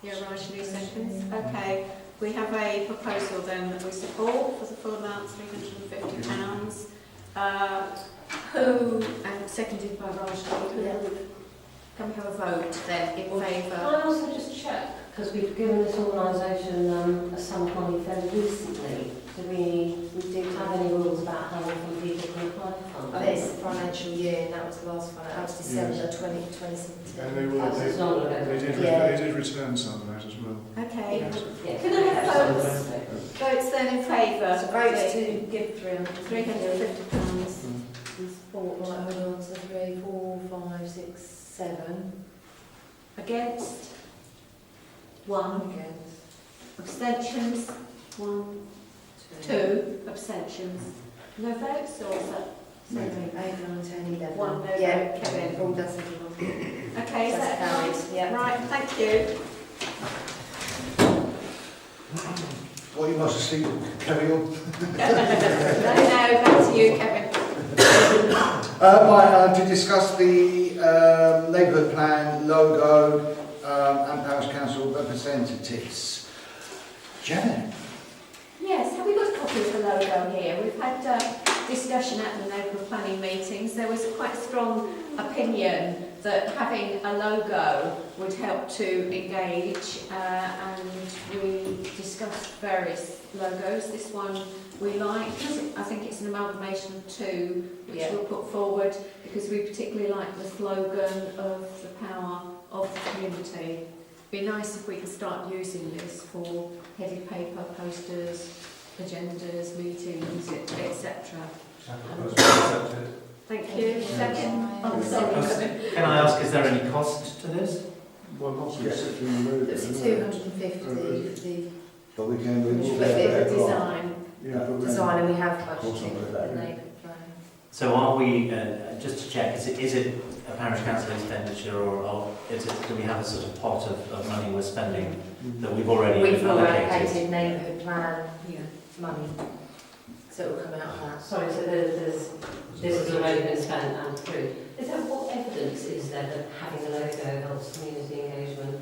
Yeah, Rajni seconds. Okay, we have a proposal then that we support for the full amount, £350. And seconded by Rajni. Can we have a vote then in favour? Can I also just check, because we've given this organisation a sum of money fairly recently, do we have any rules about how often people can apply for funds? This financial year, and that was the last financial, that was December Yes. 2017. And they did return some of that as well. Okay. Yeah. Can I have votes? Votes then in favour? So votes to give £350. Support, right, hold on, so 3, 4, 5, 6, 7. Against? 1. Against. Abstentions? 1. 2. Abstentions? No votes, or is that? 7, 8, 9, 10, 11. 1 no Yeah, vote. Kevin? All that's everyone. Okay, is That's that carried, right? yeah. Right, thank you. Well, you must have seen carry on. No, back to you, Kevin. To discuss the neighbourhood plan, logo, and Parish Council representatives. Janet? Yes, have we got a copy of the logo here? We've had discussion at the neighbourhood planning meetings. There was quite a strong opinion that having a logo would help to engage, and we discussed various logos. This one we like. I think it's an amalgamation of two, which we'll put forward because we particularly like the slogan of the power of the community. It'd be nice if we could start using this for headed paper, posters, agendas, meetings, etc. Thank you. Second. Oh, sorry. Can I ask, is there any cost to this? Well, not specifically in the logo. It's 250. But we can remove But that. the design. Yeah, but Design, and we have budgeted course, for the yeah. neighbourhood plan. So are we, just to check, is it a parish council expenditure, or do we have a sort of pot of money we're spending that we've already We've allocated? allocated neighbourhood plan money, so it will come out of that. Sorry, so this has already been spent and approved. Is there, what evidence is there that having a logo helps community engagement?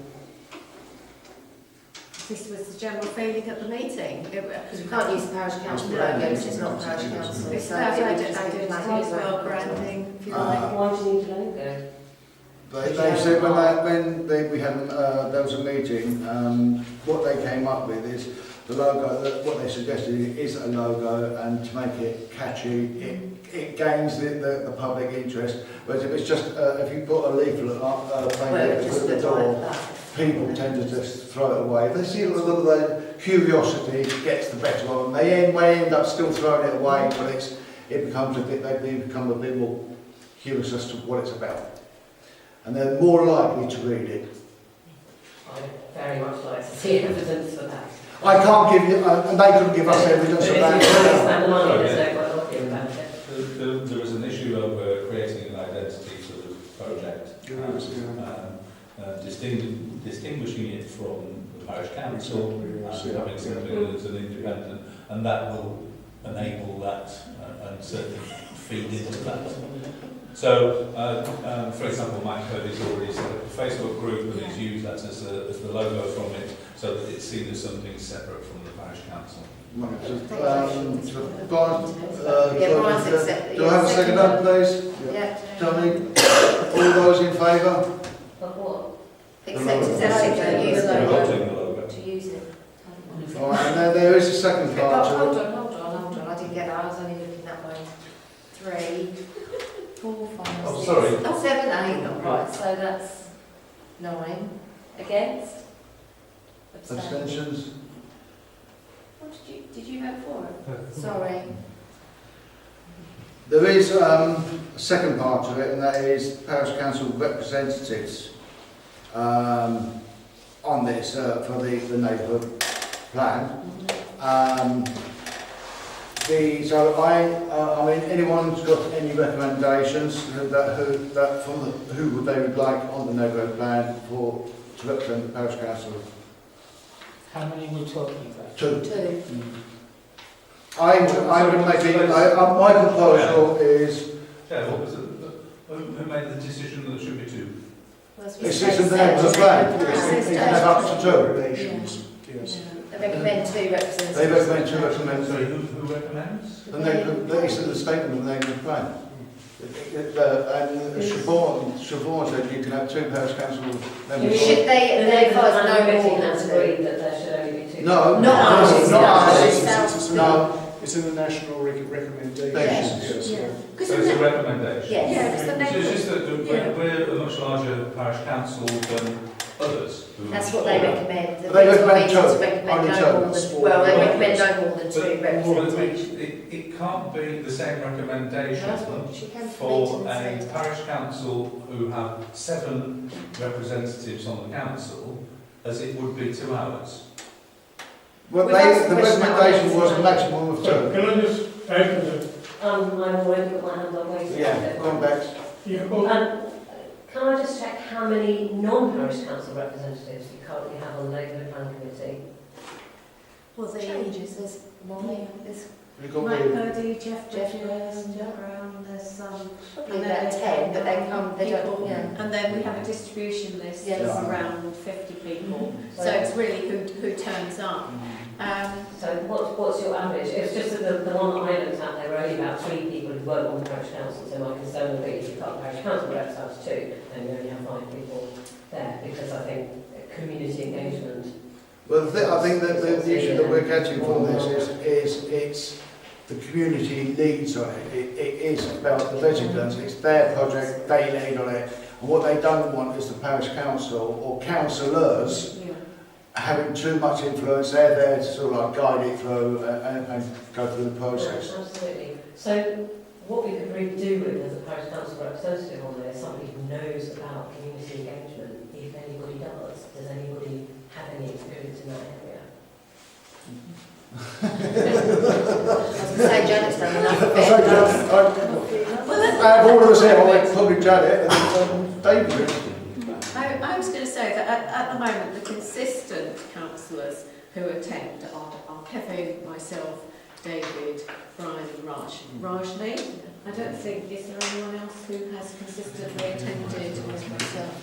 This was the general feeling at the meeting. Because we can't use the parish council logo, because it's not parish council. It's So about it would just be identity plain as well, logo. branding, if you like. Why do you need a logo? They said when we had there was a meeting, what they came up with is the logo. What they suggested is a logo, and to make it catchy, it gains the public interest. Whereas if it's just if you put a leaflet up, at the door, people tend to just throw it away. They see a little the curiosity gets the better of them. They may end up still throwing it away, but they become a bit more curious as to what it's about. And they're more likely to read it. I'd very much like to see evidence for that. I can't give you, and they couldn't give us evidence of that. There is an issue of creating distinguishing it from the parish council and having something that's an independent, and that will enable that and certainly feed into that. So, for example, Mike Purdy's already set up a Facebook group and he's used that as the logo from it, so that it's seen as something separate from the parish council. Brian, Brian's accepted. do I have a second up, please? Yeah. Johnny? All those in favour? Of what? Accepted the use the logo. Adopting the logo. To use it. All right, and then there is a second part to it. Hold on, I didn't get that, I was only looking that way. 3, 4, 5, 6, Oh, sorry. 7, 8, not right. Right, so that's 9. against? Abstentions? What did you vote for it? Sorry. There is a second part to it, and that is parish council representatives on this for the neighbourhood plan. So I mean, anyone's got any recommendations who would they would like on the neighbourhood plan to represent the parish council? How many are we talking about? 2. 2. I would make it. My proposal is. Yeah, what was it? Who made the decision that it should be 2? It's in the neighbourhood plan. It's up to 2. Recommendations, yes. They recommend 2 representatives. They recommend 2 representatives. So who recommends? And it's in the statement of the neighbourhood plan. And Siobhan said you can have 2 parish council members. Should they advise no more has than agreed 2? that there should only be 2. No, Not ours, not ours. No, It's in the national recommendations. Yes. Yes. So it's a recommendation. Yes. Yeah, it's the So it's neighbourhood. just that we're a much larger parish council than others. That's what they recommend. The They Legal recommend Meetings 2. recommend Only no 2. more than, well, they recommend no more than 2 But representations. it can't be the same recommendation That's what she can for meet a and say. parish council who have 7 representatives on the council as it would be to ours. well, We've asked the the question recommendation about was a this. maximum of 2. Can I just add to that? I've already put my hand on waiting. Yeah, come back. Yeah, well, Can I just check how many non-parish council representatives you currently have on the neighbourhood plan committee? Well, the changes, there's 9, there's You got Mike me. Purdy, Jeff Bridges, Jeff Brown, there's probably about 10, but they come, they don't, yeah. and then we have a distribution list Yes. of around 50 people. So it's really who turns up. So what's your average? It's just that the one that I looked at, there were only about 3 people who weren't on the parish council, so my concern would be if you cut the parish council reps down to 2, then you only have 5 people there, because I think community engagement. Well, I think that the issue that we're getting from this is it's the community needs on it. It is about the residents. It's their project. They lead on it. And what they don't want is the parish council or councillors having too much influence. They're there to sort of like guide it through and go through the process. Yeah, absolutely. So what we could really do with as a parish council representative on there is somebody who knows about community engagement. If anybody does anybody have any experience in that area? I was going to say Janet's done enough of it. Out of all of us here, I would probably Janet and David. I was going to say that at the moment the consistent councillors who attend are Kevin, myself, David, Brian and Rajni. I don't think, is there anyone else who has consistently attended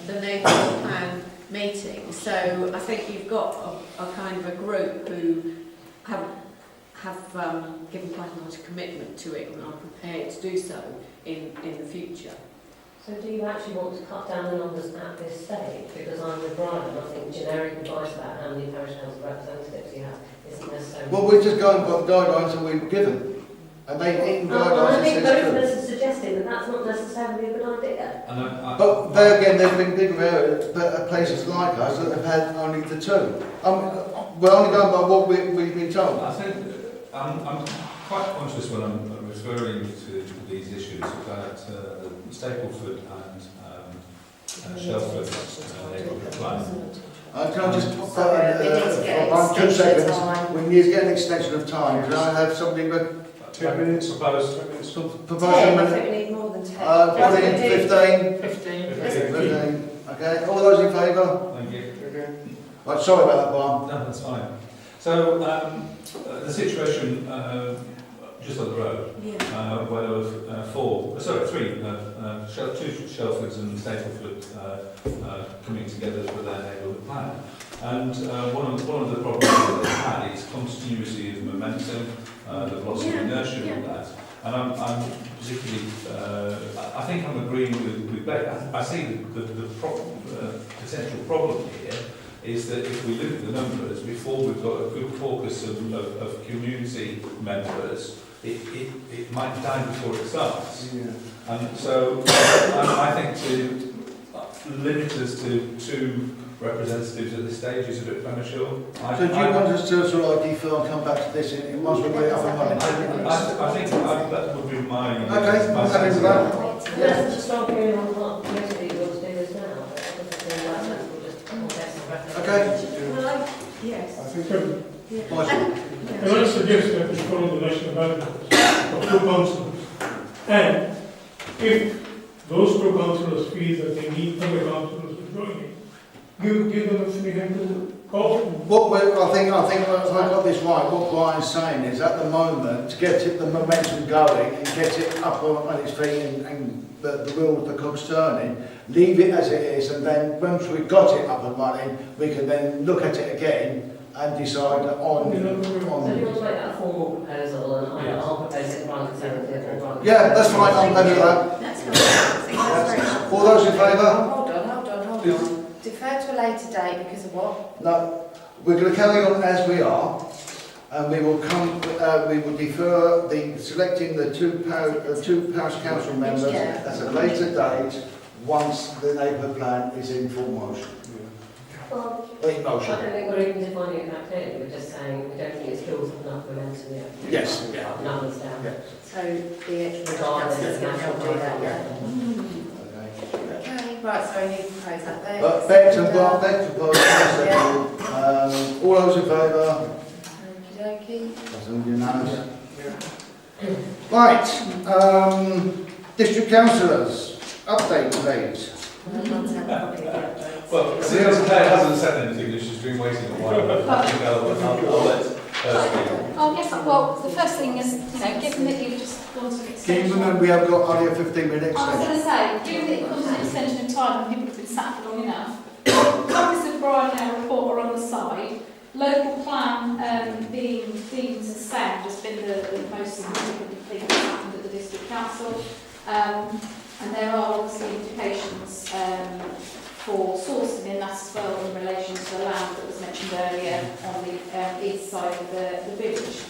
the neighbourhood plan meeting? So I think you've got a kind of a group who have given quite a lot of commitment to it and are prepared to do so in the future. So do you actually want to cut down the numbers at this stage? Because I'm with Brian, I think generic advice about how many parish council representatives you have isn't necessarily... Well, we're just going by the guidelines that we were given. And they eaten guidelines I think and both says of us are suggesting that that's not necessarily a good idea. but there again, there have been bigger areas, places like us that have had only the 2. We're only going by what we've been told. I think I'm quite conscious when I'm referring to these issues about Stapleford and Shelford neighbourhood plan. Can I just pop Sorry, we need to get on 2 extension seconds? time. We need to get an extension of time. Can I have somebody 10 minutes. Proposed. 10 minutes. propose 10, I a think minute? we need more than 10. Put in 15. 15. 15. Okay, all those in favour? Thank you. Okay. Right, sorry about that, Brian. No, that's fine. So, the situation just up the road, where there were two Shelfords and Stapleford coming together for their neighbourhood plan. And one of the problems that they've had is continuity of momentum, the velocity of inertia of that. And I'm particularly, I think I'm agreeing with Beck. I see the potential problem here is that if we look at the numbers, before we've got a good caucus of community members, it might die before it starts. Yeah. And so I think to limit us to 2 representatives at this stage is a bit premature. So do you want us to sort of defer and come back to this once we get up and running? I think that would be my... Okay, I'm happy with that. Let's just start going on what most people want to do this now, but it doesn't seem like sense, we'll just contest the recommendation. Well, yes. I think Marshall. I want to suggest that we follow the national guidelines of pro-councillors. And if those pro-councillors feel that they need other councillors to join in, give them a free hand to call. I think if I got this right, what Brian's saying is at the moment, to get the momentum going and get it up on its feet and the wheels, the cogs turning, leave it as it is, and then once we've got it up and running, we can then look at it again and decide on... So do you want to make that a formal proposal, and I'll propose it Brian Conservative or Brian... Yeah, that's fine, I'm happy with that. That's fine. All those in favour? Hold on. Defer to a later date because of what? No, we're going to carry on as we are, and we will defer selecting the two parish council members at a later date once the neighbourhood plan is in full motion. Well, In motion. I don't think we're even defining it that clearly, we're just saying we don't think it's built up enough momentum yet. Yes. Numbers down. Yeah. So the extra Regardless councillors of can help do that, yeah? Okay, right, so I need to propose that there. But Beck proposed, all those in favour? Okie dokie. That's all unanimous. Right, district councillors, update please. Well, since Claire hasn't said anything, she's been waiting a while. I think I'll let her speak. Oh, yes, well, the first thing is, given that you've just gone to an extension... Given that we have got only a 15-minute I was going to say, given that you've gone to an extension of time and people have been sat for long enough, copies of Brian now report are on the side. Local plan being deemed as sound has been the most significant thing that's happened at the district council. And there are obviously implications for Sawston in that as well in relation to the land that was mentioned earlier on the east side of the village.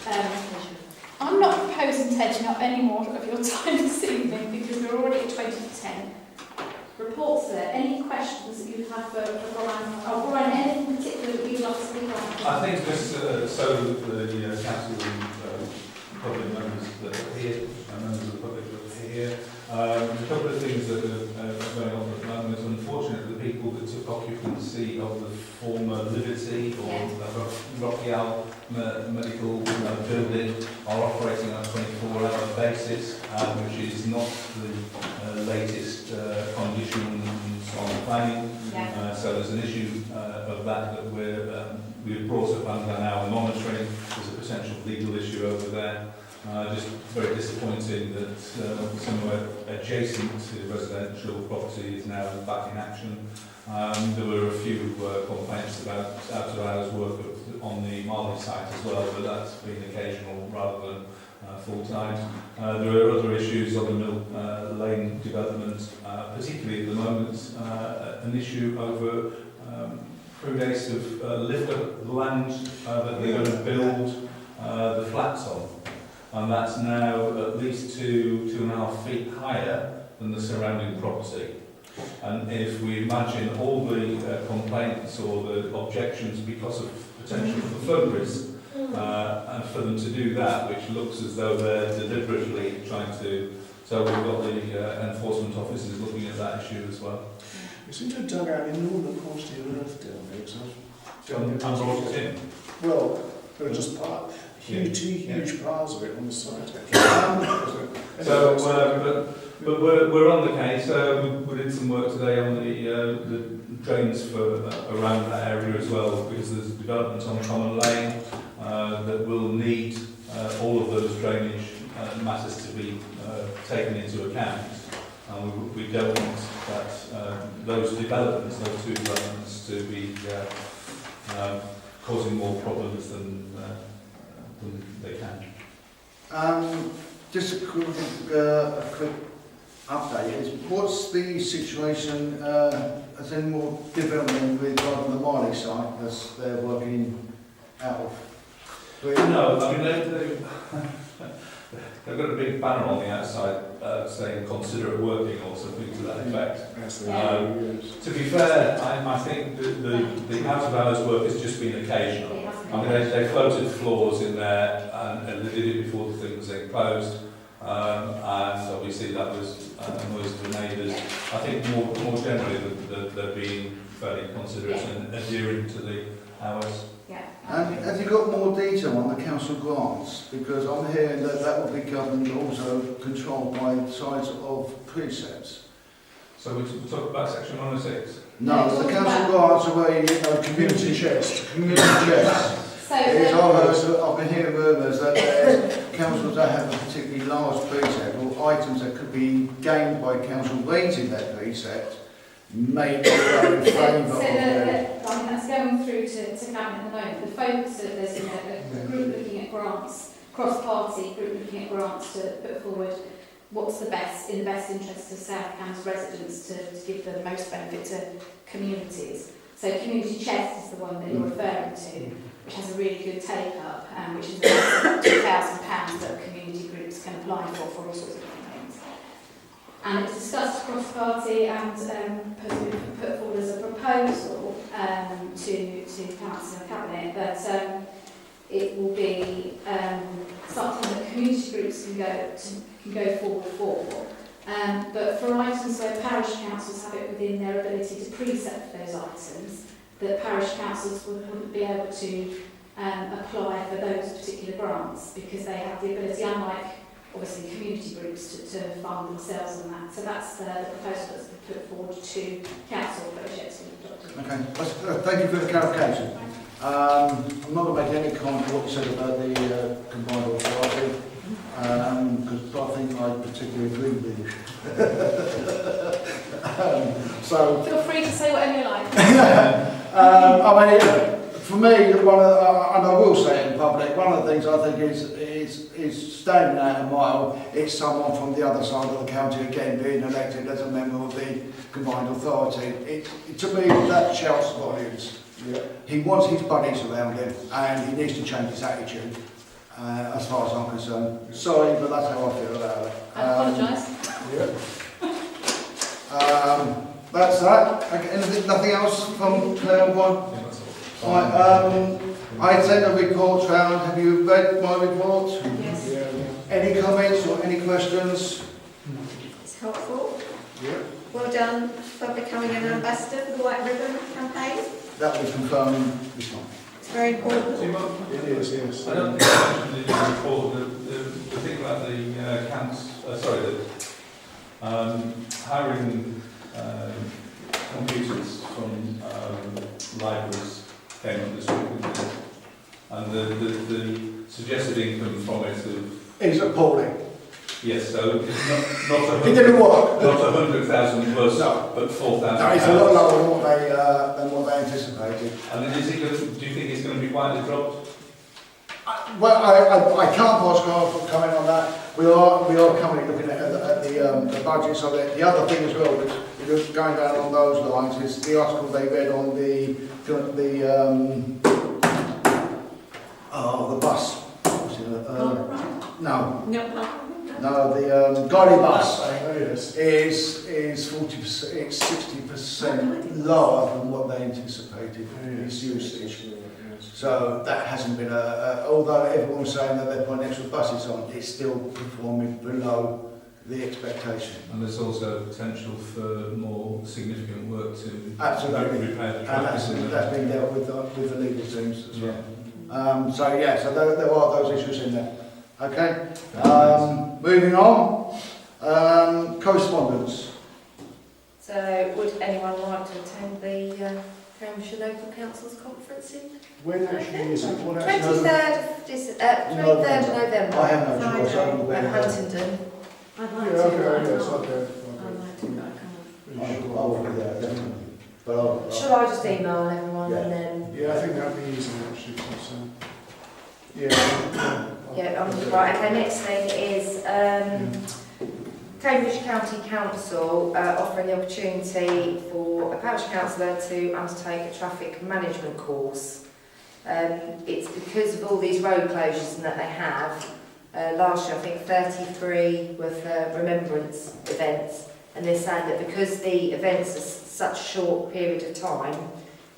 I'm not proposing taking up any more of your time this evening because we're already at 20 to 10. Reports there. Any questions that you have for Brian? Oh, Brian, anything in particular that you'd like to speak on? I think just so the council and public members that are here, and members of the public that are here, a couple of things that are going on at the moment. Unfortunately, the people that took occupancy of the former Liberty or Rocky Owl medical building are operating on a 24-hour basis, which is not the latest conditions on planning. So there's an issue of that we've brought up and are now monitoring. There's a potential legal issue over there. Just very disappointing that somewhere adjacent to the residential property is now back in action. There were a few complaints about out-of-hours work on the Marley site as well, but that's been occasional rather than full-time. There are other issues on the Mill Lane development, particularly at the moment, an issue over prudence of lift up the land that they're going to build the flats on. And that's now at least 2.5 feet higher than the surrounding property. And if we imagine all the complaints or the objections because of potential for flood risk, and for them to do that, which looks as though they're deliberately trying to... So we've got the enforcement officers looking at that issue as well. You seem to have dug out an enormous quantity of earth down there, so And brought it in. well, there are just huge piles of it on the site. So, but we're on the case. We would did some work today on the drains for around that area as well, because there's development on Common Lane that will need all of those drainage matters to be taken into account. And we don't want that those two developments, to be causing more problems than they can. Just a quick update is, what's the situation, has any more development regarding the Marley site as they're working out of? No, I mean, they've got a big banner on the outside saying consider it working or something to that effect. To be fair, I think the out of hours work has just been occasional. I mean, they floated floors in there and they did it before the thing was enclosed. And obviously that was noise to the neighbours. I think more generally they're being fairly considerate and adhering to the hours. And have you got more detail on the council grants? Because I'm hearing that will be governed also controlled by the size of precepts. So we talk about section 106? No, the council grants are where you get community chest. Community chest. So I've been hearing rumours that there's councils that have a particularly large precept or items that could be gained by council raising that precept may go in favour of I mean, that's going through to Cabinet at the moment. The focus of there's a group looking at grants, cross-party group looking at grants to put forward what's the best, in the best interest of South Cambs residents to give the most benefit to communities. So Community Chest is the one that you're referring to, which has a really good take-up, which is about £2,000 that community groups can apply for all sorts of different things. And it was discussed cross-party and put forward as a proposal to Council and Cabinet that it will be something that community groups can go forward for. But for items where parish councils have it within their ability to precept those items, that parish councils wouldn't be able to apply for those particular grants because they have the ability, unlike obviously community groups, to fund themselves on that. So that's the proposal that's been put forward to council projects. Okay, thank you for the clarification. I'm not going to make any comment on what you said about the combined authority, because I think I particularly agree with you. So feel free to say whatever you like. I mean, for me, and I will say it in public, one of the things I think is standing out a mile is someone from the other side of the county again being elected as a member of the combined authority. To me, that shouts volumes. Yeah. He wants his buddies around him and he needs to change his attitude, as far as I'm concerned. Sorry, but that's how I feel about it. I apologise. That's that. Okay, nothing else from Claire and Bob? Right, I sent a report round. Have you read my report? Yes. Yeah. Any comments or any questions? It's helpful. Yeah. Well done for becoming an ambassador for the White Ribbon campaign. That will confirm this one. It's very important. It is, yes. I don't think I mentioned in the report the thing about hiring computers from libraries came up this week, and the suggested income from it is appalling. Yes, so not it didn't work. Not 100,000 plus, no. But 4,000. No, it's a lot lower than what they anticipated. And is it going to, do you think it's going to be widely dropped? Well, I can't pass comment on that. We are currently looking at the budgets of it. The other thing as well, which is going down on those lines, is the article they read on the bus. No, the Golly bus is 40%. It's 60% lower than what they anticipated in its usage. So that hasn't been although everyone's saying that they're putting extra buses on, it's still performing below the expectation. And there's also potential for more significant work to absolutely repair the and traffic. that's been dealt with the legal teams as well. So there are those issues in there. Okay. Moving on. Correspondence. So would anyone like to attend the Cambridgeshire Local Councils Conference in When actually is it? What 23rd of November? I have no choice, I will be At there. Huntingdon. I'd Yeah, like to, but I okay, yes, can't. okay. I'd like to, but I can't. I will be there, definitely. But I'll, Shall I just email everyone Yeah. and then? Yeah, I think that'd be easy actually. Yeah. Yeah, right, okay, next thing is Cambridge County Council offering the opportunity for a parish councillor to undertake a traffic management course. It's because of all these road closures and that they have. Last year I think 33 were for remembrance events, and they're saying that because the events are such a short period of time,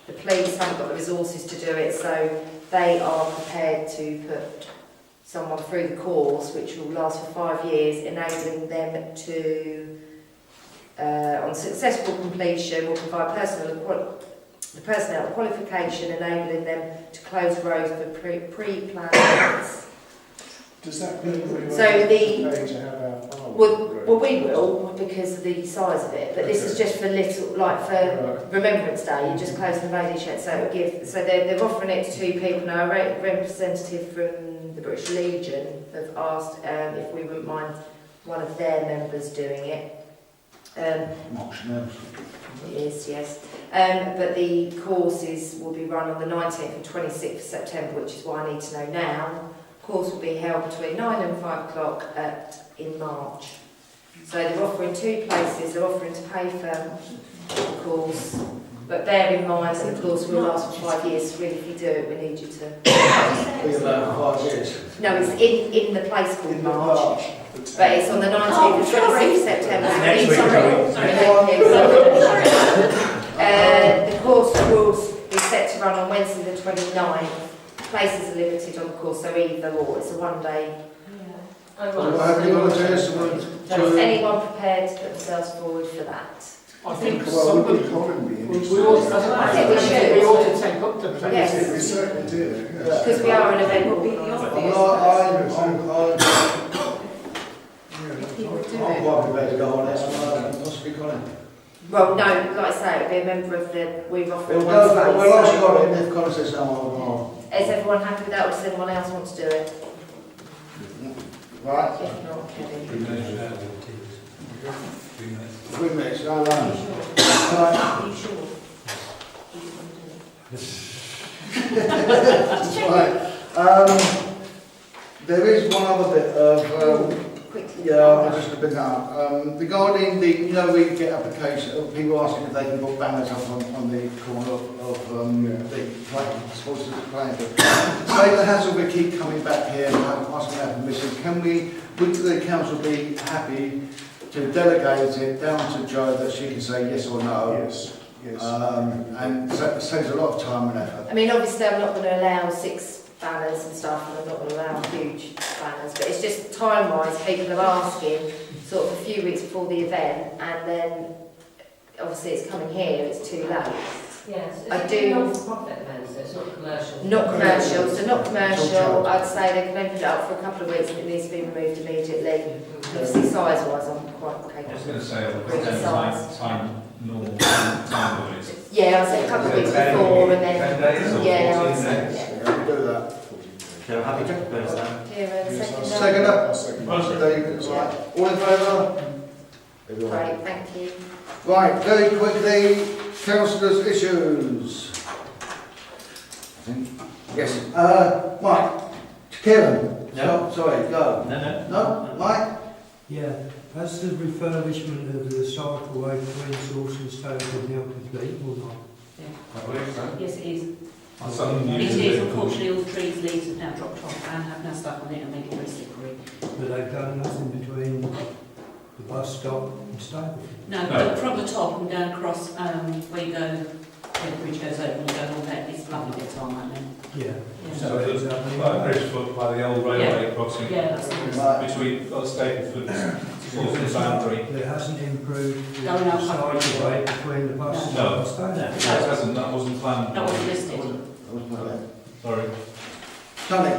the police haven't got the resources to do it, so they are prepared to put someone through the course, which will last for 5 years, enabling them to, on successful completion, will provide the personnel qualification, enabling them to close roads for pre-planned events. Does that mean we So the- pay to have our farm? Well, we will because of the size of it, but this is just for little, like for Remembrance Day. You just close the road shed, so it'll give. So they're offering it to 2 people now. A representative from the British Legion have asked if we wouldn't mind one of their members doing it. Mark Schnell. It is, yes. But the courses will be run on the 19th and 26th of September, which is what I need to know now. The course will be held between 9 and 5 o'clock in March. So they're offering 2 places. They're offering to pay for the course, but bear in mind that the course will last for 5 years. So really, if you do it, we need you to. Be about 5 years. No, it's in the place called March. But it's on the 19th and 26th of September. Next week, The course rules is set to run on Wednesday the 29th. Places are limited on the course, so either or. It's a 1-day. So have you volunteers So is anyone prepared to put themselves forward for that? I think Well, somebody, we can't be we ought to, I think we should. we ought to take up the place. Yes. We certainly do. Yes. Because we are an event Would be the organiser. obvious. I'm quite prepared to go on it, possibly Colin. Well, no, like I say, it'll be a member of the, we've offered We'll one go, we'll ask space. Colin, if Colin says no, I'll Is everyone happy with that, or does anyone else want to do it? go. Right, If not, Kevin. 3 minutes, yeah. 3 minutes. 3 minutes, no, no. Are you sure? Right, there is one other bit of, Quickly. yeah, I'll just bring that up. Regarding the, you know, we get applications, people asking if they can put banners up on the corner of the sports playing field. Say the hassle we keep coming back here and asking our permission, would the council be happy to delegate it down to Jo that she can say yes or no? Yes, yes. And it saves a lot of time and effort. I mean, obviously I'm not going to allow 6 banners and stuff, and I'm not going to allow huge banners, but it's just time-wise, people are asking sort of a few weeks before the event, and then obviously it's coming here, it's too late. Yes, I it's do- a non-for-profit event, so it's not commercial. Not commercial, so not commercial, charity. I'd say they can only put it up for a couple of weeks and it needs to be removed immediately. Obviously size-wise, I'm quite I was capable. going to say, Really normal time limits. Yeah, I'd say a couple of weeks before and then, 10 days or yeah, 14 I'd say, days? yeah. Yeah, we'll do that. Okay, I'm happy to propose that. Kieran, Yes, second. Second up. I'll second I'll that. David, right. All in favour? Everyone. Great, thank you. Right, very quickly, councillors' issues. Yes, Mike, Kieran, No. sorry, go. No. No, Mike? Yeah, has the refurbishment of the cycleway between Sawston Parish now complete or not? I believe so. Yes, it is. My son It uses is. it. Unfortunately, all the trees, leaves have now dropped off and have now stuck on it and make it very slippery. But they've done nothing between the bus stop and Stapleford? No, No. but from the top and down across where you go, where the bridge goes over and you go all that, it's lovely bit of tarmac then. Yeah. Yeah. So it's like Bridgefoot by the old railway crossing Yeah, that's it. Right. between Stapleford and Sawston boundary. There hasn't improved the No, no, cycleway between the bus No. stop and Stapleford? That hasn't, that wasn't planned. That wasn't listed. Sorry. Tony?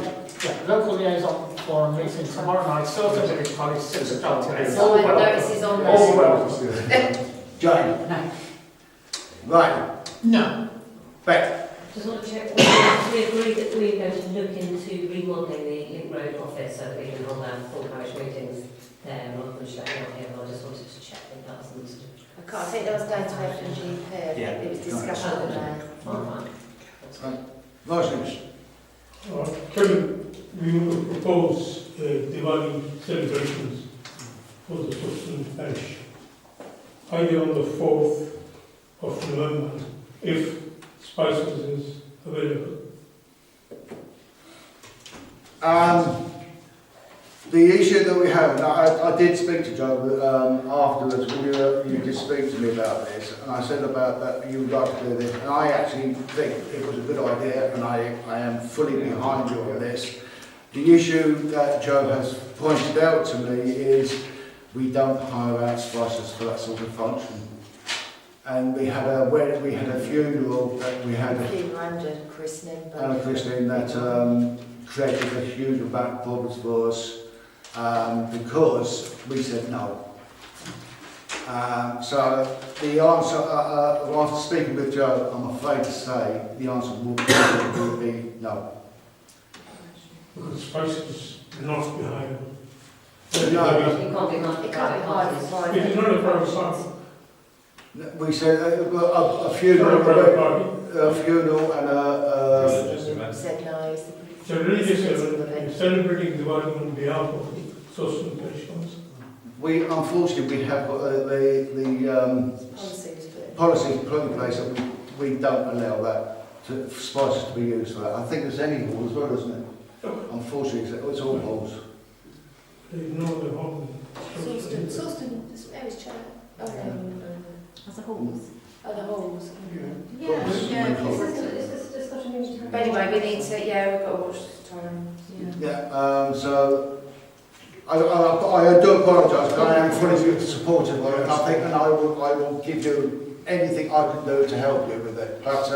Yeah, local liaison forum meeting tomorrow night, Sawston Village College, 6 o'clock today. So I notice is on All there. well. Jane? No. Right. No. Beck? Just want to check, we agreed that we're going to look into remodelling the Link Road office so that we can hold our full parish meetings there rather than shutting out here. I just wanted to check that that wasn't... I think that was down to F&G Pair. Yeah. It was discussion on there. Fine. Nice. Chairman, we would propose Diwali celebrations for the Sawston Parish, either on the 4th of November, if spices is available. The issue that we have, and I did speak to Joe afterwards, you did speak to me about this, and I said about that you would like to do this, and I actually think it was a good idea, and I am fully behind you on this. The issue that Joe has pointed out to me is we don't hire out spices for that sort of function. And we had a funeral that we had And a christening. and a christening that created a huge amount of problems for us. Because we said no. So the answer, after speaking with Joe, I'm afraid to say the answer would be no. Because spices are not behind. No, You can't be It can't be hard for private. It is not a private party. we said a It's not a private party. funeral and Religious event. Said no. It's a religious event celebrating Diwali on behalf of the Sawston Parish Council. we unfortunately we have got the policies put in place that we don't allow that spices to be used for that. I think there's any hall as well, isn't it? Unfortunately, it's all halls. They ignore the whole. Sawston, this Mary's chair. Oh, no. As a horse. Oh, the halls. Yeah, But anyway, we need to, we've got to watch the time. Yeah, so I do apologise, but I am fully supportive of it, and I think I will give you anything I can do to help you with it. But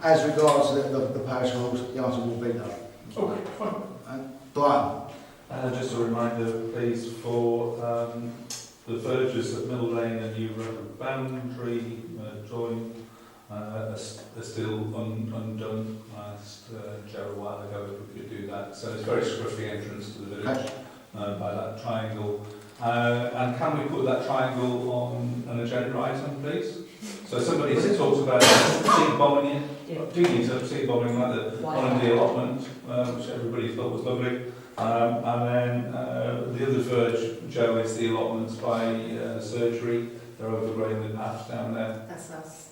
as regards the parish halls, the answer will be no. Okay, fine. Brian? Just a reminder, please, for the vergers at Mill Lane and New Road Boundary join are still undone. I asked Joe a while ago if we could do that. So it's a very scruffy entrance to the village by that triangle. And can we put that triangle on an agenda item, please? So somebody has talked about seed bombing it. Do you seed bombing like the holiday allotment, which everybody thought was lovely. And then the other verge, Joe, is the allotments by surgery. They're overgrowing the paths down there. That's us.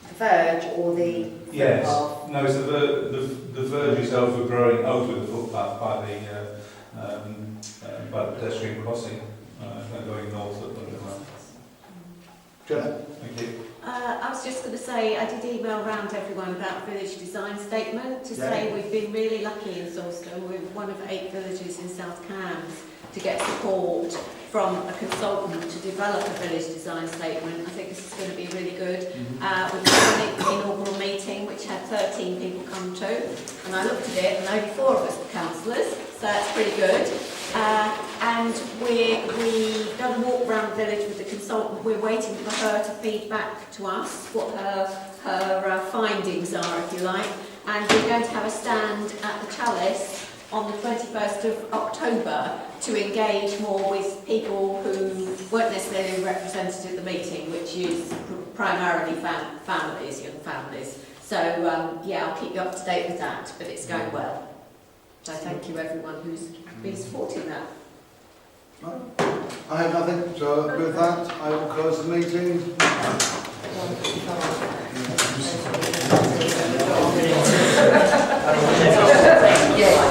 The verge or the Yes. footpath? No, so the verge is overgrowing over the footpath by the pedestrian crossing, going north at the Jenna? Thank you. I was just going to say, I did email around everyone about village design statement to say we've been really lucky in Sawston. We're one of 8 villages in South Cambs to get support from a consultant to develop a village design statement. I think this is going to be really good. We've had an inaugural meeting which had 13 people come to, and I looked at it and only 4 of us were councillors, so that's pretty good. And we've done a walk around the village with the consultant. We're waiting for her to feed back to us what her findings are, if you like. And we're going to have a stand at the Chalice on the 21st of October to engage more with people who weren't necessarily represented at the meeting, which is primarily families, young families. So, I'll keep you up to date with that, but it's going well. So thank you everyone who's been supporting that. I have nothing, so with that, I will close the meeting. Yeah.